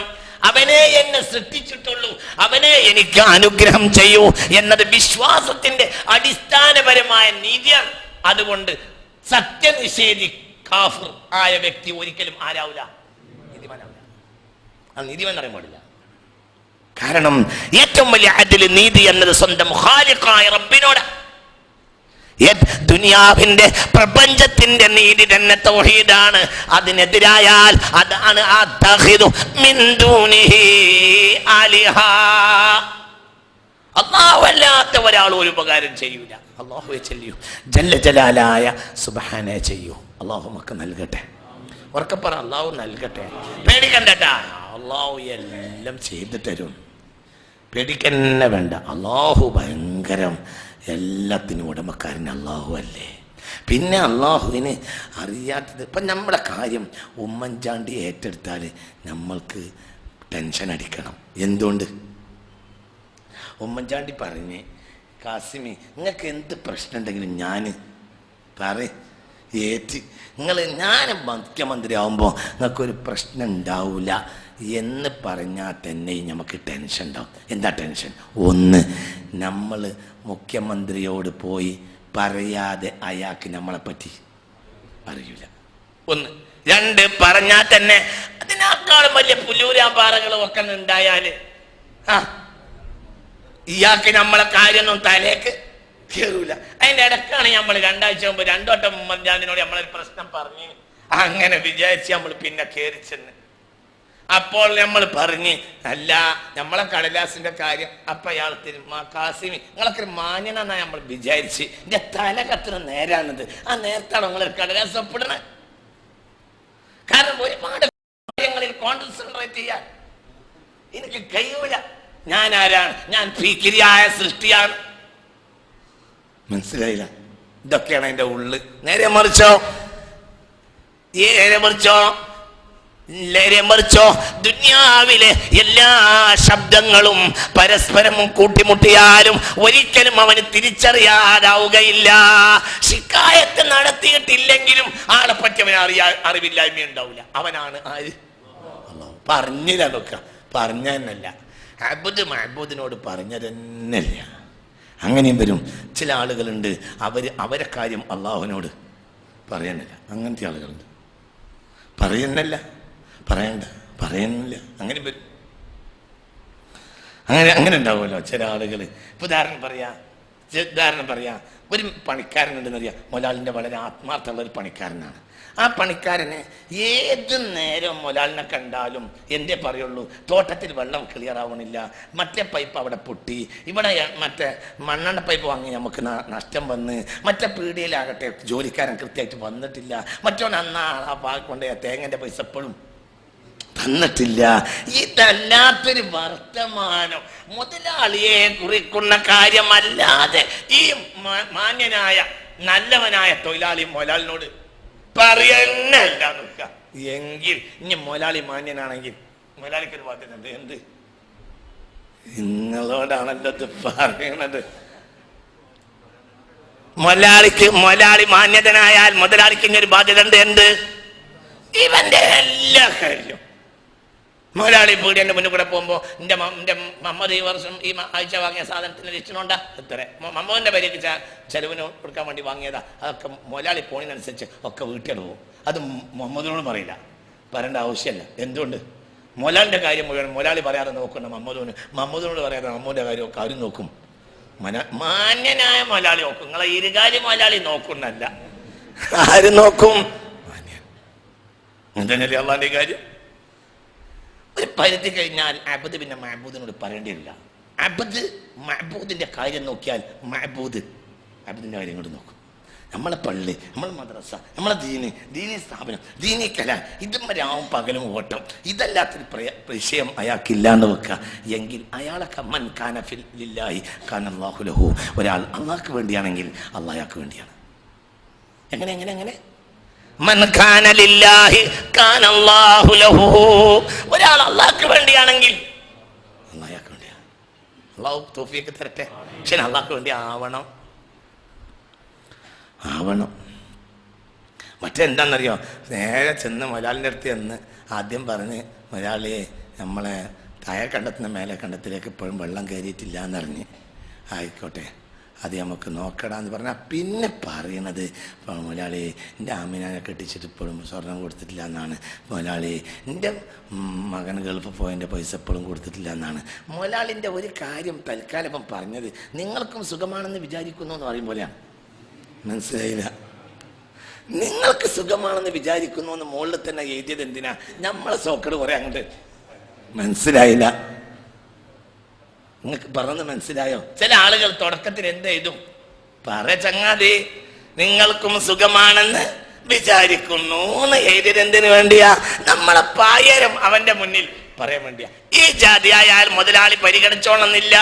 B: അവനെ എന്നെ സൃഷ്ടിച്ചിട്ടുള്ളൂ, അവനെ എനിക്ക് അനുഗ്രഹം ചെയ്യൂ എന്നത് വിശ്വാസത്തിന്റെ അടിസ്ഥാനപരമായ നീതിയാണ്. അതുകൊണ്ട് സത്യനിഷേധി കാഫിർ ആയ വ്യക്തി ഒരിക്കലും ആരാവില്ല? നീതിമാനാവില്ല. അത് നീതിമാൻ അറിയാൻ പാടില്ല. കാരണം ഏറ്റവും വലിയ അദ്ൽ, നീതി എന്നത് സ്വന്തം ഖാലിഖായ റബ്ബിനോട്. ദുനിയാവിന്റെ പ്രപഞ്ചത്തിന്റെ നീതി തന്നെ തൗഹീദാണ്. അതിനെതിരായാൽ അതാണ് അത്തഖിദു മിൻ ദൂനിഹി ആലിഹ. അള്ളാഹു അല്ലാത്ത ഒരാൾ ഒരു ഉപകാരം ചെയ്യൂല. അള്ളാഹുവെ ചെയ്യൂ, ജല്ല ജലാലായ സുബ്ഹാനെ ചെയ്യൂ. അള്ളാഹു നമുക്ക് നൽകട്ടെ. ഉറക്കപ്പറ, അള്ളാഹു നൽകട്ടെ. പേടിക്കണ്ടട്ടാ, അള്ളാഹു എല്ലാം ചെയ്തു തരും. പേടിക്കന്നെ വേണ്ട. അള്ളാഹു ഭയങ്കരം, എല്ലാത്തിനും ഉടമക്കാരൻ അള്ളാഹു അല്ലേ. പിന്നെ അള്ളാഹുവിന് അറിയാത്തത്, ഇപ്പം നമ്മുടെ കാര്യം ഉമ്മൻചാണ്ടി ഏറ്റെടുത്താൽ നമ്മൾക്ക് ടെൻഷൻ അടിക്കണം. എന്തുകൊണ്ട്? ഉമ്മൻചാണ്ടി പറഞ്ഞ്, കാസിമി നിങ്ങൾക്ക് എന്ത് പ്രശ്നം ഉണ്ടെങ്കിലും ഞാൻ ഏറ്റ് ഞാൻ മുഖ്യമന്ത്രി ആവുമ്പോൾ നിങ്ങൾക്കൊരു പ്രശ്നം ഉണ്ടാവില്ല എന്ന് പറഞ്ഞാൽ തന്നെ നമുക്ക് ടെൻഷൻ ഉണ്ടാവും. എന്താ ടെൻഷൻ? ഒന്ന്, നമ്മൾ മുഖ്യമന്ത്രിയോട് പോയി പറയാതെ അയാൾക്ക് നമ്മളെപ്പറ്റി അറിയില്ല. ഒന്ന്. രണ്ട്, പറഞ്ഞാൽ തന്നെ അതിനേക്കാളും വലിയ പുല്ലൂരാപാറകളും ഒക്കെ ഉണ്ടായാല് ഇയാൾക്ക് നമ്മളെ കാര്യമൊന്നും തലേക്ക് കയറൂല. അതിൻ്റെ ഇടക്കാണ് നമ്മൾ 2 ആഴ്ച മുമ്പ് 2 വട്ടം ഉമ്മൻചാണ്ടിനോട് നമ്മളൊരു പ്രശ്നം പറഞ്ഞു. അങ്ങനെ വിചാരിച്ച് നമ്മൾ പിന്നെ കയറിച്ചെന്ന്. അപ്പോൾ നമ്മൾ പറഞ്ഞ്, അല്ല നമ്മളെ കടലാസിന്റെ കാര്യം. അപ്പൊ അയാൾ കാസിമി നിങ്ങളൊക്കെ ഒരു മാന്യനാന്നാ നമ്മൾ വിചാരിച്ച്. എന്റെ തല കത്തുന്ന നേരാണത്. ആ നേരത്താണ് നിങ്ങളൊരു കടലാസ് ഒപ്പിടണ. കാരണം ഒരുപാട് കാര്യങ്ങളിൽ കോൺസെൻട്രേറ്റ് ചെയ്യാൻ എനിക്ക് കഴിയൂല. ഞാൻ ആരാണ്? ഞാൻ ഭീകരിയായ സൃഷ്ടിയാണ്. മനസ്സിലായില്ല? ഇതൊക്കെയാണ് അതിന്റെ ഉള്ളു. നേരെ മറിച്ചോ ദുനിയാവിലെ എല്ലാ ശബ്ദങ്ങളും പരസ്പരം കൂട്ടിമുട്ടിയാലും ഒരിക്കലും അവന് തിരിച്ചറിയാതാവുകയില്ല. ശിക്കായത്ത് നടത്തിയിട്ടില്ലെങ്കിലും ആളെ പറ്റി അവന് അറിവില്ലായ്മ ഉണ്ടാവില്ല. അവനാണ് ആര്? പറഞ്ഞില്ല. നോക്ക പറഞ്ഞല്ല, അബ്ദ് മഅബൂദിനോട് പറഞ്ഞതന്നല്ല. അങ്ങനെയും വരും. ചില ആളുകളുണ്ട്, അവരെ കാര്യം അള്ളാഹുവിനോട് പറയണില്ല. അങ്ങനത്തെ ആളുകളുണ്ട്. പറയുന്നില്ല. അങ്ങനെ വരും. അങ്ങനെ ഉണ്ടാവുമല്ലോ ചില ആളുകൾ. ഉദാഹരണം പറയാ, ഒരു പണിക്കാരനുണ്ടെന്നറിയാം. മൊലാലിൻ്റെ വളരെ ആത്മാർത്ഥമുള്ള ഒരു പണിക്കാരനാണ്. ആ പണിക്കാരന് ഏത് നേരം മൊലാലിനെ കണ്ടാലും എന്തേ പറയുള്ളൂ, തോട്ടത്തിൽ വെള്ളം ക്ലിയർ ആവണില്ല, മറ്റേ പൈപ്പ് അവിടെ പൊട്ടി, ഇവിടെ മറ്റേ മണ്ണെണ്ണ പൈപ്പ് വാങ്ങി നമുക്ക് നഷ്ടം വന്ന്, മറ്റേ പീടികയിലാകട്ടെ ജോലിക്കാരൻ കൃത്യമായിട്ട് വന്നിട്ടില്ല, മറ്റോൻ അന്നാ ആ കൊണ്ട് തേങ്ങൻ്റെ പൈസ എപ്പോഴും തന്നിട്ടില്ല. ഇതല്ലാത്തൊരു വർത്തമാനം മുതലാളിയെ കുറിക്കുന്ന കാര്യമല്ലാതെ ഈ മാന്യനായ നല്ലവനായ തൊഴിലാളി മൊലാലിനോട് പറയന്നല്ല നോക്ക. എങ്കിൽ ഇനി മൊലാളി മാന്യനാണെങ്കിൽ മൊലാളിക്കൊരു ബാധ്യത ഉണ്ട്. എന്ത്? നിങ്ങളോടാണല്ലോ ഇത് പറയണത്. മൊലാളി മാന്യതനായാൽ മുതലാളിക്ക് ഇങ്ങനൊരു ബാധ്യത ഉണ്ട്. എന്ത്? ഇവന്റെ എല്ലാ കാര്യവും. മൊലാളി പീടിയന്റെ മുന്നിൽ കൂടെ പോകുമ്പോ എന്റെ മമ്മദ് ഈ വർഷം ഈ ആഴ്ച വാങ്ങിയ സാധനത്തിന് ലിസ്റ്റിനുണ്ടാ എത്ര മമ്മൂന്റെ പേരേക്ക് ചെലവിന് കൊടുക്കാൻ വേണ്ടി വാങ്ങിയതാ. അതൊക്കെ മൊലാളി പോണിനനുസരിച്ച് ഒക്കെ വീട്ടിൽ പോകും. അത് മുഹമ്മദിനോട് പറയില്ല, പറയേണ്ട ആവശ്യമല്ല. എന്തുകൊണ്ട്? മൊലാലിന്റെ കാര്യം മുഴുവൻ മൊലാളി പറയാതെ നോക്കണ്ട മമ്മൂദിനോട് പറയാതെ മമ്മൂന്റെ കാര്യമൊക്കെ ആരും നോക്കും. മാന്യനായ മൊലാളി നോക്കും. നിങ്ങളെ ഇരുകാര്യം മൊലാളി നോക്കുന്നല്ല. ആര് നോക്കും? മാന്യൻ. അങ്ങനല്ലേ അള്ളാന്റെ കാര്യം. ഒരു പരിധി കഴിഞ്ഞാൽ അബ്ദ് പിന്നെ മഅബൂദിനോട് പറയേണ്ടിയില്ല. അബ്ദ് മഅബൂദിന്റെ കാര്യം നോക്കിയാൽ മഅബൂദ് അബ്ദിന്റെ കാര്യം കൊണ്ട് നോക്കും. നമ്മളെ പള്ളി, നമ്മളെ മദ്രസ, നമ്മളെ ദീനി സ്ഥാപനം, ദീനി കലാം, ഇതും രാവും പകലും ഓട്ടം, ഇതല്ലാത്തൊരു വിഷയം അയാൾക്കില്ലാന്ന് വെക്കുക. എങ്കിൽ അയാളൊക്കെ മൻ കാന ഫില്ലാഹി കാന അല്ലാഹു ലഹു. ഒരാൾ അള്ളാഹ്ക്ക് വേണ്ടിയാണെങ്കിൽ അള്ളാഹ് അയാൾക്ക് വേണ്ടിയാണ്. എങ്ങനെ മൻ കാന ലില്ലാഹി കാന അല്ലാഹു ലഹു. ഒരാൾ അള്ളാഹ്ക്ക് വേണ്ടിയാണെങ്കിൽ അള്ളാഹ് അയാൾക്ക് വേണ്ടിയാണ്. അള്ളാഹു തൗഫീഖ് തരട്ടെ. പക്ഷെ അള്ളാഹ്ക്ക് വേണ്ടി ആവണം. മറ്റെന്താണെന്നറിയോ? നേരെ ചെന്ന് മൊലാലിൻ്റെ അടുത്ത് ചെന്ന് ആദ്യം പറഞ്ഞ്, മൊലാളിയെ നമ്മളെ താഴെ കണ്ടത്തിന് മേലെ കണ്ടത്തിലേക്ക് ഇപ്പോഴും വെള്ളം കയറിയിട്ടില്ല എന്നറിഞ്ഞ്, ആയിക്കോട്ടെ അത് നമുക്ക് നോക്കടാന്ന് പറഞ്ഞാൽ പിന്നെ പറയണത്, മൊലാളി എൻ്റെ ആമിനെ കെട്ടിച്ചിട്ട് ഇപ്പോഴും സ്വർണം കൊടുത്തിട്ടില്ല എന്നാണ്. മൊലാളി എൻ്റെ മകൻ ഗൾഫ് പോയതിൻ്റെ പൈസ എപ്പോഴും കൊടുത്തിട്ടില്ല എന്നാണ്. മൊലാളിൻ്റെ ഒരു കാര്യം തൽക്കാലം ഇപ്പം പറഞ്ഞത് നിങ്ങൾക്കും സുഖമാണെന്ന് വിചാരിക്കുന്നു എന്ന് പറയും പോലെയാണ്. മനസ്സിലായില്ല? നിങ്ങൾക്ക് സുഖമാണെന്ന് വിചാരിക്കുന്നു എന്ന് മുകളിൽ തന്നെ എഴുതിയത് എന്തിനാ? നമ്മളെ സോക്കട് കുറെ അങ്ങോട്ട്. മനസ്സിലായില്ല? നിങ്ങൾക്ക് പറഞ്ഞത് മനസ്സിലായോ? ചില ആളുകൾ തുടക്കത്തിൽ എന്തെയ്തും പറ ചങ്ങാതി നിങ്ങൾക്കും സുഖമാണെന്ന് വിചാരിക്കുന്നു എഴുതിയതെന്തിനു വേണ്ടിയാ? നമ്മളെ പായരം അവന്റെ മുന്നിൽ പറയാൻ വേണ്ടിയാ. ഈ ജാതിയായാൽ മുതലാളി പരിഗണിച്ചോണമെന്നില്ല.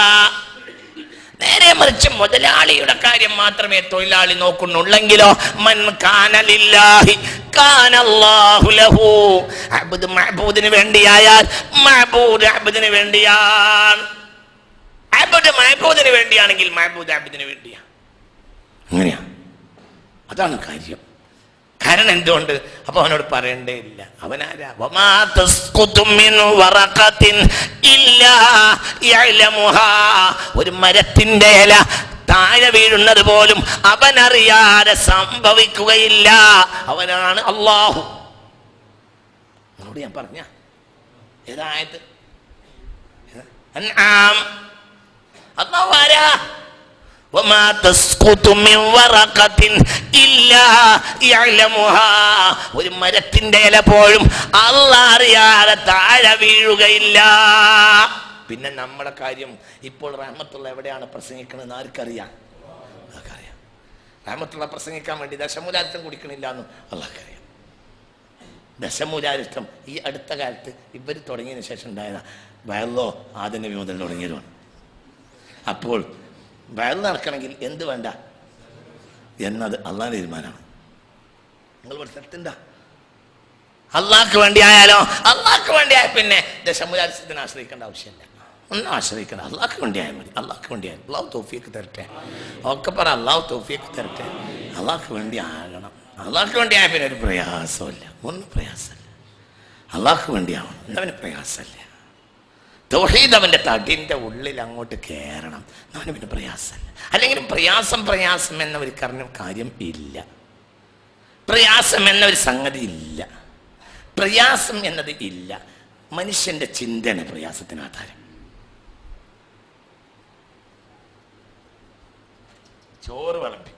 B: നേരെ മറിച്ച് മുതലാളിയുടെ കാര്യം മാത്രമേ തൊഴിലാളി നോക്കുന്നുള്ളെങ്കിലോ മൻ കാന ലില്ലാഹി കാനല്ലാഹു ലഹു. അബ്ദ് മഅബൂദിന് വേണ്ടിയായാൽ മഅബൂദ് അബ്ദിന് വേണ്ടിയാണ്. അബ്ദ് മഅബൂദിന് വേണ്ടിയാണെങ്കിൽ മഅബൂദ് അബ്ദിന് വേണ്ടിയാ. അങ്ങനെയാ, അതാണ് കാര്യം. കാരണം എന്തുകൊണ്ട്? അപ്പൊ അവനോട് പറയണ്ടേ ഇല്ല. അവനാരാ? വമാ തസ്ഖുതു മിൻ വറഖത്തിൻ ഇല്ലാ യഅലമുഹാ. ഒരു മരത്തിന്റെ ഇല താഴെ വീഴുന്നത് പോലും അവനറിയാതെ സംഭവിക്കുകയില്ല. അവനാണ് അല്ലാഹു. എന്നോട് ഞാൻ പറഞ്ഞ ഏതായത്? അൻആം. അല്ലാഹു ആരാ? وما تسقط من ورقة إلا يعلمها. ഒരു മരത്തിന്റെ ഇല പോലും അല്ലാഹു അറിയാതെ താഴെ വീഴുകയില്ല. പിന്നെ നമ്മുടെ കാര്യം ഇപ്പോൾ റഹ്മത്തുള്ള എവിടെയാണ് പ്രസംഗിക്കുന്നത് ആർക്കറിയാം? അല്ലാഹുക്കറിയാം. റഹ്മത്തുള്ള പ്രസംഗിക്കാൻ വേണ്ടി ദശമൂലാരിഷ്ടം കുടിക്കണില്ല എന്ന് അല്ലാഹുക്കറിയാം. ദശമൂലാരിഷ്ടം ഈ അടുത്ത കാലത്ത് ഇവർ തുടങ്ങിയതിന് ശേഷം ഉണ്ടായതാ. വയലോ ആദ്യ നബി മുതൽ തുടങ്ങിയതാണ്. അപ്പോൾ വയൽ നടക്കണമെങ്കിൽ എന്ത് വേണ്ട എന്നത് അള്ളാഹിന്റെ തീരുമാനമാണ്. നിങ്ങൾ സ്ഥലത്തുണ്ടാ അള്ളാഹ്ക്ക് വേണ്ടിയായാലോ? അള്ളാഹ്ക്ക് വേണ്ടിയായ പിന്നെ ദശമൂലാരിഷ്ടത്തിന് ആശ്രയിക്കേണ്ട ആവശ്യമില്ല. ഒന്നും ആശ്രയിക്കണം. അള്ളാഹ്ക്ക് വേണ്ടിയായാൽ മതി. അള്ളാഹ്ക്ക് വേണ്ടിയായാൽ അള്ളാഹു തൗഫീഖ് തരട്ടെ. ഒക്കെ പറ അള്ളാഹു തൗഫീഖ് തരട്ടെ. അള്ളാഹ്ക്ക് വേണ്ടി ആകണം. അള്ളാഹ്ക്ക് വേണ്ടിയായ പിന്നെ ഒരു പ്രയാസമില്ല. ഒന്നും പ്രയാസമില്ല. അള്ളാഹ്ക്ക് വേണ്ടിയാവണം. എന്നവന് പ്രയാസമില്ല. തൗഹീദ് അവന്റെ തടിന്റെ ഉള്ളിൽ അങ്ങോട്ട് കയറണം. അവന് പിന്നെ പ്രയാസമല്ല. അല്ലെങ്കിൽ പ്രയാസം എന്നൊരു കാര്യം ഇല്ല. പ്രയാസം എന്നൊരു സംഗതി ഇല്ല. പ്രയാസം എന്നത് ഇല്ല. മനുഷ്യന്റെ ചിന്തന പ്രയാസത്തിന് ആധാരം. ചോറ് വിളമ്പി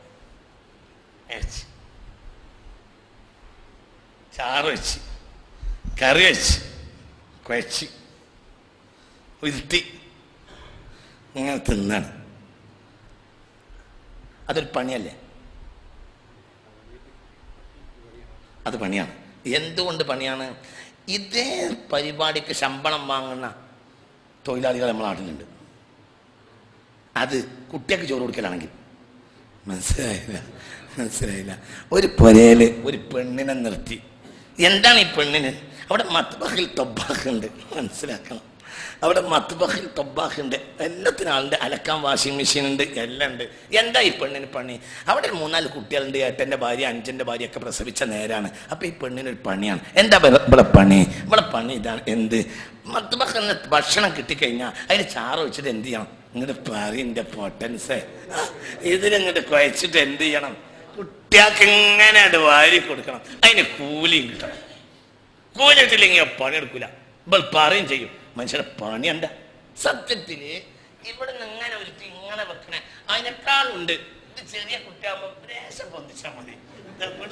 B: ചാറ് വെച്ച് കറി വെച്ച് കുഴച്ച് ഉരുട്ടി ഇങ്ങനെ തിന്നാണ്. അതൊരു പണിയല്ലേ? അത് പണിയാണ്. എന്തുകൊണ്ട് പണിയാണ്? ഇതേ പരിപാടിക്ക് ശമ്പളം വാങ്ങുന്ന തൊഴിലാളികൾ നമ്മുടെ നാട്ടിലുണ്ട്. അത് കുട്ടികൾക്ക് ചോറ് കൊടുക്കലാണെങ്കിൽ മനസ്സിലായില്ല. ഒരു പുരയില് ഒരു പെണ്ണിനെ നിർത്തി. എന്താണ് ഈ പെണ്ണിന്? അവിടെ മത്ബഖിൽ തൊബ്ബാഖ് ഉണ്ട്. മനസ്സിലാക്കണം. അവിടെ മത്ബഖിൽ തൊബ്ബാഖ് ഉണ്ട്. എല്ലാത്തിനും ആളുണ്ട്. അലക്കാൻ വാഷിംഗ് മെഷീൻ ഉണ്ട്. എല്ലാം ഉണ്ട്. എന്താ ഈ പെണ്ണിന് പണി? അവിടെ 3-4 കുട്ടികളുണ്ട്. ഏട്ടൻ്റെ ഭാര്യ 5ൻ്റെ ഭാര്യ ഒക്കെ പ്രസവിച്ച നേരാണ്. അപ്പൊ ഈ പെണ്ണിനൊരു പണിയാണ്. എന്താ ഇവിടെ പണി? ഇവിടെ പണി ഇതാണ്. എന്ത്? മത്ബഖ് എന്ന ഭക്ഷണം കിട്ടിക്കഴിഞ്ഞാൽ അതിന് ചാറ് വെച്ചിട്ട് എന്ത് ചെയ്യണം? ഇങ്ങോട്ട് പറയിൻ്റെ പൊട്ടൻസ് ഇതിനിങ്ങോട്ട് കുഴച്ചിട്ട് എന്ത് ചെയ്യണം? കുട്ടികൾക്ക് ഇങ്ങനെ വാരി കൊടുക്കണം. അതിന് കൂലിയും കിട്ടണം. കൂലി കിട്ടില്ലെങ്കിൽ പണിയെടുക്കൂല. ഇപ്പോൾ പറയും ചെയ്യും. മനുഷ്യരെ പണി എന്താ? സത്യത്തില് ഇവിടെ നിന്ന് ഇങ്ങനെ ഒരുത്തി ഇങ്ങനെ വെക്കണേ അതിനേക്കാളുണ്ട്. ഇത് ചെറിയ കുട്ടിയാകുമ്പോ ദേശം പൊന്തിച്ചാൽ മതി.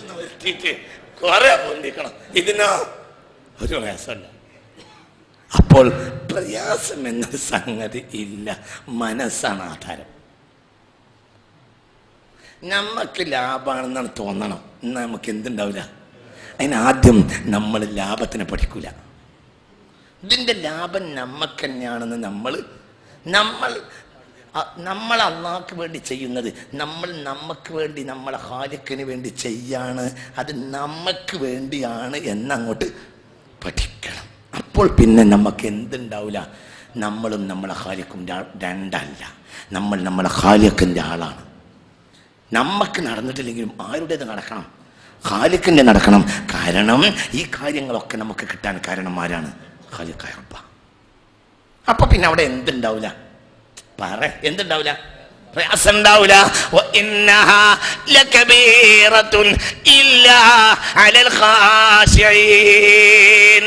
B: നിർത്തിയിട്ട് കുറെ പൊന്തിക്കണം. ഇതിനോ ഒരു പ്രയാസമല്ല. അപ്പോൾ പ്രയാസം എന്നൊരു സംഗതി ഇല്ല. മനസ്സാണ് ആധാരം. നമുക്ക് ലാഭമാണെന്നാണ് തോന്നണം. എന്നാൽ നമുക്ക് എന്തുണ്ടാവില്ല. അതിനാദ്യം നമ്മൾ ലാഭത്തിനെ പഠിക്കൂല. ഇതിൻ്റെ ലാഭം നമുക്ക് തന്നെയാണെന്ന് നമ്മൾ അള്ളാഹ്ക്ക് വേണ്ടി ചെയ്യുന്നത് നമുക്ക് വേണ്ടി നമ്മളെ ഖാലിഖിന് വേണ്ടി ചെയ്യാണ്. അത് നമുക്ക് വേണ്ടിയാണ് എന്നങ്ങോട്ട് പഠിക്കണം. അപ്പോൾ പിന്നെ നമുക്ക് എന്തുണ്ടാവില്ല. നമ്മളും നമ്മളെ ഖാലിഖും രണ്ടല്ല. നമ്മൾ നമ്മളെ ഖാലിഖിൻ്റെ ആളാണ്. നമുക്ക് നടന്നിട്ടില്ലെങ്കിലും ആരുടേത് നടക്കണം? ഖാലിഖിൻ്റെ നടക്കണം. കാരണം ഈ കാര്യങ്ങളൊക്കെ നമുക്ക് കിട്ടാൻ കാരണന്മാരാണ് ഖാലിഖായ റബ്ബ. അപ്പൊ പിന്നെ അവിടെ എന്തുണ്ടാവില്ല? പറ എന്തുണ്ടാവില്ല? പ്രയാസം ഉണ്ടാവില്ല. വഇന്നഹാ ലകബീറത്തുൻ ഇല്ലാ അലൽ ഖാശിഈൻ.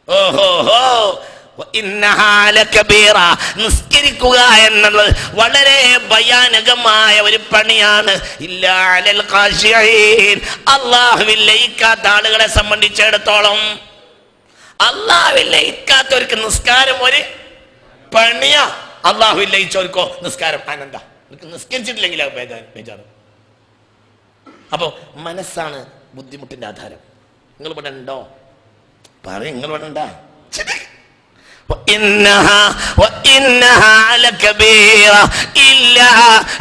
B: ഓഹോ നിസ്കരിക്കുക എന്നുള്ളത് വളരെ ഭയാനകമായ ഒരു പണിയാണ്. ഇല്ലാ അലൽ ഖാശിഈൻ. അല്ലാഹുവിൽ ലയിക്കാത്ത ആളുകളെ സംബന്ധിച്ചിടത്തോളം, അല്ലാഹുവിൽ ലയിക്കാത്തവർക്ക് നിസ്കാരം ഒരു പണിയാ. അള്ളാഹു ലയിച്ചവർക്കോ നിസ്കാരം ആനന്ദ. നിസ്കരിച്ചിട്ടില്ലെങ്കിൽ ബേജാറ്. അപ്പൊ മനസ്സാണ് ബുദ്ധിമുട്ടിന്റെ ആധാരം. നിങ്ങൾ ഇവിടെ ഉണ്ടോ? പറയും, നിങ്ങൾ ഇവിടെ ഉണ്ടാ? وإنها لكبيرة إلا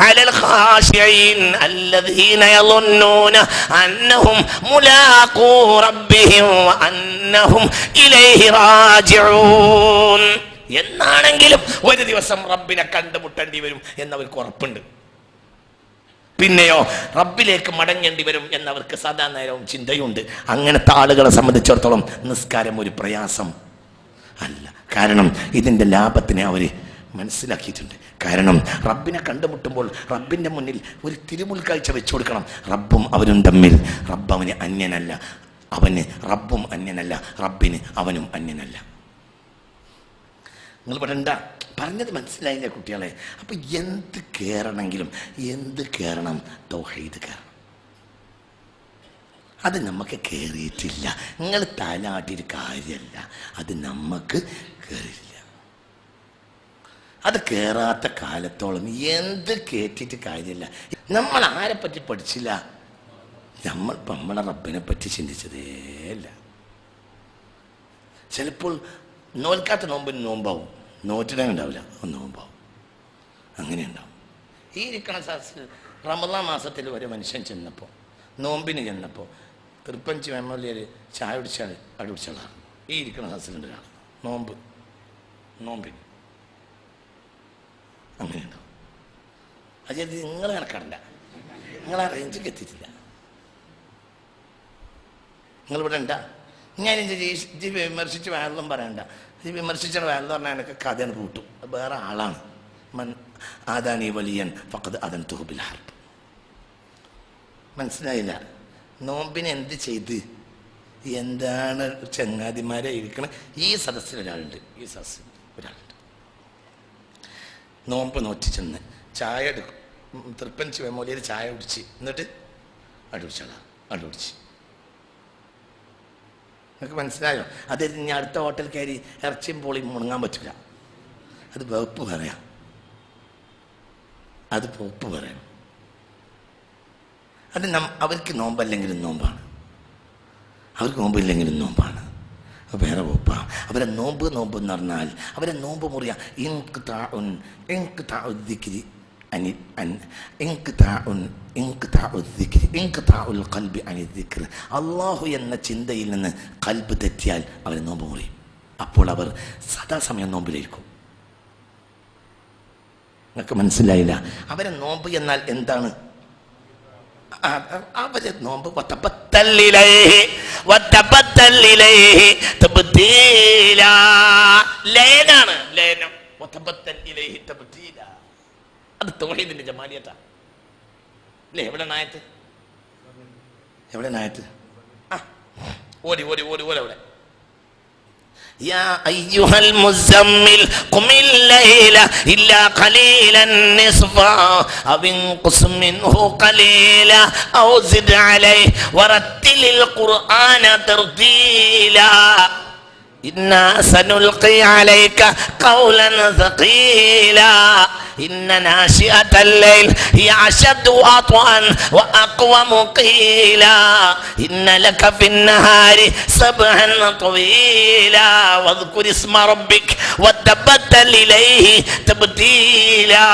B: على الخاشعين الذين يظنون أنهم ملاقو ربهم وأنهم إليه راجعون. എന്നാണെങ്കിലും ഒരു ദിവസം റബ്ബിനെ കണ്ടുമുട്ടേണ്ടി വരും എന്നവർക്ക് ഉറപ്പുണ്ട്. പിന്നെയോ റബ്ബിലേക്ക് മടങ്ങേണ്ടി വരും എന്നവർക്ക് സദാ നേരവും ചിന്തയുണ്ട്. അങ്ങനത്തെ ആളുകളെ സംബന്ധിച്ചിടത്തോളം നിസ്കാരം ഒരു പ്രയാസം അല്ല. കാരണം ഇതിൻ്റെ ലാഭത്തിനെ അവർ മനസ്സിലാക്കിയിട്ടുണ്ട്. കാരണം റബ്ബിനെ കണ്ടുമുട്ടുമ്പോൾ റബ്ബിൻ്റെ മുന്നിൽ ഒരു തിരുമുൽക്കാഴ്ച വെച്ചു കൊടുക്കണം. റബ്ബും അവനും തമ്മിൽ റബ്ബ് അവന് അന്യനല്ല, അവന് റബ്ബും അന്യനല്ല, റബ്ബിന് അവനും അന്യനല്ല. നിങ്ങൾ പറയണ്ട, പറഞ്ഞത് മനസ്സിലായില്ലേ കുട്ടികളെ? അപ്പൊ എന്ത് കയറണമെങ്കിലും എന്ത് കയറണം? തൗഹീദ് കയറണം. അത് നമുക്ക് കയറിയിട്ടില്ല. നിങ്ങൾ തലാട്ടിയൊരു കാര്യമല്ല, അത് നമുക്ക് കയറിയില്ല. അത് കയറാത്ത കാലത്തോളം എന്ത് കേട്ടിട്ട് കാര്യമില്ല. നമ്മൾ ആരെ പറ്റി പഠിച്ചില്ല? നമ്മളെ റബ്ബിനെ പറ്റി ചിന്തിച്ചതേ ഇല്ല. ചിലപ്പോൾ നോൽക്കാത്ത നോമ്പിന് നോമ്പാവും, നോറ്റിടാൻ ഉണ്ടാവില്ല, നോമ്പാവും. അങ്ങനെ ഉണ്ടാവും. ഈ ഇരിക്കണ സദസ്സിൽ റമദാൻ മാസത്തിൽ ഒരു മനുഷ്യൻ ചെന്നപ്പോൾ, നോമ്പിന് ചെന്നപ്പോൾ തൃപ്പഞ്ചി മെമ്മലിയർ ചായ കുടിച്ചാൽ അടിപിടിച്ചാളാണ്. ഈ ഇരിക്കണ സദസ്സിലുണ്ട് ഒരാൾ നോമ്പിന് അങ്ങനെ ഉണ്ടാവും. അത് നിങ്ങൾ കണക്കാടണ്ട, നിങ്ങൾ ആ റേഞ്ചിക്ക് എത്തിയിട്ടില്ല. നിങ്ങളിവിടെ ഉണ്ടാ? ഞാൻ ഇത് വിമർശിച്ച് വേറെല്ലാം പറയണ്ട. ഇത് വിമർശിച്ച വേറെന്ന് പറഞ്ഞാൽ എനിക്ക് കഥയാണ് കൂട്ടും. വേറെ ആളാണ്. ആദാനി വലിയൻ ഫഖദ് അദൻ തുഹബിൽ ഹർബ്. മനസ്സിലായില്ല? നോമ്പിന് എന്ത് ചെയ്ത് എന്താണ് ചങ്ങാതിമാരെ ഇരിക്കണം? ഈ സദസ്സിൽ ഒരാളുണ്ട്, ഈ സദസ്സിൽ ഒരാളുണ്ട്. നോമ്പ് നോറ്റി ചെന്ന് ചായ എടുക്കും. തൃപ്പഞ്ചി മെമ്മോലിയിൽ ചായ കുടിച്ച് എന്നിട്ട് അടിപിടിച്ച്. നിങ്ങൾക്ക് മനസ്സിലായോ? അത് ഇനി അടുത്ത ഹോട്ടൽ കയറി ഇറച്ചിയും പോളിയും മുണങ്ങാൻ പറ്റില്ല. അത് വെപ്പ് പറയാം, അത് പോപ്പ് പറയാം. അത് അവർക്ക് നോമ്പല്ലെങ്കിലും നോമ്പാണ്, അവർക്ക് നോമ്പില്ലെങ്കിലും നോമ്പാണ്. വേറെ പോപ്പാ. അവരെ നോമ്പ് എന്ന് പറഞ്ഞാൽ അവരെ നോമ്പ് മുറിയ അള്ളാഹു എന്ന ചിന്തയിൽ നിന്ന് ഖൽബ് തെറ്റിയാൽ അവരെ നോമ്പ് മുറിയും. അപ്പോൾ അവർ സദാസമയം നോമ്പിലിരിക്കും. നിങ്ങൾക്ക് മനസ്സിലായില്ല? അവരെ നോമ്പ് എന്നാൽ എന്താണ്? അവരെ നോമ്പ് ലയനാണ്, ലയനം. അത് തൗഹീദിന്റെ ജമാലിയത്താ അല്ലേ? എവിടെ നായത്ത്? ഓടി അവിടെ. يا أيها المزمل قم الليل إلا قليلا نصفا أو انقص منه قليلا أو زد عليه ورتل القرآن ترتيلا إنا سنلقي عليك قولا ثقيلا إن ناشئة الليل هي أشد وطئا وأقوم قيلا إن لك في النهار سبحا طويلا واذكر اسم ربك وتبتل إليه تبتيلا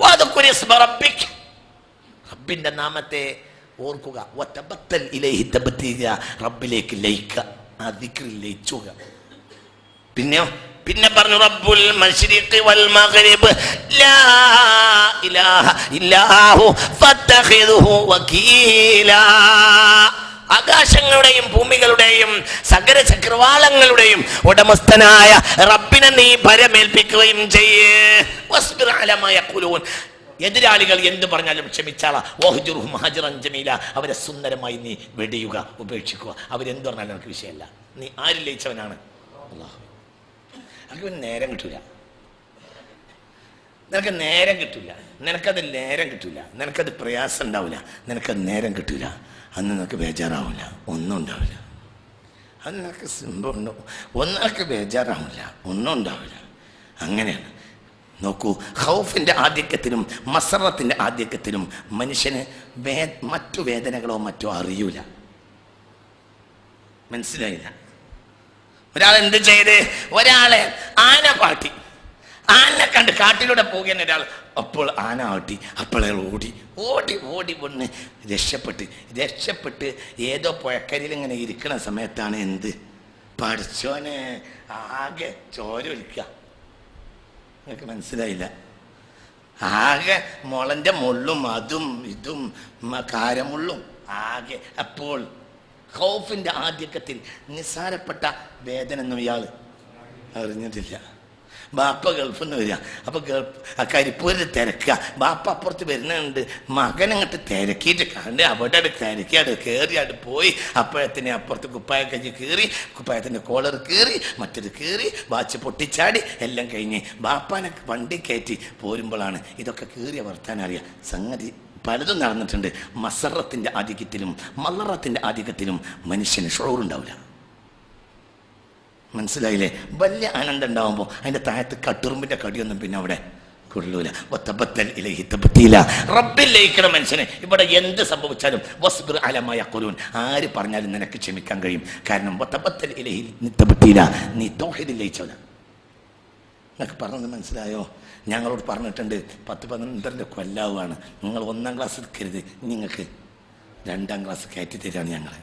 B: واذكر اسم ربك റബ്ബിന്റെ നാമത്തെ ഓർക്കുക. വതബത്തൽ ഇലൈഹി തബ്തീല, റബ്ബിലേക്ക് ലയിക്കുക, ആ ദിക്റിൽ ലയിച്ചുക. പിന്നെ പറഞ്ഞു റബ്ബുൽ മശ്രിഖി വൽ മഗ്രിബ് ലാ ഇലാഹ ഇല്ലാഹു ഫത്തഖിദുഹു വകീലാ. ആകാശങ്ങളുടെയും ഭൂമികളുടെയും സകല ചക്രവാളങ്ങളുടെയും ഉടമസ്ഥനായ റബ്ബിനെ നീ ഭരമേൽപ്പിക്കുകയും ചെയ്യേ. വസ്ബിർ അലാ മാ യഖൂലൂൻ. എതിരാളികൾ എന്ത് പറഞ്ഞാലും ക്ഷമിച്ചാളാ. വഹ്ജുർഹും ഹജ്റൻ ജമീല. അവരെ സുന്ദരമായി നീ വെടിയുക, ഉപേക്ഷിക്കുക. അവരെന്ത് പറഞ്ഞാലും എനിക്ക് വിഷയമല്ല. നീ ആരിൽ ലയിച്ചവനാണ്? അല്ലാഹു. എനിക്ക് നേരം കിട്ടൂല, നിനക്ക് നേരം കിട്ടൂല, നിനക്കത് നേരം കിട്ടൂല, നിനക്കത് പ്രയാസം ഉണ്ടാവില്ല, നിനക്കത് നേരം കിട്ടൂല. അന്ന് നിനക്ക് ബേജാറാവില്ല, ഒന്നും ഉണ്ടാവില്ല. അന്ന് നിനക്ക് സംഭവം ഉണ്ടാവും, ഒന്നും നിനക്ക് ബേജാറാവില്ല, ഒന്നും ഉണ്ടാവില്ല. അങ്ങനെയാണ്. നോക്കൂ, ഖൗഫിന്റെ ആധിക്യത്തിലും മസറത്തിന്റെ ആധിക്യത്തിലും മനുഷ്യന് മറ്റു വേദനകളോ മറ്റോ അറിയൂല. മനസ്സിലായില്ല? ഒരാൾ എന്ത് ചെയ്ത്, ഒരാളെ ആന പാട്ടി, ആനെ കണ്ട് കാട്ടിലൂടെ പോകുന്ന ഒരാൾ, അപ്പോൾ ആന ആട്ടി, അപ്പോൾ അയാൾ ഓടി ഓടി ഓടി വന്ന് രക്ഷപ്പെട്ട് ഏതോ പുഴക്കരിയിൽ ഇങ്ങനെ ഇരിക്കുന്ന സമയത്താണ് എന്ത്, പഠിച്ചോനെ ആകെ ചോര ഒലിക്കുക. നിങ്ങൾക്ക് മനസ്സിലായില്ല? ആകെ മുളന്റെ മുള്ളും അതും ഇതും കാരമുള്ളും ആകെ. അപ്പോൾ ഖൗഫിന്റെ ആധിക്യത്തിൽ നിസ്സാരപ്പെട്ട വേദന ഒന്നും ഇയാൾ അറിഞ്ഞിട്ടില്ല. ബാപ്പ ഗൾഫിൽ നിന്ന് വരിക, അപ്പൊ കരിപ്പൂരിൽ തിരക്കുക, ബാപ്പ അപ്പുറത്ത് വരുന്നുണ്ട്, മകൻ അങ്ങോട്ട് തിരക്കിയിട്ട് കണ്ട് അവിടെ തിരക്കിയാട് കയറിയാട് പോയി. അപ്പോഴത്തിന് അപ്പുറത്ത് കുപ്പായ കഞ്ഞി കീറി, കുപ്പായത്തിന്റെ കോളർ കീറി, മറ്റൊരു കീറി, വാച്ച് പൊട്ടിച്ചാടി, എല്ലാം കഴിഞ്ഞ് ബാപ്പാനെ വണ്ടി കയറ്റി പോരുമ്പോഴാണ് ഇതൊക്കെ കീറിയ വർത്താനം അറിയാം. സംഗതി പലതും നടന്നിട്ടുണ്ട്. മസറത്തിന്റെ ആധിക്യത്തിലും മല്ലറത്തിന്റെ ആധിക്യത്തിലും മനുഷ്യന് ഷുഊറുണ്ടാവില്ല. മനസ്സിലായില്ലേ? വലിയ ആനന്ദം ഉണ്ടാവുമ്പോൾ അതിന്റെ താഴത്ത് കട്ടുറുമ്പിന്റെ കടിയൊന്നും പിന്നെ അവിടെ കൊള്ളൂല. റബ്ബിൽ ലയിക്കണം മനുഷ്യന്. ഇവിടെ എന്ത് സംഭവിച്ചാലും വസ്ബിർ അലാ മാ യഖൂലൂൻ, ആര് പറഞ്ഞാലും നിനക്ക് ക്ഷമിക്കാൻ കഴിയും. കാരണം വതബത്തൽ ഇലൈഹി തബ്തീല, നീ തൗഹീദിൽ ലയിച്ചവനാ. എന്നൊക്കെ പറഞ്ഞത് മനസ്സിലായോ? ഞങ്ങളോട് പറഞ്ഞിട്ടുണ്ട് 10-12 കൊല്ലാവുകയാണ്, നിങ്ങൾ 1ാം ക്ലാസ് എടുക്കരുത്, നിങ്ങൾക്ക് 2ാം ക്ലാസ് കയറ്റി തരാണ് ഞങ്ങൾ.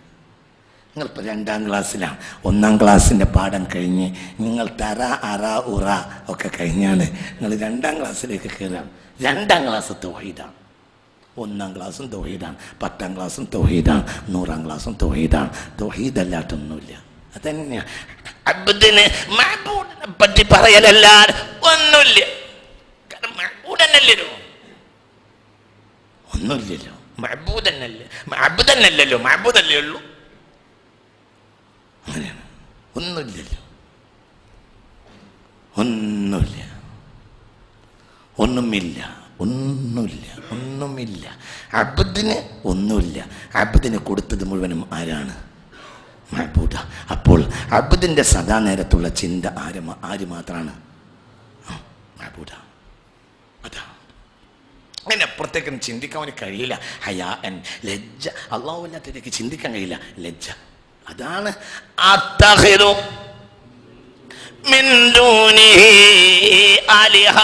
B: നിങ്ങളിപ്പോൾ 2ാം ക്ലാസ്സിലാണ്, 1ാം ക്ലാസ്സിൻ്റെ പാഠം കഴിഞ്ഞ് നിങ്ങൾ തറ അറ ഉറ ഒക്കെ കഴിഞ്ഞാണ് നിങ്ങൾ 2ാം ക്ലാസ്സിലേക്ക് കയറാം. 2ാം ക്ലാസ് തൗഹീദാണ്, 1ാം ക്ലാസ്സും തൗഹീദാണ്, 10ാം ക്ലാസ്സും തൗഹീദാണ്, 100ാം ക്ലാസ്സും തൗഹീദാണ്. തൗഹീദല്ലാട്ടൊന്നുമില്ല. അതന്നെയാണ് അബ്ദിന് മഅബൂദിനെ പറ്റി പറയലല്ലാതെ ഒന്നുമില്ല. കാരണം മഅബൂദന്നല്ലോ, ഒന്നുമില്ലല്ലോ, മഅബൂദന്നല്ലല്ലോ, മഅബൂദല്ലേ ഉള്ളൂ. അങ്ങനെയാണ്, ഒന്നുമില്ലല്ലോ, ഒന്നുമില്ല, ഒന്നുമില്ല, ഒന്നുമില്ല, ഒന്നുമില്ല. അബ്ദിന് ഒന്നുമില്ല. അബ്ദിന് കൊടുത്തത് മുഴുവനും ആരാണ്? മഅബൂദ. അപ്പോൾ അബ്ദിന്റെ സദാ നേരത്തുള്ള ചിന്ത ആര് മാത്രമാണ്? മഅബൂദ. അതാ, അങ്ങനെ അപ്പുറത്തേക്കും ചിന്തിക്കാൻ അവന് കഴിയില്ല. ഹയാ അൻ, ലജ്ജ. അല്ലാഹുവിനകത്തേക്ക് ചിന്തിക്കാൻ കഴിയില്ല, ലജ്ജ. അതാണ് അത്തഖിദു മിൻ ദൂനിഹി ആലിഹ.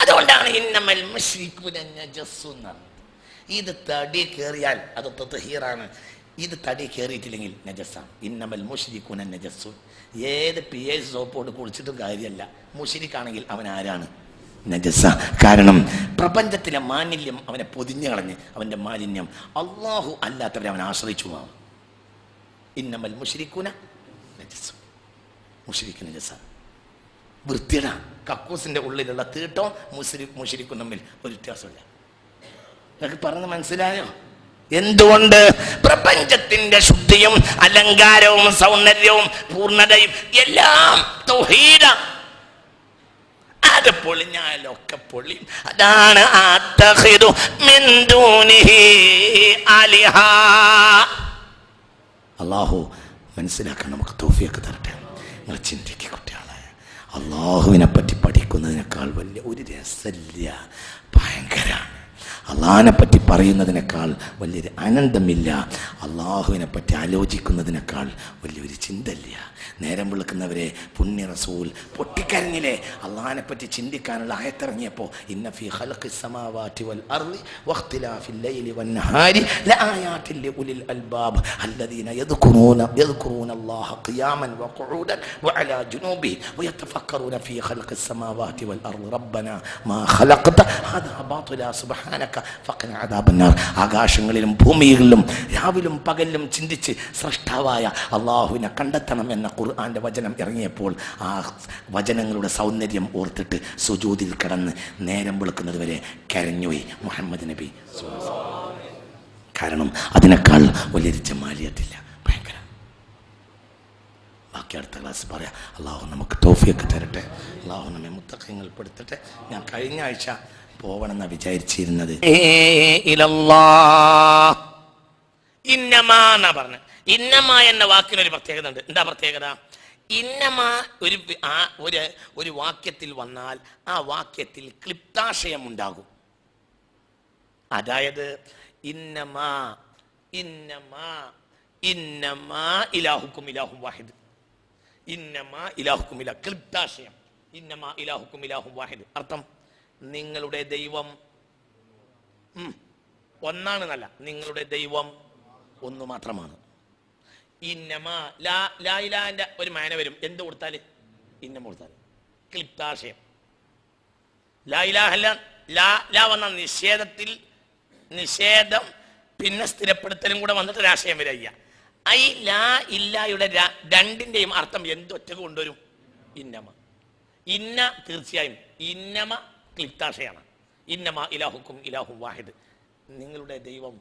B: അതുകൊണ്ടാണ് ഇന്നമൽ മുശ്രികൂന നജസ്സുൻ. ഇത് തടി കയറിയാൽ അത് തത്ഹീറാണ്, ഇത് തടി കയറിയിട്ടില്ലെങ്കിൽ നജസ്സാണ്. ഇന്നമൽ മുശ്രികൂന നജസ്സുൻ. ഏത് PH സോപ്പോട് കുളിച്ചിട്ടും കാര്യമല്ല, മുശ്രിക്കാണെങ്കിൽ അവൻ ആരാണ്? നജസ്സ. കാരണം പ്രപഞ്ചത്തിലെ മാലിന്യം അവനെ പൊതിഞ്ഞു കളഞ്ഞ്, അവൻ്റെ മാലിന്യം അല്ലാഹു അല്ലാത്തവരെ അവൻ ആശ്രയിച്ചു പോകും. ഇന്നമൽ മുശ്രികൂന നജസ്സുൻ. മുശ്രിക്ക് നജസ്സ, വൃത്തിയട. കക്കൂസിന്റെ ഉള്ളിലുള്ള തീട്ടവും മുശ്രിക്കും തമ്മിൽ ഒരു വ്യത്യാസമില്ല. നിങ്ങൾക്ക് പറഞ്ഞ് മനസ്സിലായോ? എന്തുകൊണ്ട്? പ്രപഞ്ചത്തിന്റെ ശുദ്ധിയും അലങ്കാരവും സൗന്ദര്യവും പൂർണ്ണതയും എല്ലാം തൗഹീദാ. അത് പൊളിഞ്ഞാലൊക്കെ പൊളിയും. അതാണ് അത്തഖിദു മിൻ ദൂനിഹി ആലിഹ. അല്ലാഹു മനസ്സിലാക്കാൻ നമുക്ക് തൗഫീഖ് തരട്ടെ. നിങ്ങൾ ചിന്തിക്കുക കുട്ടികളെ, അള്ളാഹുവിനെ പറ്റി പഠിക്കുന്നതിനേക്കാൾ വലിയ ഒരു രസമില്ല, ഭയങ്കരമാണ്. അള്ളാഹിനെ പറ്റി പറയുന്നതിനേക്കാൾ വലിയൊരു ആനന്ദമില്ല. അള്ളാഹുവിനെ പറ്റി ആലോചിക്കുന്നതിനേക്കാൾ വലിയൊരു ചിന്തയില്ല. നേരം വിളിക്കുന്നവരെ പുണ്യ റസൂൽ പൊട്ടിക്കരഞ്ഞില്ലേ? അള്ളാഹിനെ പറ്റി ചിന്തിക്കാനുള്ള ആയത്തിറങ്ങിയപ്പോൾ ഇന്ന ഫീ ഖൽഖിസ് സമാവാതി വൽ അർളി വഖ്തിലാഫിൽ ലൈലി വൻ നഹാരി ലആയാതിൻ ലിഉലിൽ അൽബാബ് അല്ലദീന യദ്കുറൂന അല്ലാഹ ഖിയാമൻ വഖുഊദൻ വഅലാ ജുനൂബിഹിം വയതഫക്കറൂന ഫീ ഖൽഖിസ് സമാവാതി വൽ അർളി റബ്ബനാ മാ ഖലഖത ഹാദാ ബാതില സുബ്ഹാനക ഫഖിന അദാബന്നാർ. ആകാശങ്ങളിലും ഭൂമിയിലും രാവിലും പകലിലും ചിന്തിച്ച് സ്രഷ്ടാവായ അള്ളാഹുവിനെ കണ്ടെത്തണം എന്ന ഖുർആന്റെ വചനം ഇറങ്ങിയപ്പോൾ ആ വചനങ്ങളുടെ സൗന്ദര്യം ഓർത്തിട്ട് സുജൂദിൽ കിടന്ന് നേരം വെളുക്കുന്നത് വരെ കരഞ്ഞുപോയി മുഹമ്മദ് നബി. കാരണം അതിനേക്കാൾ വലിയൊരു ജമാലിയത്തില്ല, ഭയങ്കര. ബാക്കി അടുത്ത ക്ലാസ് പറയാം. അള്ളാഹു നമുക്ക് തൗഫീഖ് തരട്ടെ, അള്ളാഹു നമ്മെ മുത്തഖീങ്ങൾ പെടുത്തട്ടെ. ഞാൻ കഴിഞ്ഞ ആഴ്ച പോവണമെന്നാ വിചാരിച്ചിരുന്നത്. ഇന്നമാ എന്നാ പറഞ്ഞത്. ഇന്നമ എന്ന വാക്കിനൊരു പ്രത്യേകത ഉണ്ട്. എന്താ പ്രത്യേകത? ഇന്നമ ഒരു വാക്യത്തിൽ വന്നാൽ ആ വാക്യത്തിൽ ക്ലിപ്താശയം ഉണ്ടാകും. അതായത് ഇന്നമാ ഇലാഹുക്കും ഇലാഹും വാഹിദ്, ഇന്നമാ ഇലാഹുക്കും ഇലാ, ക്ലിപ്താശയം. ഇന്നമാ ഇലാഹുക്കും ഇലാഹും വാഹിദ് അർത്ഥം നിങ്ങളുടെ ദൈവം ഒന്നാണെന്നല്ല, നിങ്ങളുടെ ദൈവം ഒന്ന് മാത്രമാണ്. ഇന്നമാ ലാ ഇലാഹിന്റെ ഒരു മാന വരും, എന്ത് കൊടുത്താല്? ഇന്നമ കൊടുത്താല് ക്ലിപ്താശയം. ലാ ഇലാഹല്ല, ലാ വന്ന നിഷേധം പിന്നെ സ്ഥിരപ്പെടുത്തലും കൂടെ വന്നിട്ട് ഒരാശയം വരിക. ഐ ലാ ഇല്ലായുടെ രണ്ടിന്റെയും അർത്ഥം എന്തൊറ്റക്ക് കൊണ്ടുവരും? ഇന്നമ. ഇന്ന തീർച്ചയായും ഇന്നമ ക്ലിപ്താശയാണ്. ഇന്നമ ഇലാഹുക്കും ഇലാഹും വാഹിദ്, നിങ്ങളുടെ ദൈവം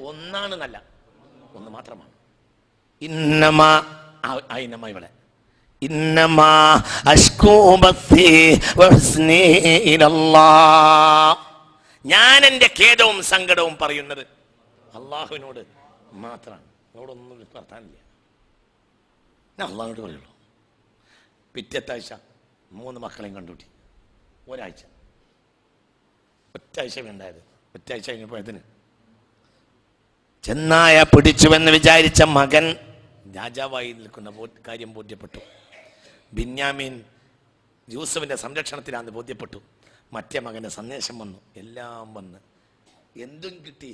B: ഒന്നാണെന്നല്ല, ഒന്ന് മാത്രമാണ്. ഇന്നമാ ഇവിടെ ഇന്നമാ അശ്കൂ ബത്തി വഹ്സ്നി ഇലല്ലാഹ്, ഞാൻ എൻ്റെ ഖേദവും സങ്കടവും പറയുന്നത് അള്ളാഹുവിനോട് മാത്രമാണ്. എന്നോടൊന്നും വർത്താനില്ല, ഞാൻ അള്ളാഹുനോട് പറയുള്ളൂ. പിറ്റത്താഴ്ച 3 മക്കളെയും കണ്ടുപിട്ടി. ഒരാഴ്ച ഒറ്റാഴ്ച വേണ്ടായത്, ഒറ്റാഴ്ച കഴിഞ്ഞപ്പോഴതിന് ചെന്നായ പിടിച്ചുവെന്ന് വിചാരിച്ച മകൻ രാജാവായി നിൽക്കുന്ന കാര്യം ബോധ്യപ്പെട്ടു. ബിന്യാമീൻ യൂസഫിന്റെ സംരക്ഷണത്തിലാന്ന് ബോധ്യപ്പെട്ടു. മറ്റേ മകന് സന്ദേശം വന്നു, എല്ലാം വന്ന് എന്തും കിട്ടി.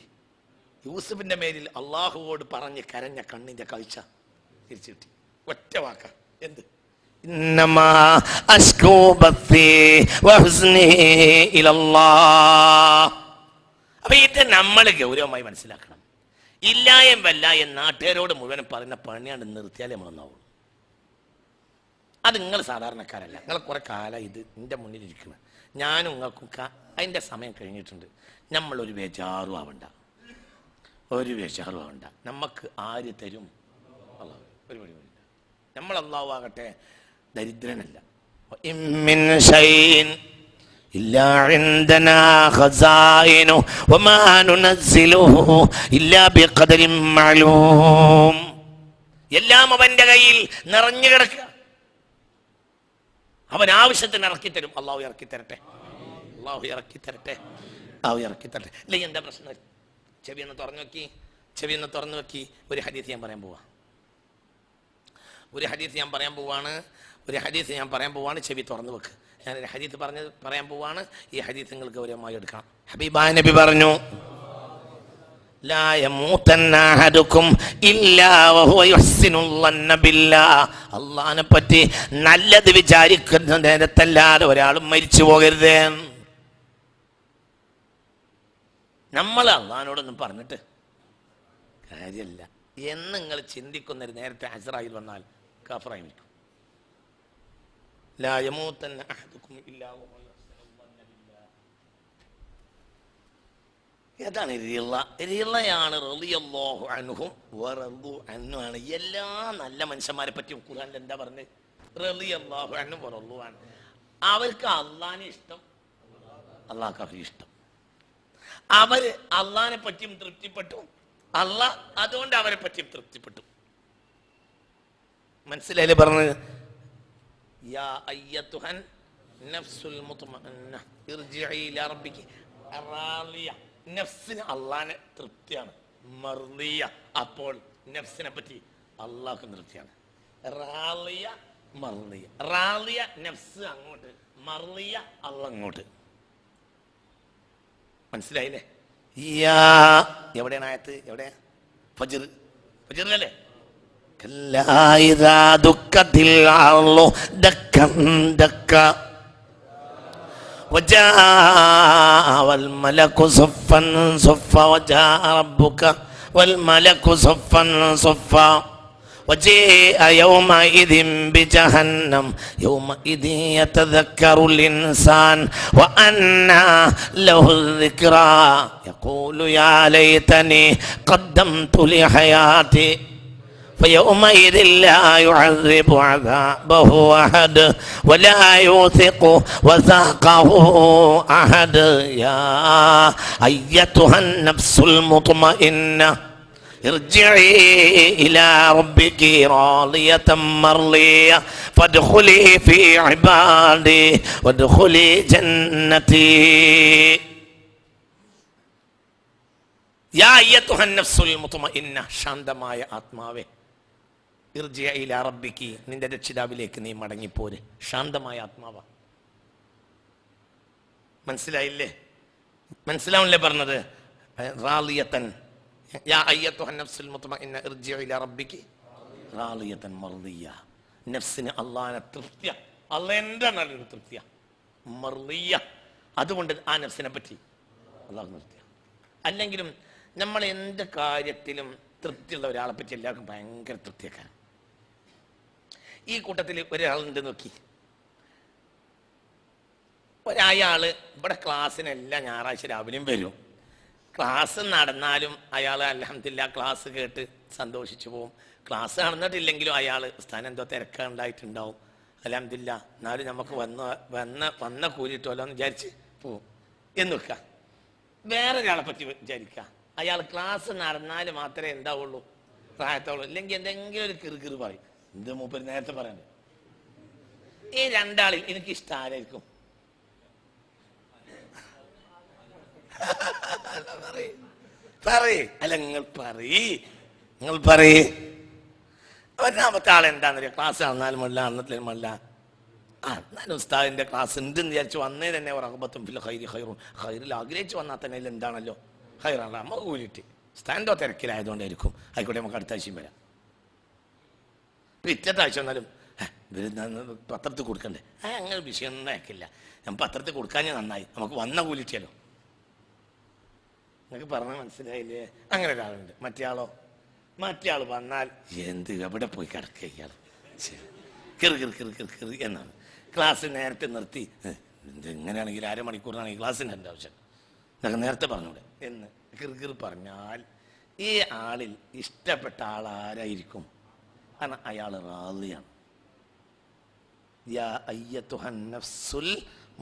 B: യൂസഫിന്റെ മേലിൽ അള്ളാഹുവോട് പറഞ്ഞ് കരഞ്ഞ കണ്ണിന്റെ കാഴ്ച തിരിച്ചു കിട്ടി. ഒറ്റ വാക്ക, എന്ത്? ഇന്നമാ അശ്കൂ ബത്തി വഹ്സ്നി ഇലല്ലാഹ്. അപ്പൊ ഇത് നമ്മൾ ഗൗരവമായി മനസ്സിലാക്കണം. ഇല്ലായം വല്ലായം നാട്ടുകാരോട് മുഴുവൻ പറയുന്ന പണിയാണ് നിർത്തിയാലേ നമ്മളൊന്നാവുള്ളൂ. അത് നിങ്ങൾ സാധാരണക്കാരല്ല, നിങ്ങൾ കുറെ കാലം ഇത് എൻ്റെ മുന്നിലിരിക്കുന്നത്. ഞാനും നിങ്ങൾക്കും അതിൻ്റെ സമയം കഴിഞ്ഞിട്ടുണ്ട്. നമ്മളൊരു ബേജാറും ആവണ്ട, ഒരു ബേജാറും ആവണ്ട. നമുക്ക് ആര് തരും? അള്ളാഹു. ഒരു പണിയില്ല. നമ്മൾ അള്ളാഹു ആകട്ടെ ദരിദ്രനല്ല. മിൻ ഷൈഇൻ ഇല്ലാ ഇൻദനാ ഖസായിനു വമാ നുനസ്സിലുഹു ഇല്ലാ ബിഖദരിൻ മഅലൂം. എല്ലാം അവന്റെ കയ്യിൽ നിറഞ്ഞു കിടക്കുക. അവൻ ആവശ്യത്തിന് ഇറക്കിത്തരും. അള്ളാഹു ഇറക്കി തരട്ടെ, അള്ളാഹു ഇറക്കി തരട്ടെ, അള്ളാഹു ഇറക്കി തരട്ടെ. അല്ലെങ്കിൽ എന്താ പ്രശ്നം? ചെവി ഒന്ന് തുറന്നു വെക്കി, ചെവി ഒന്ന് തുറന്നു വെക്കി. ഒരു ഹദീസ് ഞാൻ പറയാൻ പോവാ, ഒരു ഹദീസ് ഞാൻ പറയാൻ പോവാണ്. ചെവി തുറന്നു വെക്ക്. ഞാനൊരു ഹദീസ് പറയാൻ പോവാണ്. ഈ ഹദീസ് നിങ്ങൾ ഗൗരവമായി എടുക്കണം. ഹബീബായ നബി പറഞ്ഞു, ലാ യമൂതന്ന അഹദുക്കും ഇല്ലാ വഹുവ യുഹ്സിനു ളന്ന ബില്ലാഹ്. അല്ലാഹുവിനെ പറ്റി നല്ലത് വിചാരിക്കുന്ന നേരത്തല്ലാതെ ഒരാളും മരിച്ചു പോകരുത്. നമ്മൾ അള്ളാഹിനോടൊന്നും പറഞ്ഞിട്ട് കാര്യമില്ല എന്ന് നിങ്ങൾ ചിന്തിക്കുന്നൊരു നേരത്തെ അസ്റായിൽ വന്നാൽ കാഫറായി നിൽക്കും. ലാ യമൂതന്ന അഹദുക്കും ഇല്ലാ വഹുവ യുഹ്സിനു ളന്ന ബില്ലാഹ്. ഏതാണ് റിളയാണ്? റളിയല്ലാഹു അൻഹും വറളു അൻഹു ആണ്. എല്ലാ നല്ല മനുഷ്യന്മാരെ പറ്റിയും ഖുർആനിൽ എന്താ പറഞ്ഞത്? റളിയല്ലാഹു അൻഹും വറളു അൻഹു. അവർക്ക് അള്ളാഹിനെ ഇഷ്ടം, അള്ളാഹ്ക്ക് അവരെ ഇഷ്ടം. അവര് അള്ളാഹിനെ പറ്റിയും തൃപ്തിപ്പെട്ടു, അള്ളാഹ് അതുകൊണ്ട് അവരെ പറ്റിയും തൃപ്തിപ്പെട്ടു. മനസ്സിലായില്ലേ പറഞ്ഞത്? യാ അയ്യത്തുഹൻ നഫ്സുൽ മുത്മഇന്ന ഇർജിഇ ഇലാ റബ്ബികി റാളിയ. നഫ്സിന് അള്ളാഹിനെ തൃപ്തിയാണ്, മർളിയ. അപ്പോൾ നഫ്സിനെ പറ്റി അള്ളാഹ്ക്ക് തൃപ്തിയാണ്. റാളിയ മർളിയ. റാളിയ നഫ്സ് അങ്ങോട്ട്, മർളിയ അള്ളാഹ് അങ്ങോട്ട്. മനസ്സിലായില്ലേ? എവിടെയാണ് ആയത്ത്? എവിടെയാ? ഫജ്ർ, ഫജ്റിലല്ലേ? കല്ലാ ഇദാ ദുക്കത്തിൽ അർളു ദക്കൻ ദക്ക وجاء والملك صفا صفا وجاء ربك والملك صفا صفا وجيء يومئذ بجهنم يومئذ يتذكر الإنسان وأنى له الذكرى يقول يا ليتني قدمت لحياتي فيومئذ لا يعذب عذابه أحد ولا يوثق وثاقه أحد يا أيتها النفس المطمئنة ഇർജിഇ ഇലാ റബ്ബികി റാളിയതൻ മർളിയ ഫദ്ഖുലി ഫീ ഇബാദി വദ്ഖുലി ജന്നതി. യാ അയ്യത്തുഹൻ നഫ്സുൽ മുത്മഇന്ന, ശാന്തമായ ആത്മാവേ, ഇർജിഇ ഇലാ റബ്ബികി, നിന്റെ രക്ഷിതാവിലേക്ക് നീ മടങ്ങിപ്പോര്. ശാന്തമായ ആത്മാവാ. മനസ്സിലായില്ലേ? മനസ്സിലാവില്ലേ പറഞ്ഞത്? റാളിയതൻ, യാ അയ്യത്തുഹൻ നഫ്സുൽ മുത്മഇന്ന ഇർജിഇ ഇലാ റബ്ബികി റാളിയതൻ മർളിയ. നഫ്സിന് അല്ലാഹുവിനെ തൃപ്തിയ, അല്ലാഹുവിന്റെ നല്ലൊരു തൃപ്തിയ, മർളിയ. അതുകൊണ്ട് ആ നഫ്സിനെ പറ്റി അല്ലാഹു നിർത്തിയ. അല്ലെങ്കിലും നമ്മൾ എന്ത് കാര്യത്തിലും തൃപ്തിയുള്ള ഒരാളെ പറ്റി എല്ലാവർക്കും ഭയങ്കര തൃപ്തിയൊക്കെ. ഈ കൂട്ടത്തിൽ ഒരാളുണ്ട്, നോക്കി, ഒരാള് ഇവിടെ ക്ലാസ്സിനെല്ലാം ഞായറാഴ്ച രാവിലെയും വരും. ക്ലാസ് നടന്നാലും അയാൾ അൽഹംദുലില്ലാ ക്ലാസ് കേട്ട് സന്തോഷിച്ചു പോവും. ക്ലാസ് നടന്നിട്ടില്ലെങ്കിലും അയാൾ സ്ഥാനം എന്തോ തിരക്കുണ്ടായിട്ടുണ്ടാവും. അൽഹംദുലില്ലാ എന്നാലും നമുക്ക് വന്ന കൂലിട്ടല്ലോ എന്ന് വിചാരിച്ച് പോവും എന്ന് വെക്കുക. വേറൊരാളെ പറ്റി വിചാരിക്കുക, അയാൾ ക്ലാസ് നടന്നാൽ മാത്രമേ എന്താവുള്ളൂ, പ്രായത്തോളൂ, ഇല്ലെങ്കിൽ എന്തെങ്കിലും ഒരു കിറുകിറ് പറയും. എന്ത് മൂപ്പര് നേരത്തെ പറയണ്ടേ? ഈ രണ്ടാളിൽ എനിക്ക് ഇഷ്ടം ആരായിരിക്കും? അല്ല നിങ്ങൾ പറയേ. ഒന്നാമത്തെ ആളെന്താണെന്നറിയാം, ക്ലാസ് നടന്നാലും മല്ല, അന്നത്തിലും മല്ല, എന്നാലും ഉസ്താദിന്റെ ക്ലാസ് ഉണ്ടെന്ന് വിചാരിച്ചു വന്നേ തന്നെ റഹബത്തും ഫിൽ ഖൈരി ഖൈറുൻ, ഖൈറിൽ ആഗ്രഹിച്ചു വന്നാൽ തന്നെ എന്താണല്ലോ ഖൈറാണ്. അമ്മ കൂലിട്ട് സ്റ്റാൻഡോ തിരക്കിലായതുകൊണ്ടായിരിക്കും. ആയിക്കോട്ടെ, നമുക്ക് അടുത്ത ആഴ്ചയും വരാം. പിറ്റത്തെ ആഴ്ച വന്നാലും പത്രത്തിൽ കൊടുക്കണ്ടേ? അങ്ങനെ വിഷയമൊന്നും അയക്കില്ല, ഞാൻ പത്രത്തിൽ കൊടുക്കാൻ നന്നായി, നമുക്ക് വന്ന കൂലിട്ടിയല്ലോ. നിങ്ങൾക്ക് പറഞ്ഞാൽ മനസ്സിലായില്ലേ? അങ്ങനെ ഒരാളുണ്ട്. മറ്റേ ആൾ വന്നാൽ എന്ത് എവിടെ പോയി കിടക്കുക ഇയാൾ, കിറി എന്നാണ്. ക്ലാസ് നേരത്തെ നിർത്തി, എങ്ങനെയാണെങ്കിൽ 1/2 മണിക്കൂറിനാണെങ്കിൽ ക്ലാസ്സിന് എൻ്റെ ആവശ്യം, എന്നൊക്കെ നേരത്തെ പറഞ്ഞൂടെ എന്ന് കിറി പറഞ്ഞാൽ ഈ ആളിൽ ഇഷ്ടപ്പെട്ട ആൾ ആരായിരിക്കും? കാരണം അയാൾ റാളിയാണ്. യാ അയ്യത്തുഹൻ നഫ്സുൽ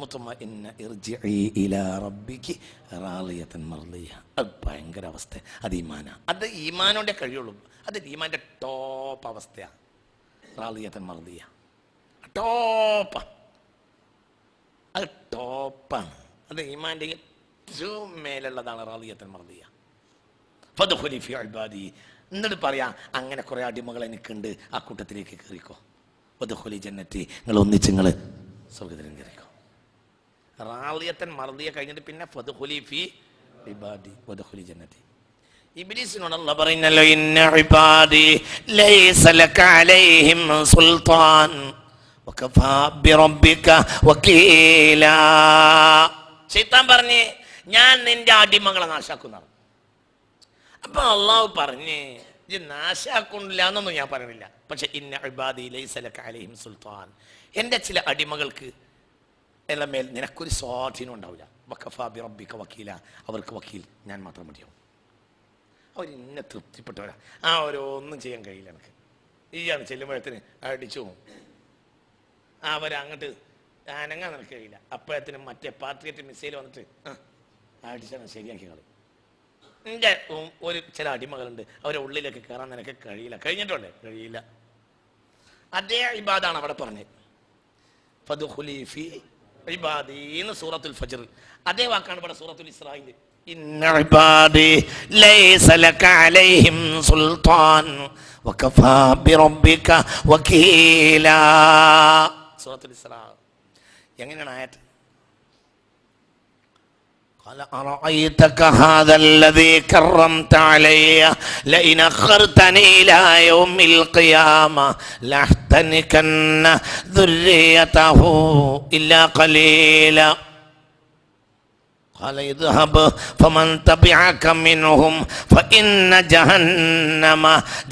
B: മുത്മഇന്ന ഇർജിഇ ഇലാ റബ്ബികി റാളിയതൻ മർളിയ. അത് ഭയങ്കര അവസ്ഥ. അത് ഈമാനാ. അത് ഈമാനോടെ കഴിയുള്ളൂ. അത് ഈമാന്റെ ടോപ്പ് അവസ്ഥയാണ്. റാളിയതൻ മർളിയ ടോപ്പാ, അത് ടോപ്പാണ്. അത് ഈമാന്റെ ഏറ്റവും മേലുള്ളതാണ് റാളിയതൻ മർളിയ. ഫദ്ഖുലി ഫീ ഇബാദി. എന്നിട്ട് പറയാ, അങ്ങനെ കുറെ അടിമകൾ എനിക്കുണ്ട്, ആ കൂട്ടത്തിലേക്ക് കയറിക്കോ. വദ്ഖുലി ജന്നതി, നിങ്ങൾ ഒന്നിച്ച് നിങ്ങൾ സ്വർഗ്ഗത്തിലും കയറിക്കോ. റാളിയതൻ മർളിയ കഴിഞ്ഞിട്ട് പിന്നെ ഫദ്ഖുലി ഫീ ഇബാദി വദ്ഖുലി ജന്നതി. ഇബ്ലീസിനോട് അല്ലാഹു പറയുന്നല്ലോ, ഇന്ന ഇബാദി ലൈസ ലക അലൈഹിം സുൽത്താൻ വകഫാ ബിറബ്ബിക വകീലാ. ശൈത്താൻ പറഞ്ഞേ, ഞാൻ നിന്റെ അടിമകളെ നാശാക്കുന്ന. അപ്പൊ അള്ളാഹു പറഞ്ഞേ, ഇത് നാശാക്കുന്നില്ല എന്നൊന്നും ഞാൻ പറയുന്നില്ല. പക്ഷെ ഇന്ന ഇബാദി ലൈസ ലക അലൈഹിം സുൽത്താൻ, എൻ്റെ ചില അടിമകൾക്ക് എല്ലാം മേൽ നിനക്കൊരു സ്വാധീനം ഉണ്ടാവില്ല. വകഫാ ബിറബ്ബിക വകീല, അവർക്ക് വക്കീൽ ഞാൻ മാത്രം മതിയാവും. അവർ ഇന്നെ തൃപ്തിപ്പെട്ടവരാ, ഓരോന്നും ചെയ്യാൻ കഴിയില്ല എനിക്ക്. ഈയാണ് ചെല്ലുമ്പോഴത്തിന് അടിച്ചു പോകും. അവരങ്ങോട്ട് അനങ്ങാൻ നിനക്ക് കഴിയില്ല. അപ്പോഴത്തിനും മറ്റേ പാട്രിയറ്റ് മിസൈൽ വന്നിട്ട് അടിച്ചാൽ ശരിയാക്കി കളി. എൻ്റെ ഒരു ചില അടിമകളുണ്ട്, അവരെ ഉള്ളിലേക്ക് കയറാൻ നിനക്ക് കഴിയില്ല. കഴിഞ്ഞിട്ടുണ്ടേ കഴിയില്ല. അതേ ഇബാദാണ് അവിടെ പറഞ്ഞത്. ഫദ്ഖുലി ഫീ ഇബാദി എന്ന് സൂറത്തുൽ ഫജ്ർ. അതേ വാക്കാണ് ഇവിടെ സൂറത്തുൽ ഇസ്രായിൽ. ഇന്ന ഇബാദി ലൈസ ലക അലൈഹിം സുൽത്താൻ വകഫാ ബിറബ്ബിക വകീലാ. സൂറത്തുൽ ഇസ്രാ. എങ്ങനെയാണ് ആയത്ത്? قال أرأيتك هذا الذي كرمت علي لئن أخرتني إلى يوم القيامة لأحتنكن ذريته إلا قليلا. قال اذهب فمن تبعك منهم فإن جهنم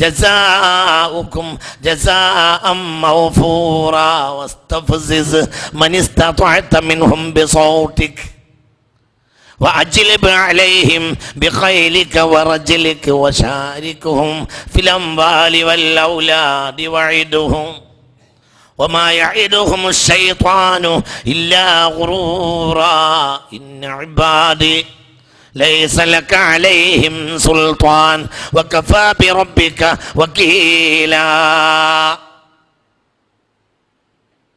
B: جزاؤكم جزاء موفورا واستفزز من استطعت منهم بصوتك وأجلب عليهم بخيلك ورجلك وشاركهم في الأموال والأولاد وعدهم وما يعدهم الشيطان إلا غرورا إن عبادي ലൈസ ലക അലൈഹിം സുൽത്താൻ വകഫാ ബിറബ്ബിക വകീല.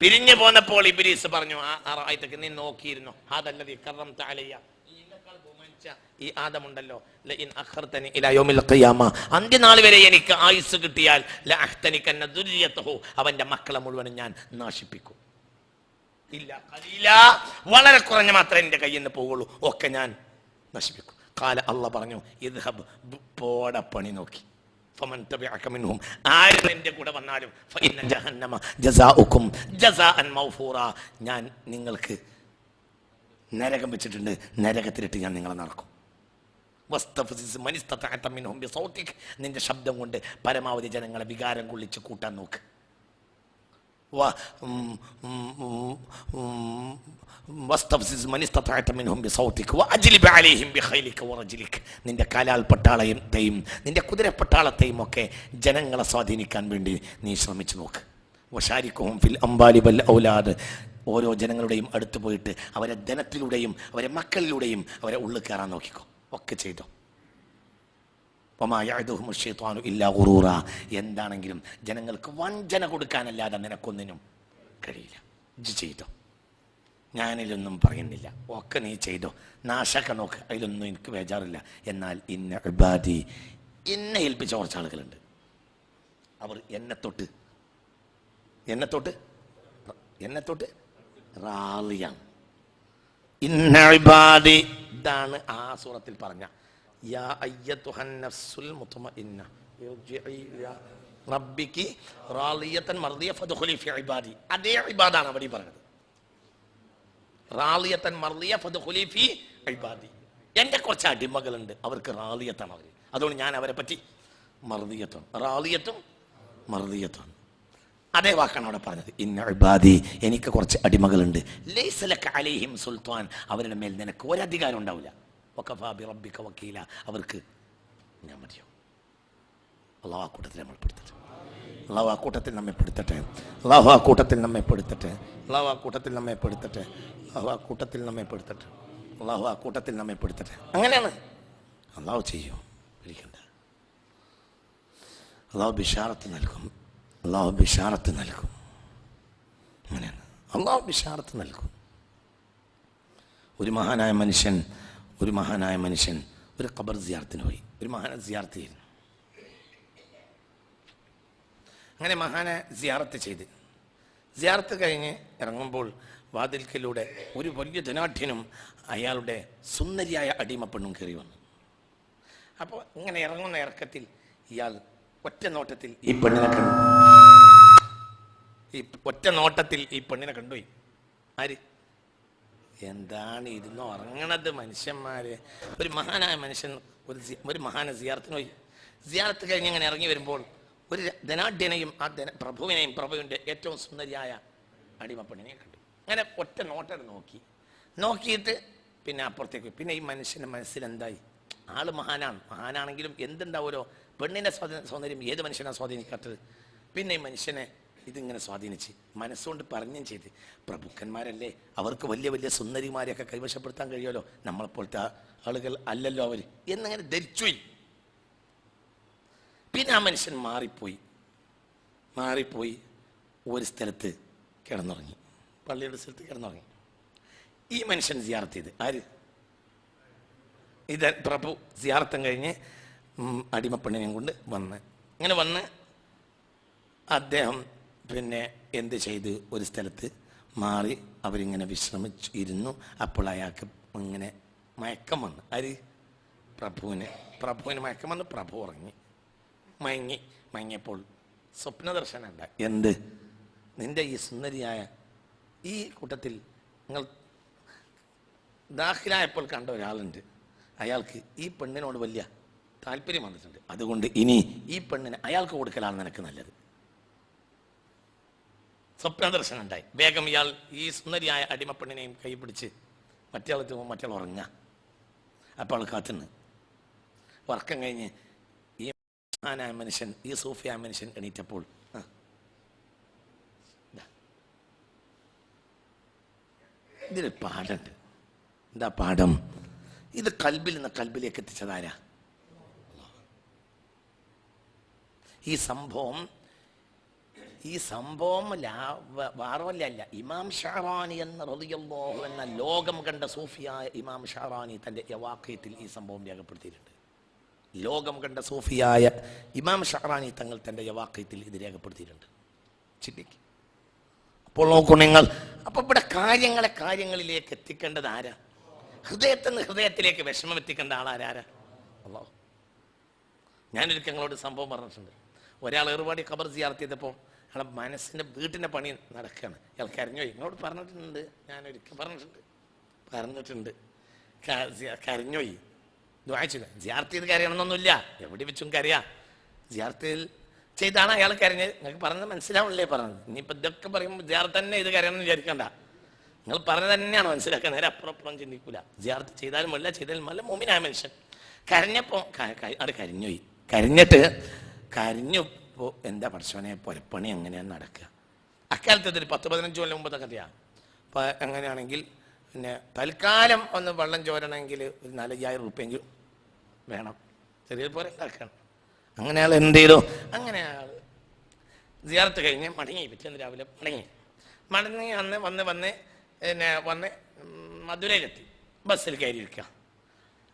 B: പിരിഞ്ഞു പോന്നപ്പോൾ ഇബ്ലീസ് പറഞ്ഞു, അറഅയ്തക, നീ നോക്കിയിരുന്നു, ഹാദല്ലദീ കറംത അലയ്യ, ഈനേക്കാൾ ബഹുമാനിച്ച ഈ ആദമുണ്ടല്ലോ, ലഇൻ അഖർതനി ഇലാ യൗമിൽ ഖിയാമ, അന്ത്യനാൾ വരെ എനിക്ക് ആയുസ് കിട്ടിയാൽ ലഅഹ്തനികന്ന ദുരിയതഹു, അവന്റെ മക്കളെ മുഴുവനും ഞാൻ നാശിപ്പിക്കും. ഇല്ല ഖലീല, വളരെ കുറഞ്ഞ മാത്രമേ എൻ്റെ കയ്യിൽ നിന്ന് പോവുള്ളൂ, ഒക്കെ ഞാൻ നശിപ്പിക്കും. ഖാല, അല്ലാഹ് പറഞ്ഞു, ഇദ്ഹബ്, പോട പണി നോക്കി. ഫമൻ തബിഅക മിൻഹും, ആര് എൻ്റെ കൂടെ വന്നാലും ഫഇന്ന ജഹന്നമ ജസാഉകും ജസാഅൻ മൗഫൂറ, ഞാൻ നിങ്ങൾക്ക് നരകം വെച്ചിട്ടുണ്ട്, നരകത്തിലിട്ട് ഞാൻ നിങ്ങളെ നടക്കും. വസ്തഫ്സിസ് മൻ ഇസ്തതഅത മിൻഹും ബിസൗതിക, നിന്റെ ശബ്ദം കൊണ്ട് പരമാവധി ജനങ്ങളെ വികാരം കൊള്ളിച്ച് കൂട്ടാൻ നോക്ക്. നിന്റെ കാലാൽ പട്ടാളത്തെയും നിന്റെ കുതിരപ്പട്ടാളത്തെയും ഒക്കെ ജനങ്ങളെ സ്വാധീനിക്കാൻ വേണ്ടി നീ ശ്രമിച്ചു നോക്ക്. വശാരിക്കുഹും ഫിൽ അംവാലി വൽ ഔലാദ്, ഓരോ ജനങ്ങളുടെയും അടുത്ത് പോയിട്ട് അവരെ ധനത്തിലൂടെയും അവരെ മക്കളിലൂടെയും അവരെ ഉള്ളിൽ കയറാൻ നോക്കിക്കോ, ഒക്കെ ചെയ്തോ. എന്താണെങ്കിലും ജനങ്ങൾക്ക് വഞ്ചന കൊടുക്കാനല്ലാതെ നിനക്കൊന്നിനും കഴിയില്ല. ഇജ്ജ് ചെയ്തോ, ഞാനിലൊന്നും പറയുന്നില്ല, ഒക്കെ നീ ചെയ്തോ, നാശക്ക നോക്ക്, അതിലൊന്നും എനിക്ക് ബേജാറില്ല. എന്നാൽ ഇന്ന ഇബാദി, എന്നെ ഏൽപ്പിച്ച കുറച്ച് ആളുകളുണ്ട്, അവർ എന്നെ തൊട്ട് റാളിയാണ്. ഇന്ന ഇബാദി, ഇതാണ് ആ സൂറത്തിൽ പറഞ്ഞ യാ അയ്യതുഹൻ നഫ്സുൽ മുത്മഇന്ന ഇർജിഇ ഇലാ റബ്ബികി റാളിയതൻ മർദിയ ഫദ്ഖുലി ഫി ഇബാദി. അതേ ഇബാദാണ് അവിടെ പറഞ്ഞത്, റാളിയതൻ മർദിയ ഫദ്ഖുലി ഫി ഇബാദി. എൻ്റെ കുറച്ച് അടിമകളുണ്ട്, അവർക്ക് റാളിയത്താണ് അവർ, അതുകൊണ്ട് ഞാൻ അവരെ പറ്റി മർദിയത്തും റാളിയത്തും മർദിയത്തും, അതേ വാക്കാണ് അവിടെ പറഞ്ഞത്. ഇന്ന ഇബാദി, എനിക്ക് കുറച്ച് അടിമകളുണ്ട്, ലൈസ ലക അലൈഹിം സുൽത്താൻ, അവരുടെ മേൽ നിനക്ക് ഒരധികാരം ഉണ്ടാവില്ല. വകഫാ ബിറബ്ബിക വകീല, അവർക്ക് ഞാൻ മതിയോ. അല്ലാഹു ആ കൂട്ടത്തിൽ നമ്മൾ പെടുത്തട്ടെ, അല്ലാഹു ആ കൂട്ടത്തിൽ നമ്മെ പെടുത്തട്ടെ, അല്ലാഹു ആ കൂട്ടത്തിൽ നമ്മെ പെടുത്തട്ടെ, അല്ലാഹു ആ കൂട്ടത്തിൽ നമ്മെ പെടുത്തട്ടെ, അല്ലാഹു ആ കൂട്ടത്തിൽ നമ്മെ പെടുത്തട്ടെ, അല്ലാഹു ആ കൂട്ടത്തിൽ നമ്മെ പെടുത്തട്ടെ. അങ്ങനെയാണ് അല്ലാഹു ചെയ്യും, പേടിക്കണ്ട. അല്ലാഹു ബിശാറത്ത് നൽകും, അല്ലാഹു ബിശാറത്ത് നൽകും. അങ്ങനെയാണ്, അല്ലാഹു ബിശാറത്ത് നൽകും. ഒരു മഹാനായ മനുഷ്യൻ ഒരു ഖബർ സിയാറത്തിന് പോയി. ഒരു മഹാനെ സിയാറത്ത് ചെയ്യുന്നു. അങ്ങനെ മഹാനെ സിയാറത്ത് ചെയ്ത് സിയാറത്ത് കഴിഞ്ഞ് ഇറങ്ങുമ്പോൾ വാതിൽക്കലൂടെ ഒരു വലിയ ധനാഢ്യനും അയാളുടെ സുന്ദരിയായ അടിമപ്പെണ്ണും കയറി വന്നു. അപ്പോൾ ഇങ്ങനെ ഇറങ്ങുന്ന ഇറക്കത്തിൽ ഇയാൾ ഒറ്റ നോട്ടത്തിൽ ഈ പെണ്ണിനെ കണ്ടുപോയി. ആര്? എന്താണ് ഇരുന്നോ ഇറങ്ങണത് മനുഷ്യന്മാര്? ഒരു മഹാനായ മനുഷ്യൻ ഒരു മഹാനെ സിയാറത്തിന് പോയി. സിയാറത്ത് കഴിഞ്ഞ് ഇങ്ങനെ ഇറങ്ങി വരുമ്പോൾ ഒരു ധനാഢ്യനെയും ആ പ്രഭുവിൻ്റെ ഏറ്റവും സുന്ദരിയായ അടിമപ്പെണ്ണിനെയും കണ്ടു. അങ്ങനെ ഒറ്റ നോട്ടം നോക്കിയിട്ട് പിന്നെ അപ്പുറത്തേക്ക്. പിന്നെ ഈ മനുഷ്യൻ്റെ മനസ്സിലെന്തായി? ആള് മഹാനാണെങ്കിലും എന്തുണ്ടാവുമല്ലോ, പെണ്ണിൻ്റെ സൗന്ദര്യം ഏത് മനുഷ്യനാണ് സ്വാധീനിക്കാത്തത്? പിന്നെ ഈ മനുഷ്യനെ ഇതിങ്ങനെ സ്വാധീനിച്ച് മനസ്സുകൊണ്ട് പറഞ്ഞും ചെയ്ത്, പ്രഭുക്കന്മാരല്ലേ, അവർക്ക് വലിയ വലിയ സുന്ദരിമാരെയൊക്കെ കൈവശപ്പെടുത്താൻ കഴിയുമല്ലോ, നമ്മളെപ്പോലത്തെ ആളുകൾ അല്ലല്ലോ അവർ എന്നങ്ങനെ ധരിച്ചുപോയി. പിന്നെ ആ മനുഷ്യൻ മാറിപ്പോയി ഒരു സ്ഥലത്ത് കിടന്നുറങ്ങി, പള്ളിയുടെ സ്ഥലത്ത് കിടന്നുറങ്ങി. ഈ മനുഷ്യൻ സിയാറത്ത് ചെയ്ത് ആര്? ഇത് പ്രഭു സിയാറത്തും കഴിഞ്ഞ് അടിമപ്പെണ്ണിനെയും കൊണ്ട് വന്ന് അദ്ദേഹം പിന്നെ എന്ത് ചെയ്ത് ഒരു സ്ഥലത്ത് മാറി അവരിങ്ങനെ വിശ്രമിച്ചിരുന്നു. അപ്പോൾ അയാൾക്ക് ഇങ്ങനെ മയക്കം വന്നു. ആര്? പ്രഭുവിന് മയക്കം വന്ന് പ്രഭു മയങ്ങിയപ്പോൾ സ്വപ്ന ദർശനം ഉണ്ടായി. എന്ത്? നിന്റെ ഈ സുന്ദരിയായ ഈ കൂട്ടത്തിൽ നിങ്ങൾ ദാഖിലായപ്പോൾ കണ്ട ഒരാളുണ്ട്, അയാൾക്ക് ഈ പെണ്ണിനോട് വലിയ താല്പര്യം വന്നിട്ടുണ്ട്, അതുകൊണ്ട് ഇനി ഈ പെണ്ണിന് അയാൾക്ക് കൊടുക്കലാണ് നിനക്ക് നല്ലത്. സ്വപ്ന ദർശനം ഉണ്ടായി. വേഗം ഇയാൾ ഈ സുന്ദരിയായ അടിമപ്പെണ്ണിനെയും കൈ പിടിച്ച് മറ്റേ ഉറങ്ങുക. അപ്പോൾ ആൾ കാത്തുനിന്ന് ഉറക്കം കഴിഞ്ഞ് ഈ സൂഫിയായ മനുഷ്യൻ എണീറ്റപ്പോൾ ഇതിന് പാടുണ്ട്. എന്താ പാഠം? ഇത് കൽബിൽ നിന്ന് കൽബിലേക്ക് എത്തിച്ചതാരാ? ഈ സംഭവം വേറല്ല. ഇമാം ഷഅറാനി റളിയല്ലാഹു എന്ന ലോകം കണ്ട സൂഫിയായ ഇമാം ഷഅറാനി തൻ്റെ യവാഖീത്തിൽ ഈ സംഭവം രേഖപ്പെടുത്തിയിട്ടുണ്ട്. ലോകം കണ്ട സൂഫിയായ ഇമാം ഷഅറാനി തങ്ങൾ തൻ്റെ യവാഖീത്തിൽ ഇത് രേഖപ്പെടുത്തിയിട്ടുണ്ട്. ചിന്തിക്ക്. അപ്പോൾ നോക്കൂ നിങ്ങൾ, അപ്പൊ ഇവിടെ കാര്യങ്ങളിലേക്ക് എത്തിക്കേണ്ടത് ആരാ? ഹൃദയത്തിൽ നിന്ന് ഹൃദയത്തിലേക്ക് വിഷമം എത്തിക്കേണ്ട ആളാരാ? അല്ലാഹു. ഞാനൊരിക്കൽ നിങ്ങളോട് സംഭവം പറഞ്ഞിട്ടുണ്ട്. ഒരാൾ ഏറുപാടി ഖബർ സിയാറത്ത് ചെയ്തപ്പോൾ അയാളെ മനസ്സിൻ്റെ വീട്ടിൻ്റെ പണി നടക്കുകയാണ്. അയാൾ കരഞ്ഞുപോയി. നിങ്ങളോട് പറഞ്ഞിട്ടുണ്ട്, ഞാനൊരിക്കൽ പറഞ്ഞിട്ടുണ്ട്. കരഞ്ഞുപോയി. വായിച്ചില്ല. സിയാറത്ത് ചെയ്ത് കരയണമെന്നൊന്നുമില്ല, എവിടെ വെച്ചും കരയാ. സിയാറത്ത് ചെയ്താണ് അയാൾ കരഞ്ഞത്. നിങ്ങൾക്ക് പറഞ്ഞത് മനസ്സിലാവണല്ലേ പറഞ്ഞത്. ഇനിയിപ്പോൾ ഇതൊക്കെ പറയുമ്പോൾ സിയാറത്ത് തന്നെ ഇത് കരയണമെന്ന് വിചാരിക്കണ്ട. നിങ്ങൾ പറഞ്ഞത് തന്നെയാണ് മനസ്സിലാക്കുക. നേരെ അപ്പുറം ചിന്തിക്കൂല. സിയാറത്ത് ചെയ്താലും അല്ല ചെയ്താലും അല്ല, മുഅ്മിനായ മനുഷ്യൻ കരഞ്ഞപ്പോൾ അത് കരഞ്ഞുപോയി. കരഞ്ഞപ്പോൾ എന്താ പഠിച്ചവനെ പുരപ്പണി എങ്ങനെയാണ് നടക്കുക? അക്കാലത്ത് ഒരു 10-15 കൊല്ലം മുമ്പത്തെ കഥയാണ്. അപ്പോൾ എങ്ങനെയാണെങ്കിൽ പിന്നെ തൽക്കാലം ഒന്ന് വെള്ളം ചോരണമെങ്കിൽ ഒരു 4,000 റുപ്യെങ്കിലും വേണം. ചെറിയ പോലെ ഉണ്ടാക്കണം. അങ്ങനെ ആൾ എന്ത് ചെയ്തു? അങ്ങനെ ആൾ സിയാറത്ത് കഴിഞ്ഞ് മടങ്ങി. പിറ്റേന്ന് രാവിലെ മടങ്ങി വന്ന് മധുരയിലെത്തി. ബസ്സിൽ കയറിയിരിക്കുക.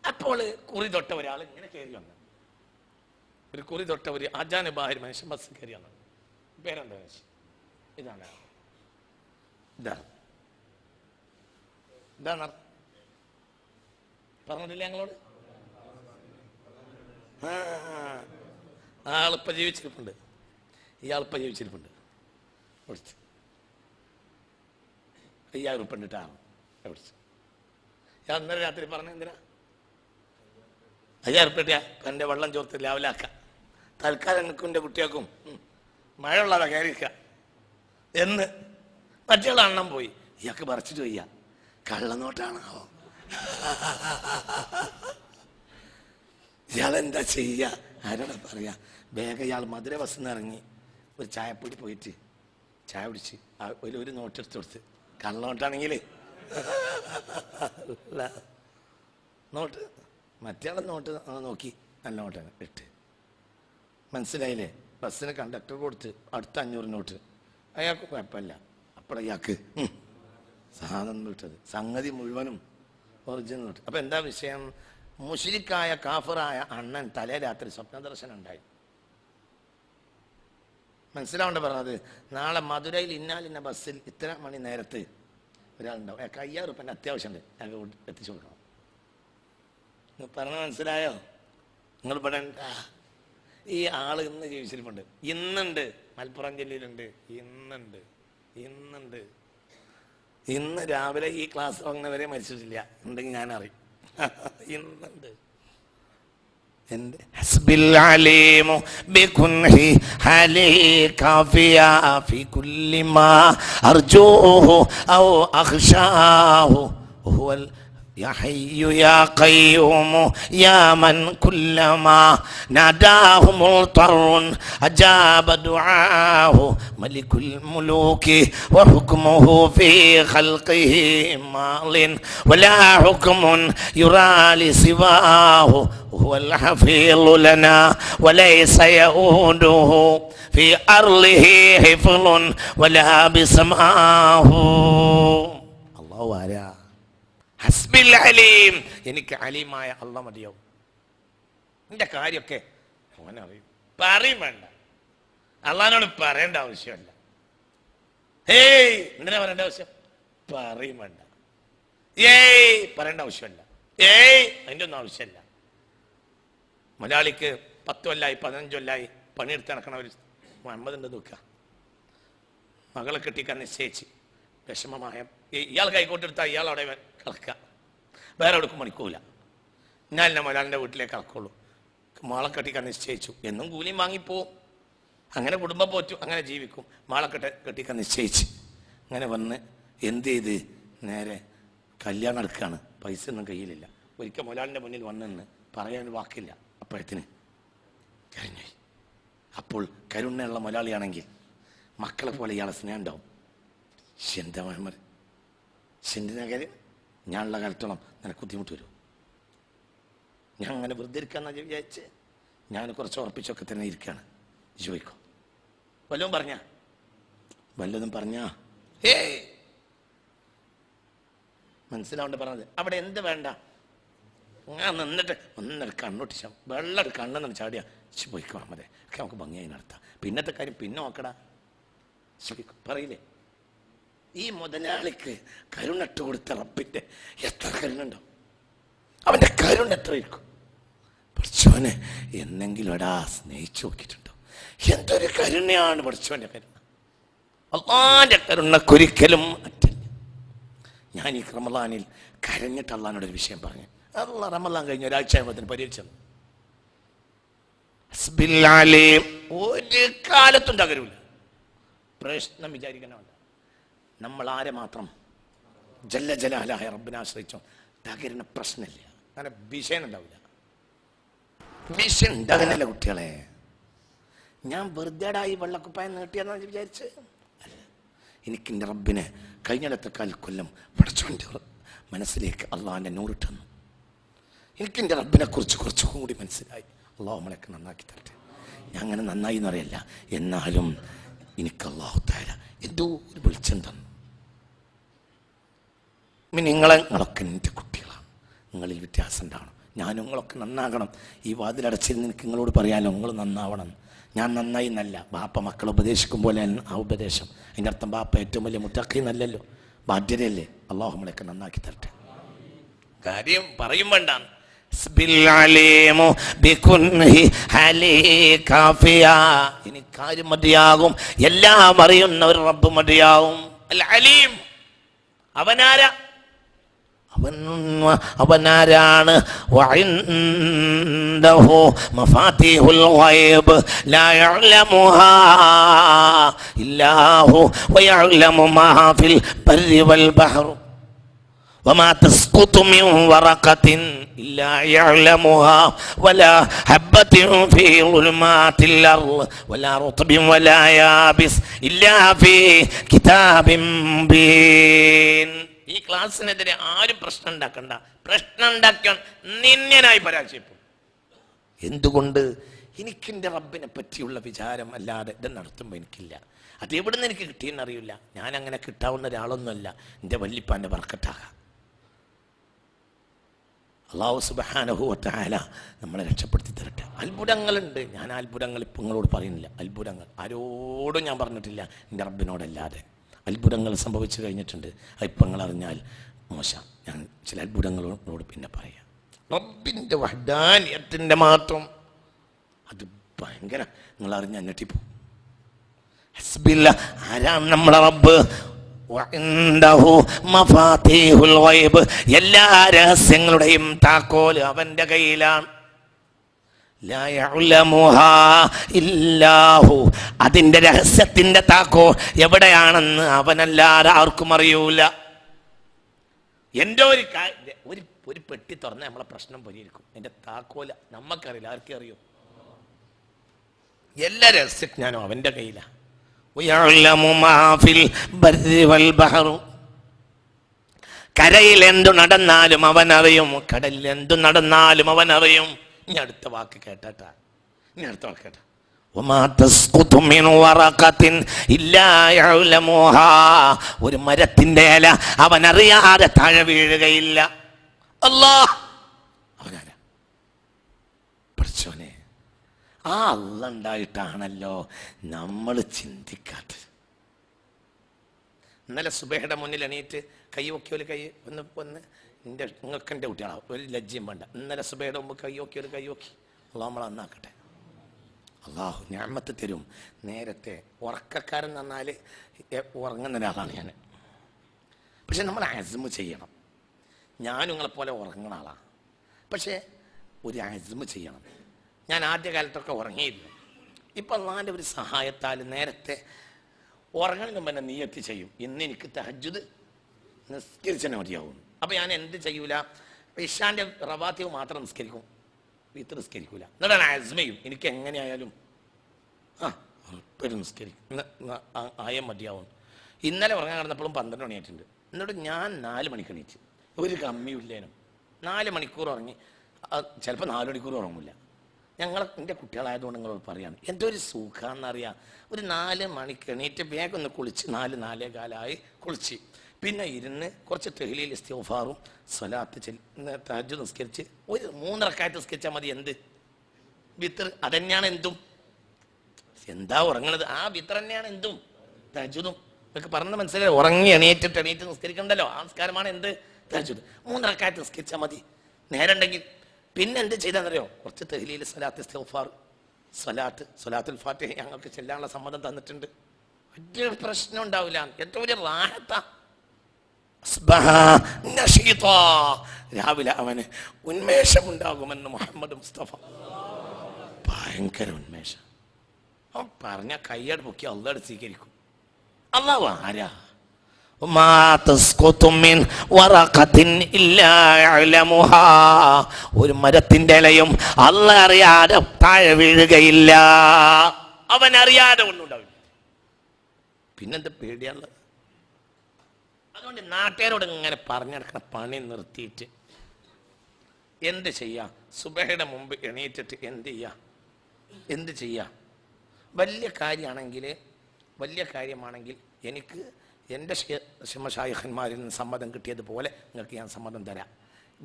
B: അപ്പോൾ കുറി തൊട്ട ഒരാൾ ഇങ്ങനെ കയറി വന്നു. ഒരു കുറി തൊട്ട ഒരു അജാനുബാഹിർ മനുഷ്യൻ ബസ്സിൽ കയറി വന്നു. പേരെന്താ മനുഷ്യൻ? ഇതാണ് പറഞ്ഞിട്ടില്ല ഞങ്ങളോട്? ആളിപ്പ ജീവിച്ചിരിപ്പുണ്ട്. ഇയാളിപ്പ ജീവിച്ചിരിപ്പുണ്ട്. 5,000 ഉറുപ്പിക ഇട്ടിട്ടാണ് വിളിച്ചു. ഞാൻ ഇന്നലെ രാത്രി പറഞ്ഞ എന്തിനാ? 5,000 ഉറുപ്പിക എൻ്റെ വെള്ളം ചോർത്ത് ലാവലാക്കാം. തൽക്കാലം എനിക്കും എൻ്റെ കുട്ടികൾക്കും മഴ ഉള്ളതാ കയറിക്കുക എന്ന്. മറ്റേ എണ്ണം പോയി. ഇയാൾക്ക് പറിച്ചിട്ട് വയ്യ. കള്ളനോട്ടാണോ? ഇയാളെന്താ ചെയ്യുക? ആരോടാ പറയാ? വേഗം ഇയാൾ മധുര ബസ്സിൽ നിന്ന് ഇറങ്ങി ഒരു ചായപ്പൊടി പോയിട്ട് ചായ പിടിച്ച് ഒരു നോട്ട് എടുത്ത് കൊടുത്ത്. കള്ളനോട്ടാണെങ്കിൽ നോട്ട്, മറ്റേ നോട്ട് നോക്കി നല്ല നോട്ടാണ് ഇട്ട്. മനസ്സിലായില്ലേ? ബസ്സിന് കണ്ടക്ടർ കൊടുത്ത് അടുത്ത 500 നോട്ട്. അയാൾക്ക് കുഴപ്പമില്ല. അപ്പോൾ അയാൾക്ക് സാധനം വിട്ടത് സംഗതി മുഴുവനും ഒറിജിനൽ നോട്ട്. അപ്പം എന്താ വിഷയം? മുശ്രിക്കായ കാഫിറായ അണ്ണൻ തലേ രാത്രി സ്വപ്നദർശനം ഉണ്ടായി. മനസ്സിലാവേണ്ട പറഞ്ഞത്. നാളെ മധുരയിൽ ഇന്നാലിന്ന ബസ്സിൽ ഇത്ര മണി നേരത്ത് ഒരാളുണ്ടാവും. അയാൾക്ക് 5,000 ഉറുപ്പിക അത്യാവശ്യമുണ്ട്. അയാൾക്ക് എത്തിച്ചു കൊടുക്കണം. പറഞ്ഞ മനസ്സിലായോ? നിങ്ങൾ ഇവിടെ ഈ ആള് ഇന്ന് ജീവിച്ചിരിപ്പുണ്ട്. ഇന്നുണ്ട്. മലപ്പുറം ജില്ലയിലുണ്ട്. ഇന്ന് രാവിലെ ഈ ക്ലാസ് വന്നവരെ മരിച്ചിട്ടില്ല. ഉണ്ടെങ്കിൽ ഞാൻ അറിയും. ഇന്നുണ്ട്. ഹസ്ബിൽ അലീമു ബികുൻഹി ഹലി കാഫിയ ഫി കുല്ലി മാ അർജൂഹു ഔ അഖ്ശാഹു ഹുവൽ يا حي يا قيوم يا من كلما ناداه مضطر أجاب دعاه ملك الملوك وحكمه في خلقه ماض ولا حكم يرى لسواه هو الحفيظ لنا وليس يؤوده في أرضه حفظ ولا بسماه. الله وعلا ഹസ്ബിൽ അലീം. എനിക്ക് അലീമായ അള്ളാഹ് മതിയാവും. എൻ്റെ കാര്യമൊക്കെ അവനറിയും. പറയും വേണ്ട. അള്ളാഹിനോട് പറയേണ്ട ആവശ്യമല്ല. എന്തിനാ പറയേണ്ട ആവശ്യം? പറയും വേണ്ട. പറയേണ്ട ആവശ്യമല്ല. അതിൻ്റെ ഒന്നും ആവശ്യമല്ല. മലയാളിക്ക് 10 കൊല്ലായി 15 കൊല്ലായി പണിയെടുത്ത് നടക്കണ ഒരു മുഹമ്മദിൻ്റെ ദുഃഖ മകളെ കെട്ടിക്കാൻ നിശ്ചയിച്ച് വിഷമമായ ഇയാൾ കൈക്കോട്ടെടുത്താൽ ഇയാൾ അവിടെ കിടക്കുക. വേറെ എവിടേക്കും മണിക്കൂല. ഞാൻ മൊലാലിൻ്റെ വീട്ടിലേക്ക് കിടക്കുള്ളൂ. മാളെ കെട്ടിക്കാൻ നിശ്ചയിച്ചു. എന്നും കൂലിയും വാങ്ങിപ്പോവും. അങ്ങനെ കുടുംബം പോറ്റും. അങ്ങനെ ജീവിക്കും. മാളെ കെട്ടിക്കാൻ നിശ്ചയിച്ച് അങ്ങനെ വന്ന് എന്ത് ചെയ്ത് നേരെ കല്യാണം എടുക്കുകയാണ്. പൈസ ഒന്നും കയ്യിലില്ല. ഒരിക്കൽ മൊലാലിൻ്റെ മുന്നിൽ വന്നെന്ന് പറയാൻ വാക്കില്ല. അപ്പോഴത്തിന് കരഞ്ഞുപോയി. അപ്പോൾ കരുണയുള്ള മൊലാളിയാണെങ്കിൽ മക്കളെ പോലെ ഇയാളെ സ്നേഹം ഉണ്ടാവും. എന്താ മുഹമ്മദ്, എന്തിനാ കാര്യം? ഞാനുള്ള കാലത്തോളം നിനക്ക് ബുദ്ധിമുട്ട് വരും. ഞാൻ അങ്ങനെ വെറുതെ ഇരിക്കാന്നാ വിചാരിച്ച് ഞാൻ കുറച്ച് ഉറപ്പിച്ചൊക്കെ തന്നെ ഇരിക്കുകയാണ്. ചോദിക്കോ വല്ലതും പറഞ്ഞാ മനസ്സിലാവേണ്ട പറഞ്ഞത്. അവിടെ എന്ത് വേണ്ട, ഞാൻ നിന്നിട്ട് ഒന്നൊരു കണ്ണൊട്ടിച്ച വെള്ളം കണ്ണെന്ന് ചാടിയാ പോയിക്കോ അമ്മതെ ഒക്കെ നമുക്ക് ഭംഗിയായി നടത്താം. പിന്നത്തെ കാര്യം പിന്നെ നോക്കടാ. പറയില്ലേ, ഈ മുതലാളിക്ക് കരുണിട്ട് കൊടുത്ത റബ്ബിന്റെ എത്ര കരുണുണ്ടോ, അവന്റെ കരുണ എത്ര ഇരിക്കും. പഠിച്ചോനെ എന്നെങ്കിലും എടാ സ്നേഹിച്ചു നോക്കിയിട്ടുണ്ടോ? എന്തൊരു കരുണയാണ് പഠിച്ചോന്റെ കരുണ. അള്ളാന്റെ കരുണക്കൊരിക്കലും അറ്റില്ല. ഞാൻ ഈ റമളാനിൽ കരഞ്ഞിട്ട് അള്ളാനോടൊരു വിഷയം പറഞ്ഞു. അള്ളാ റമളാൻ കഴിഞ്ഞ ഒരാഴ്ചയാകുമ്പോഴത്തേന് പരീക്ഷ ഒരു കാലത്തും തകരൂല. പ്രശ്നം വിചാരിക്കണമല്ല, നമ്മൾ ആരെ മാത്രം ജല്ല ജലാലായ റബ്ബിനെ ആശ്രയിച്ചോ തകരുന്ന പ്രശ്നമില്ല. അങ്ങനെ വിഷയം ഉണ്ടാവില്ല. വിഷയം ഉണ്ടാകുന്നില്ല കുട്ടികളെ. ഞാൻ വെറുതെടായി വെള്ളക്കുപ്പായം നീട്ടിയെന്നാണ് വിചാരിച്ച് അല്ല. എനിക്കെൻ്റെ റബ്ബിനെ കഴിഞ്ഞിടത്തേക്കാൾ കൊല്ലം പഠിച്ചോൻ്റെ മനസ്സിലേക്ക് അള്ളാഹിൻ്റെ നൂറിട്ടുന്നു. എനിക്കെൻ്റെ റബ്ബിനെ കുറിച്ച് കുറച്ചും കൂടി മനസ്സിലായി. അള്ളാഹു നമ്മളെയൊക്കെ നന്നാക്കി തരട്ടെ. ഞാൻ അങ്ങനെ നന്നായി എന്നറിയില്ല, എന്നാലും എനിക്ക് അള്ളാഹു തആല എന്തോ ഒരു വെളിച്ചം തന്നു. നിങ്ങളൊക്കെ എൻ്റെ കുട്ടികളാണ്, നിങ്ങളിൽ വ്യത്യാസം ഉണ്ടാവണം. ഞാനും നിങ്ങളൊക്കെ നന്നാകണം. ഈ വാതിലടച്ചിരുന്ന് എനിക്ക് നിങ്ങളോട് പറയാലോ നിങ്ങൾ നന്നാവണം. ഞാൻ നന്നായി എന്നല്ല, ബാപ്പ മക്കളെ ഉപദേശിക്കും പോലെ ആ ഉപദേശം. അതിൻ്റെ അർത്ഥം ബാപ്പ ഏറ്റവും വലിയ മുത്തഖി എന്നല്ലല്ലോ, ബാധ്യതയല്ലേ. അള്ളാഹു നമ്മളെയൊക്കെ നന്നാക്കി തരട്ടെ. കാര്യം പറയും വേണ്ട. ഇനി കാര്യം മതിയാകും, എല്ലാം അറിയുന്ന ഒരു റബ്ബ് മതിയാവും. അൽ അലീം അവനാരാ? അവനാരാണ്? വഇൻദഹു മഫാത്തിഹുൽ ഗൈബ് ലാ യഅലമുഹാ ഇല്ലാഹു വയഅലമു മാ ഫിൽ ബർരി വൽ ബഹർ വമാ തസ്ഖുതു മിൻ വറഖത്തിൻ ഇല്ലാ യഅലമുഹാ വലാ ഹബ്ബത്തിൻ ഫീ ളുൽമാത്തിൽ അർള് വലാ റുത്ബിൻ വലാ യാബിസ് ഇല്ലാ ഫീ കിതാബിൻ മുബീൻ. ഈ ക്ലാസ്സിനെതിരെ ആരും പ്രശ്നം ഉണ്ടാക്കണ്ട. പ്രശ്നം ഉണ്ടാക്കാൻ നിന്യനായി പരാജയപ്പെടും. എന്തുകൊണ്ട്? എനിക്കെൻ്റെ റബ്ബിനെ പറ്റിയുള്ള വിചാരം അല്ലാതെ ഇത് നടത്തുമ്പോൾ എനിക്കില്ല. അത് എവിടെ നിന്ന് എനിക്ക് കിട്ടിയെന്നറിയില്ല. ഞാൻ അങ്ങനെ കിട്ടാവുന്ന ഒരാളൊന്നുമല്ല. എൻ്റെ വല്ലിപ്പാൻ്റെ ബർക്കത്താകാം. അല്ലാഹു സുബ്ഹാനഹു വ തആല നമ്മളെ രക്ഷപ്പെടുത്തി തരട്ടെ. അത്ഭുതങ്ങളുണ്ട്. ഞാൻ അത്ഭുതങ്ങൾ ഇപ്പം നിങ്ങളോട് പറയുന്നില്ല. അത്ഭുതങ്ങൾ ആരോടും ഞാൻ പറഞ്ഞിട്ടില്ല, എൻ്റെ റബ്ബിനോടല്ലാതെ. അത്ഭുതങ്ങൾ സംഭവിച്ചു കഴിഞ്ഞിട്ടുണ്ട്. ഇപ്പം നിങ്ങൾ അറിഞ്ഞാൽ മോശം. ഞാൻ ചില അത്ഭുതങ്ങളോട് പിന്നെ പറയാം. റബ്ബിൻ്റെ വഹ്ദാനിയത്തിൻ്റെ മാത്രം അത് ഭയങ്കര, നിങ്ങൾ അറിഞ്ഞാൽ ഞെട്ടിപ്പോ. ഹസ്ബില്ല ആരാണ് നമ്മളെ റബ്ബ്? വഇൻദഹു മഫാത്തിഹുൽ ഗൈബ് എല്ലാ രഹസ്യങ്ങളുടെയും താക്കോൽ അവൻ്റെ കയ്യിലാണ്. ലാ യഅലമുഹാ ഇല്ലാഹു അതിൻ്റെ രഹസ്യത്തിൻ്റെ താക്കോൽ എവിടെയാണെന്ന് അവനല്ലാതെ ആർക്കും അറിയൂല. എൻ്റെ ഒരു പെട്ടി തുറന്ന് നമ്മളെ പ്രശ്നം പരിഹരിക്കും. എൻ്റെ താക്കോല നമുക്കറിയില്ല, ആർക്കും അറിയോ? എല്ലാ രഹസ്യജ്ഞാനും അവൻ്റെ കയ്യിലാണ്. കരയിൽ എന്തു നടന്നാലും അവനറിയും, കടലിൽ എന്തു നടന്നാലും അവനറിയും. ഇനി അടുത്ത വാക്ക് കേട്ടാ, ഇനി അടുത്ത വാക്ക് കേട്ടാ. ഒരു മരത്തിന്റെ ഇല അവനറിയാതെ താഴെ വീഴുകയില്ല. അല്ലാഹ് അവനാരാ? പഠിച്ചോനെ, ആ അല്ലാഹ് ഉണ്ടായിട്ടാണല്ലോ നമ്മൾ ചിന്തിക്കാത്തത്. ഇന്നലെ സുബഹയുടെ മുന്നിൽ എണീറ്റ് കൈ നോക്കിയൊരു കൈ ഒന്ന് നിങ്ങൾക്ക് എൻ്റെ കുട്ടികളാവും, ഒരു ലജ്ജയും വേണ്ട. ഇന്നലെ സുബഹയുടെ മുമ്പ് കൈ നോക്കിയൊരു കൈ നോക്കി. അള്ളാഹ് നമ്മളെ നന്നാക്കട്ടെ. അള്ളാഹു ഞാമത്ത് തരും. നേരത്തെ ഉറക്കക്കാരൻ എന്നാൽ ഉറങ്ങുന്ന ഒരാളാണ് ഞാൻ. പക്ഷെ നമ്മൾ അസ്മ ചെയ്യണം. ഞാനും നിങ്ങളെപ്പോലെ ഉറങ്ങുന്ന ആളാണ്. പക്ഷേ ഒരു അസ്മ ചെയ്യണം. ഞാൻ ആദ്യകാലത്തൊക്കെ ഉറങ്ങിയിരുന്നു. ഇപ്പം അള്ളാഹിൻ്റെ ഒരു സഹായത്താൽ നേരത്തെ ഉറങ്ങണതിന് മുമ്പ് തന്നെ നീയത്ത് ചെയ്യും. ഇന്ന് എനിക്ക് തഹജ്ജുദ് നിസ്കരിച്ചന്നെ മതിയാവും. അപ്പോൾ ഞാൻ എന്ത് ചെയ്യൂല, ഇശാൻ്റെ റവാത്തിവ് മാത്രം നിസ്കരിക്കും, വിത്ത് നിസ്കരിക്കൂല. എന്നിട്ട് ഞാൻ അസ്മയും എനിക്ക് എങ്ങനെയായാലും ഉറപ്പൊരു നിസ്കരിക്കും, ആയം മതിയാവും. ഇന്നലെ ഉറങ്ങാൻ കിടന്നപ്പോഴും 12 മണിയായിട്ടുണ്ട്. എന്നിട്ട് ഞാൻ 4 മണിക്ക് എണീറ്റ്, ഒരു കമ്മിയില്ലേനും 4 മണിക്കൂർ ഉറങ്ങി. ചിലപ്പോൾ 4 മണിക്കൂർ ഉറങ്ങില്ല. എൻ്റെ കുട്ടികളായതുകൊണ്ട് നിങ്ങളോട് പറയാണ്, എന്തൊരു സുഖാന്നറിയാം. ഒരു 4 മണിക്ക് എണീറ്റ് വേഗം ഒന്ന് കുളിച്ച് 4-4:15 കുളിച്ച് പിന്നെ ഇരുന്ന് കുറച്ച് തഹ്ലീൽ ഇസ്തിഗ്ഫാറും സ്വലാത്ത് തഹജ്ജുദ് നിസ്കരിച്ച് ഒരു 3 റക്അത്ത് നിസ്കരിച്ചാൽ മതി. എന്ത് വിത്ർ? അതന്നെയാണ് എന്തും. എന്താ ഉറങ്ങണത്? ആ വിത്ർ തന്നെയാണ് എന്തും തഹജ്ജുദും. ഇതൊക്കെ പറഞ്ഞ് മനസ്സിലായി. ഉറങ്ങി എണീറ്റ് നിസ്കരിക്കണ്ടല്ലോ, ആ നിസ്കാരമാണ് എന്ത്? തഹജ്ജുദ്. 3 റക്അത്ത് നിസ്കരിച്ചാൽ മതി നേരമുണ്ടെങ്കിൽ. പിന്നെ എന്ത് ചെയ്താന്നറിയോ? കുറച്ച് തഹ്ലീൽ സ്വലാത്ത് ഇസ്തിഗ്ഫാർ സ്വലാത്തുൽ ഫാത്തിഹ ഞങ്ങൾക്ക് ചെല്ലാനുള്ള സമ്മതം തന്നിട്ടുണ്ട്. ഒരു പ്രശ്നം ഉണ്ടാവില്ല. ഏറ്റവും വലിയ റാഹത്താ. രാവിലെ അവന് ഉന്മേഷമുണ്ടാകുമെന്ന് മുഹമ്മദ് മുസ്തഫ. ഭയങ്കര ഉന്മേഷം. അവൻ പറഞ്ഞ കയ്യട് പൊക്കി അള്ളാഹ് സ്വീകരിക്കും. അള്ളാഹു ആരാ? ഒരു മരത്തിന്റെ ഇലയും അള്ളാഹ് അറിയാതെ താഴെ വീഴുകയില്ല. അവൻ അറിയാതെ ഒന്നും ഉണ്ടാവില്ല. പിന്നെന്താ പേടിയാണുള്ളത്? അതുകൊണ്ട് നാട്ടുകാരോട് ഇങ്ങനെ പറഞ്ഞെടുക്കണ പണി നിർത്തിയിട്ട് എന്ത് ചെയ്യാ? സുബഹയുടെ മുമ്പ് എണീറ്റിട്ട് എന്ത് ചെയ്യാ? വലിയ കാര്യമാണെങ്കിൽ എനിക്ക് എൻ്റെ മശായിഖന്മാരിൽ നിന്ന് സമ്മതം കിട്ടിയതുപോലെ നിങ്ങൾക്ക് ഞാൻ സമ്മതം തരാം.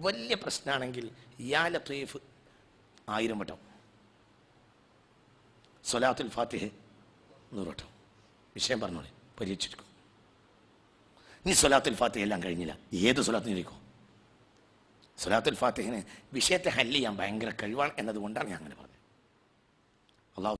B: വലിയ പ്രശ്നമാണെങ്കിൽ യാ ലത്തീഫ് 1000 വട്ടം, സ്വലാത്തുൽ ഫാത്തിഹ 100 വട്ടം. വിഷയം പറഞ്ഞോളെ, പരീക്ഷിക്കും. ഇനി സ്വലാത്തുൽ ഫാത്തിഹ എല്ലാം കഴിഞ്ഞില്ല, ഏത് സ്വലാത്തിന് ഇരിക്കും? സ്വലാത്തുൽ ഫാത്തിഹിന് വിഷയത്തെ ഹല്ല് ചെയ്യാൻ ഭയങ്കര കഴിവാണ് എന്നതുകൊണ്ടാണ് ഞാൻ അങ്ങനെ പറഞ്ഞത്. അള്ളാഹു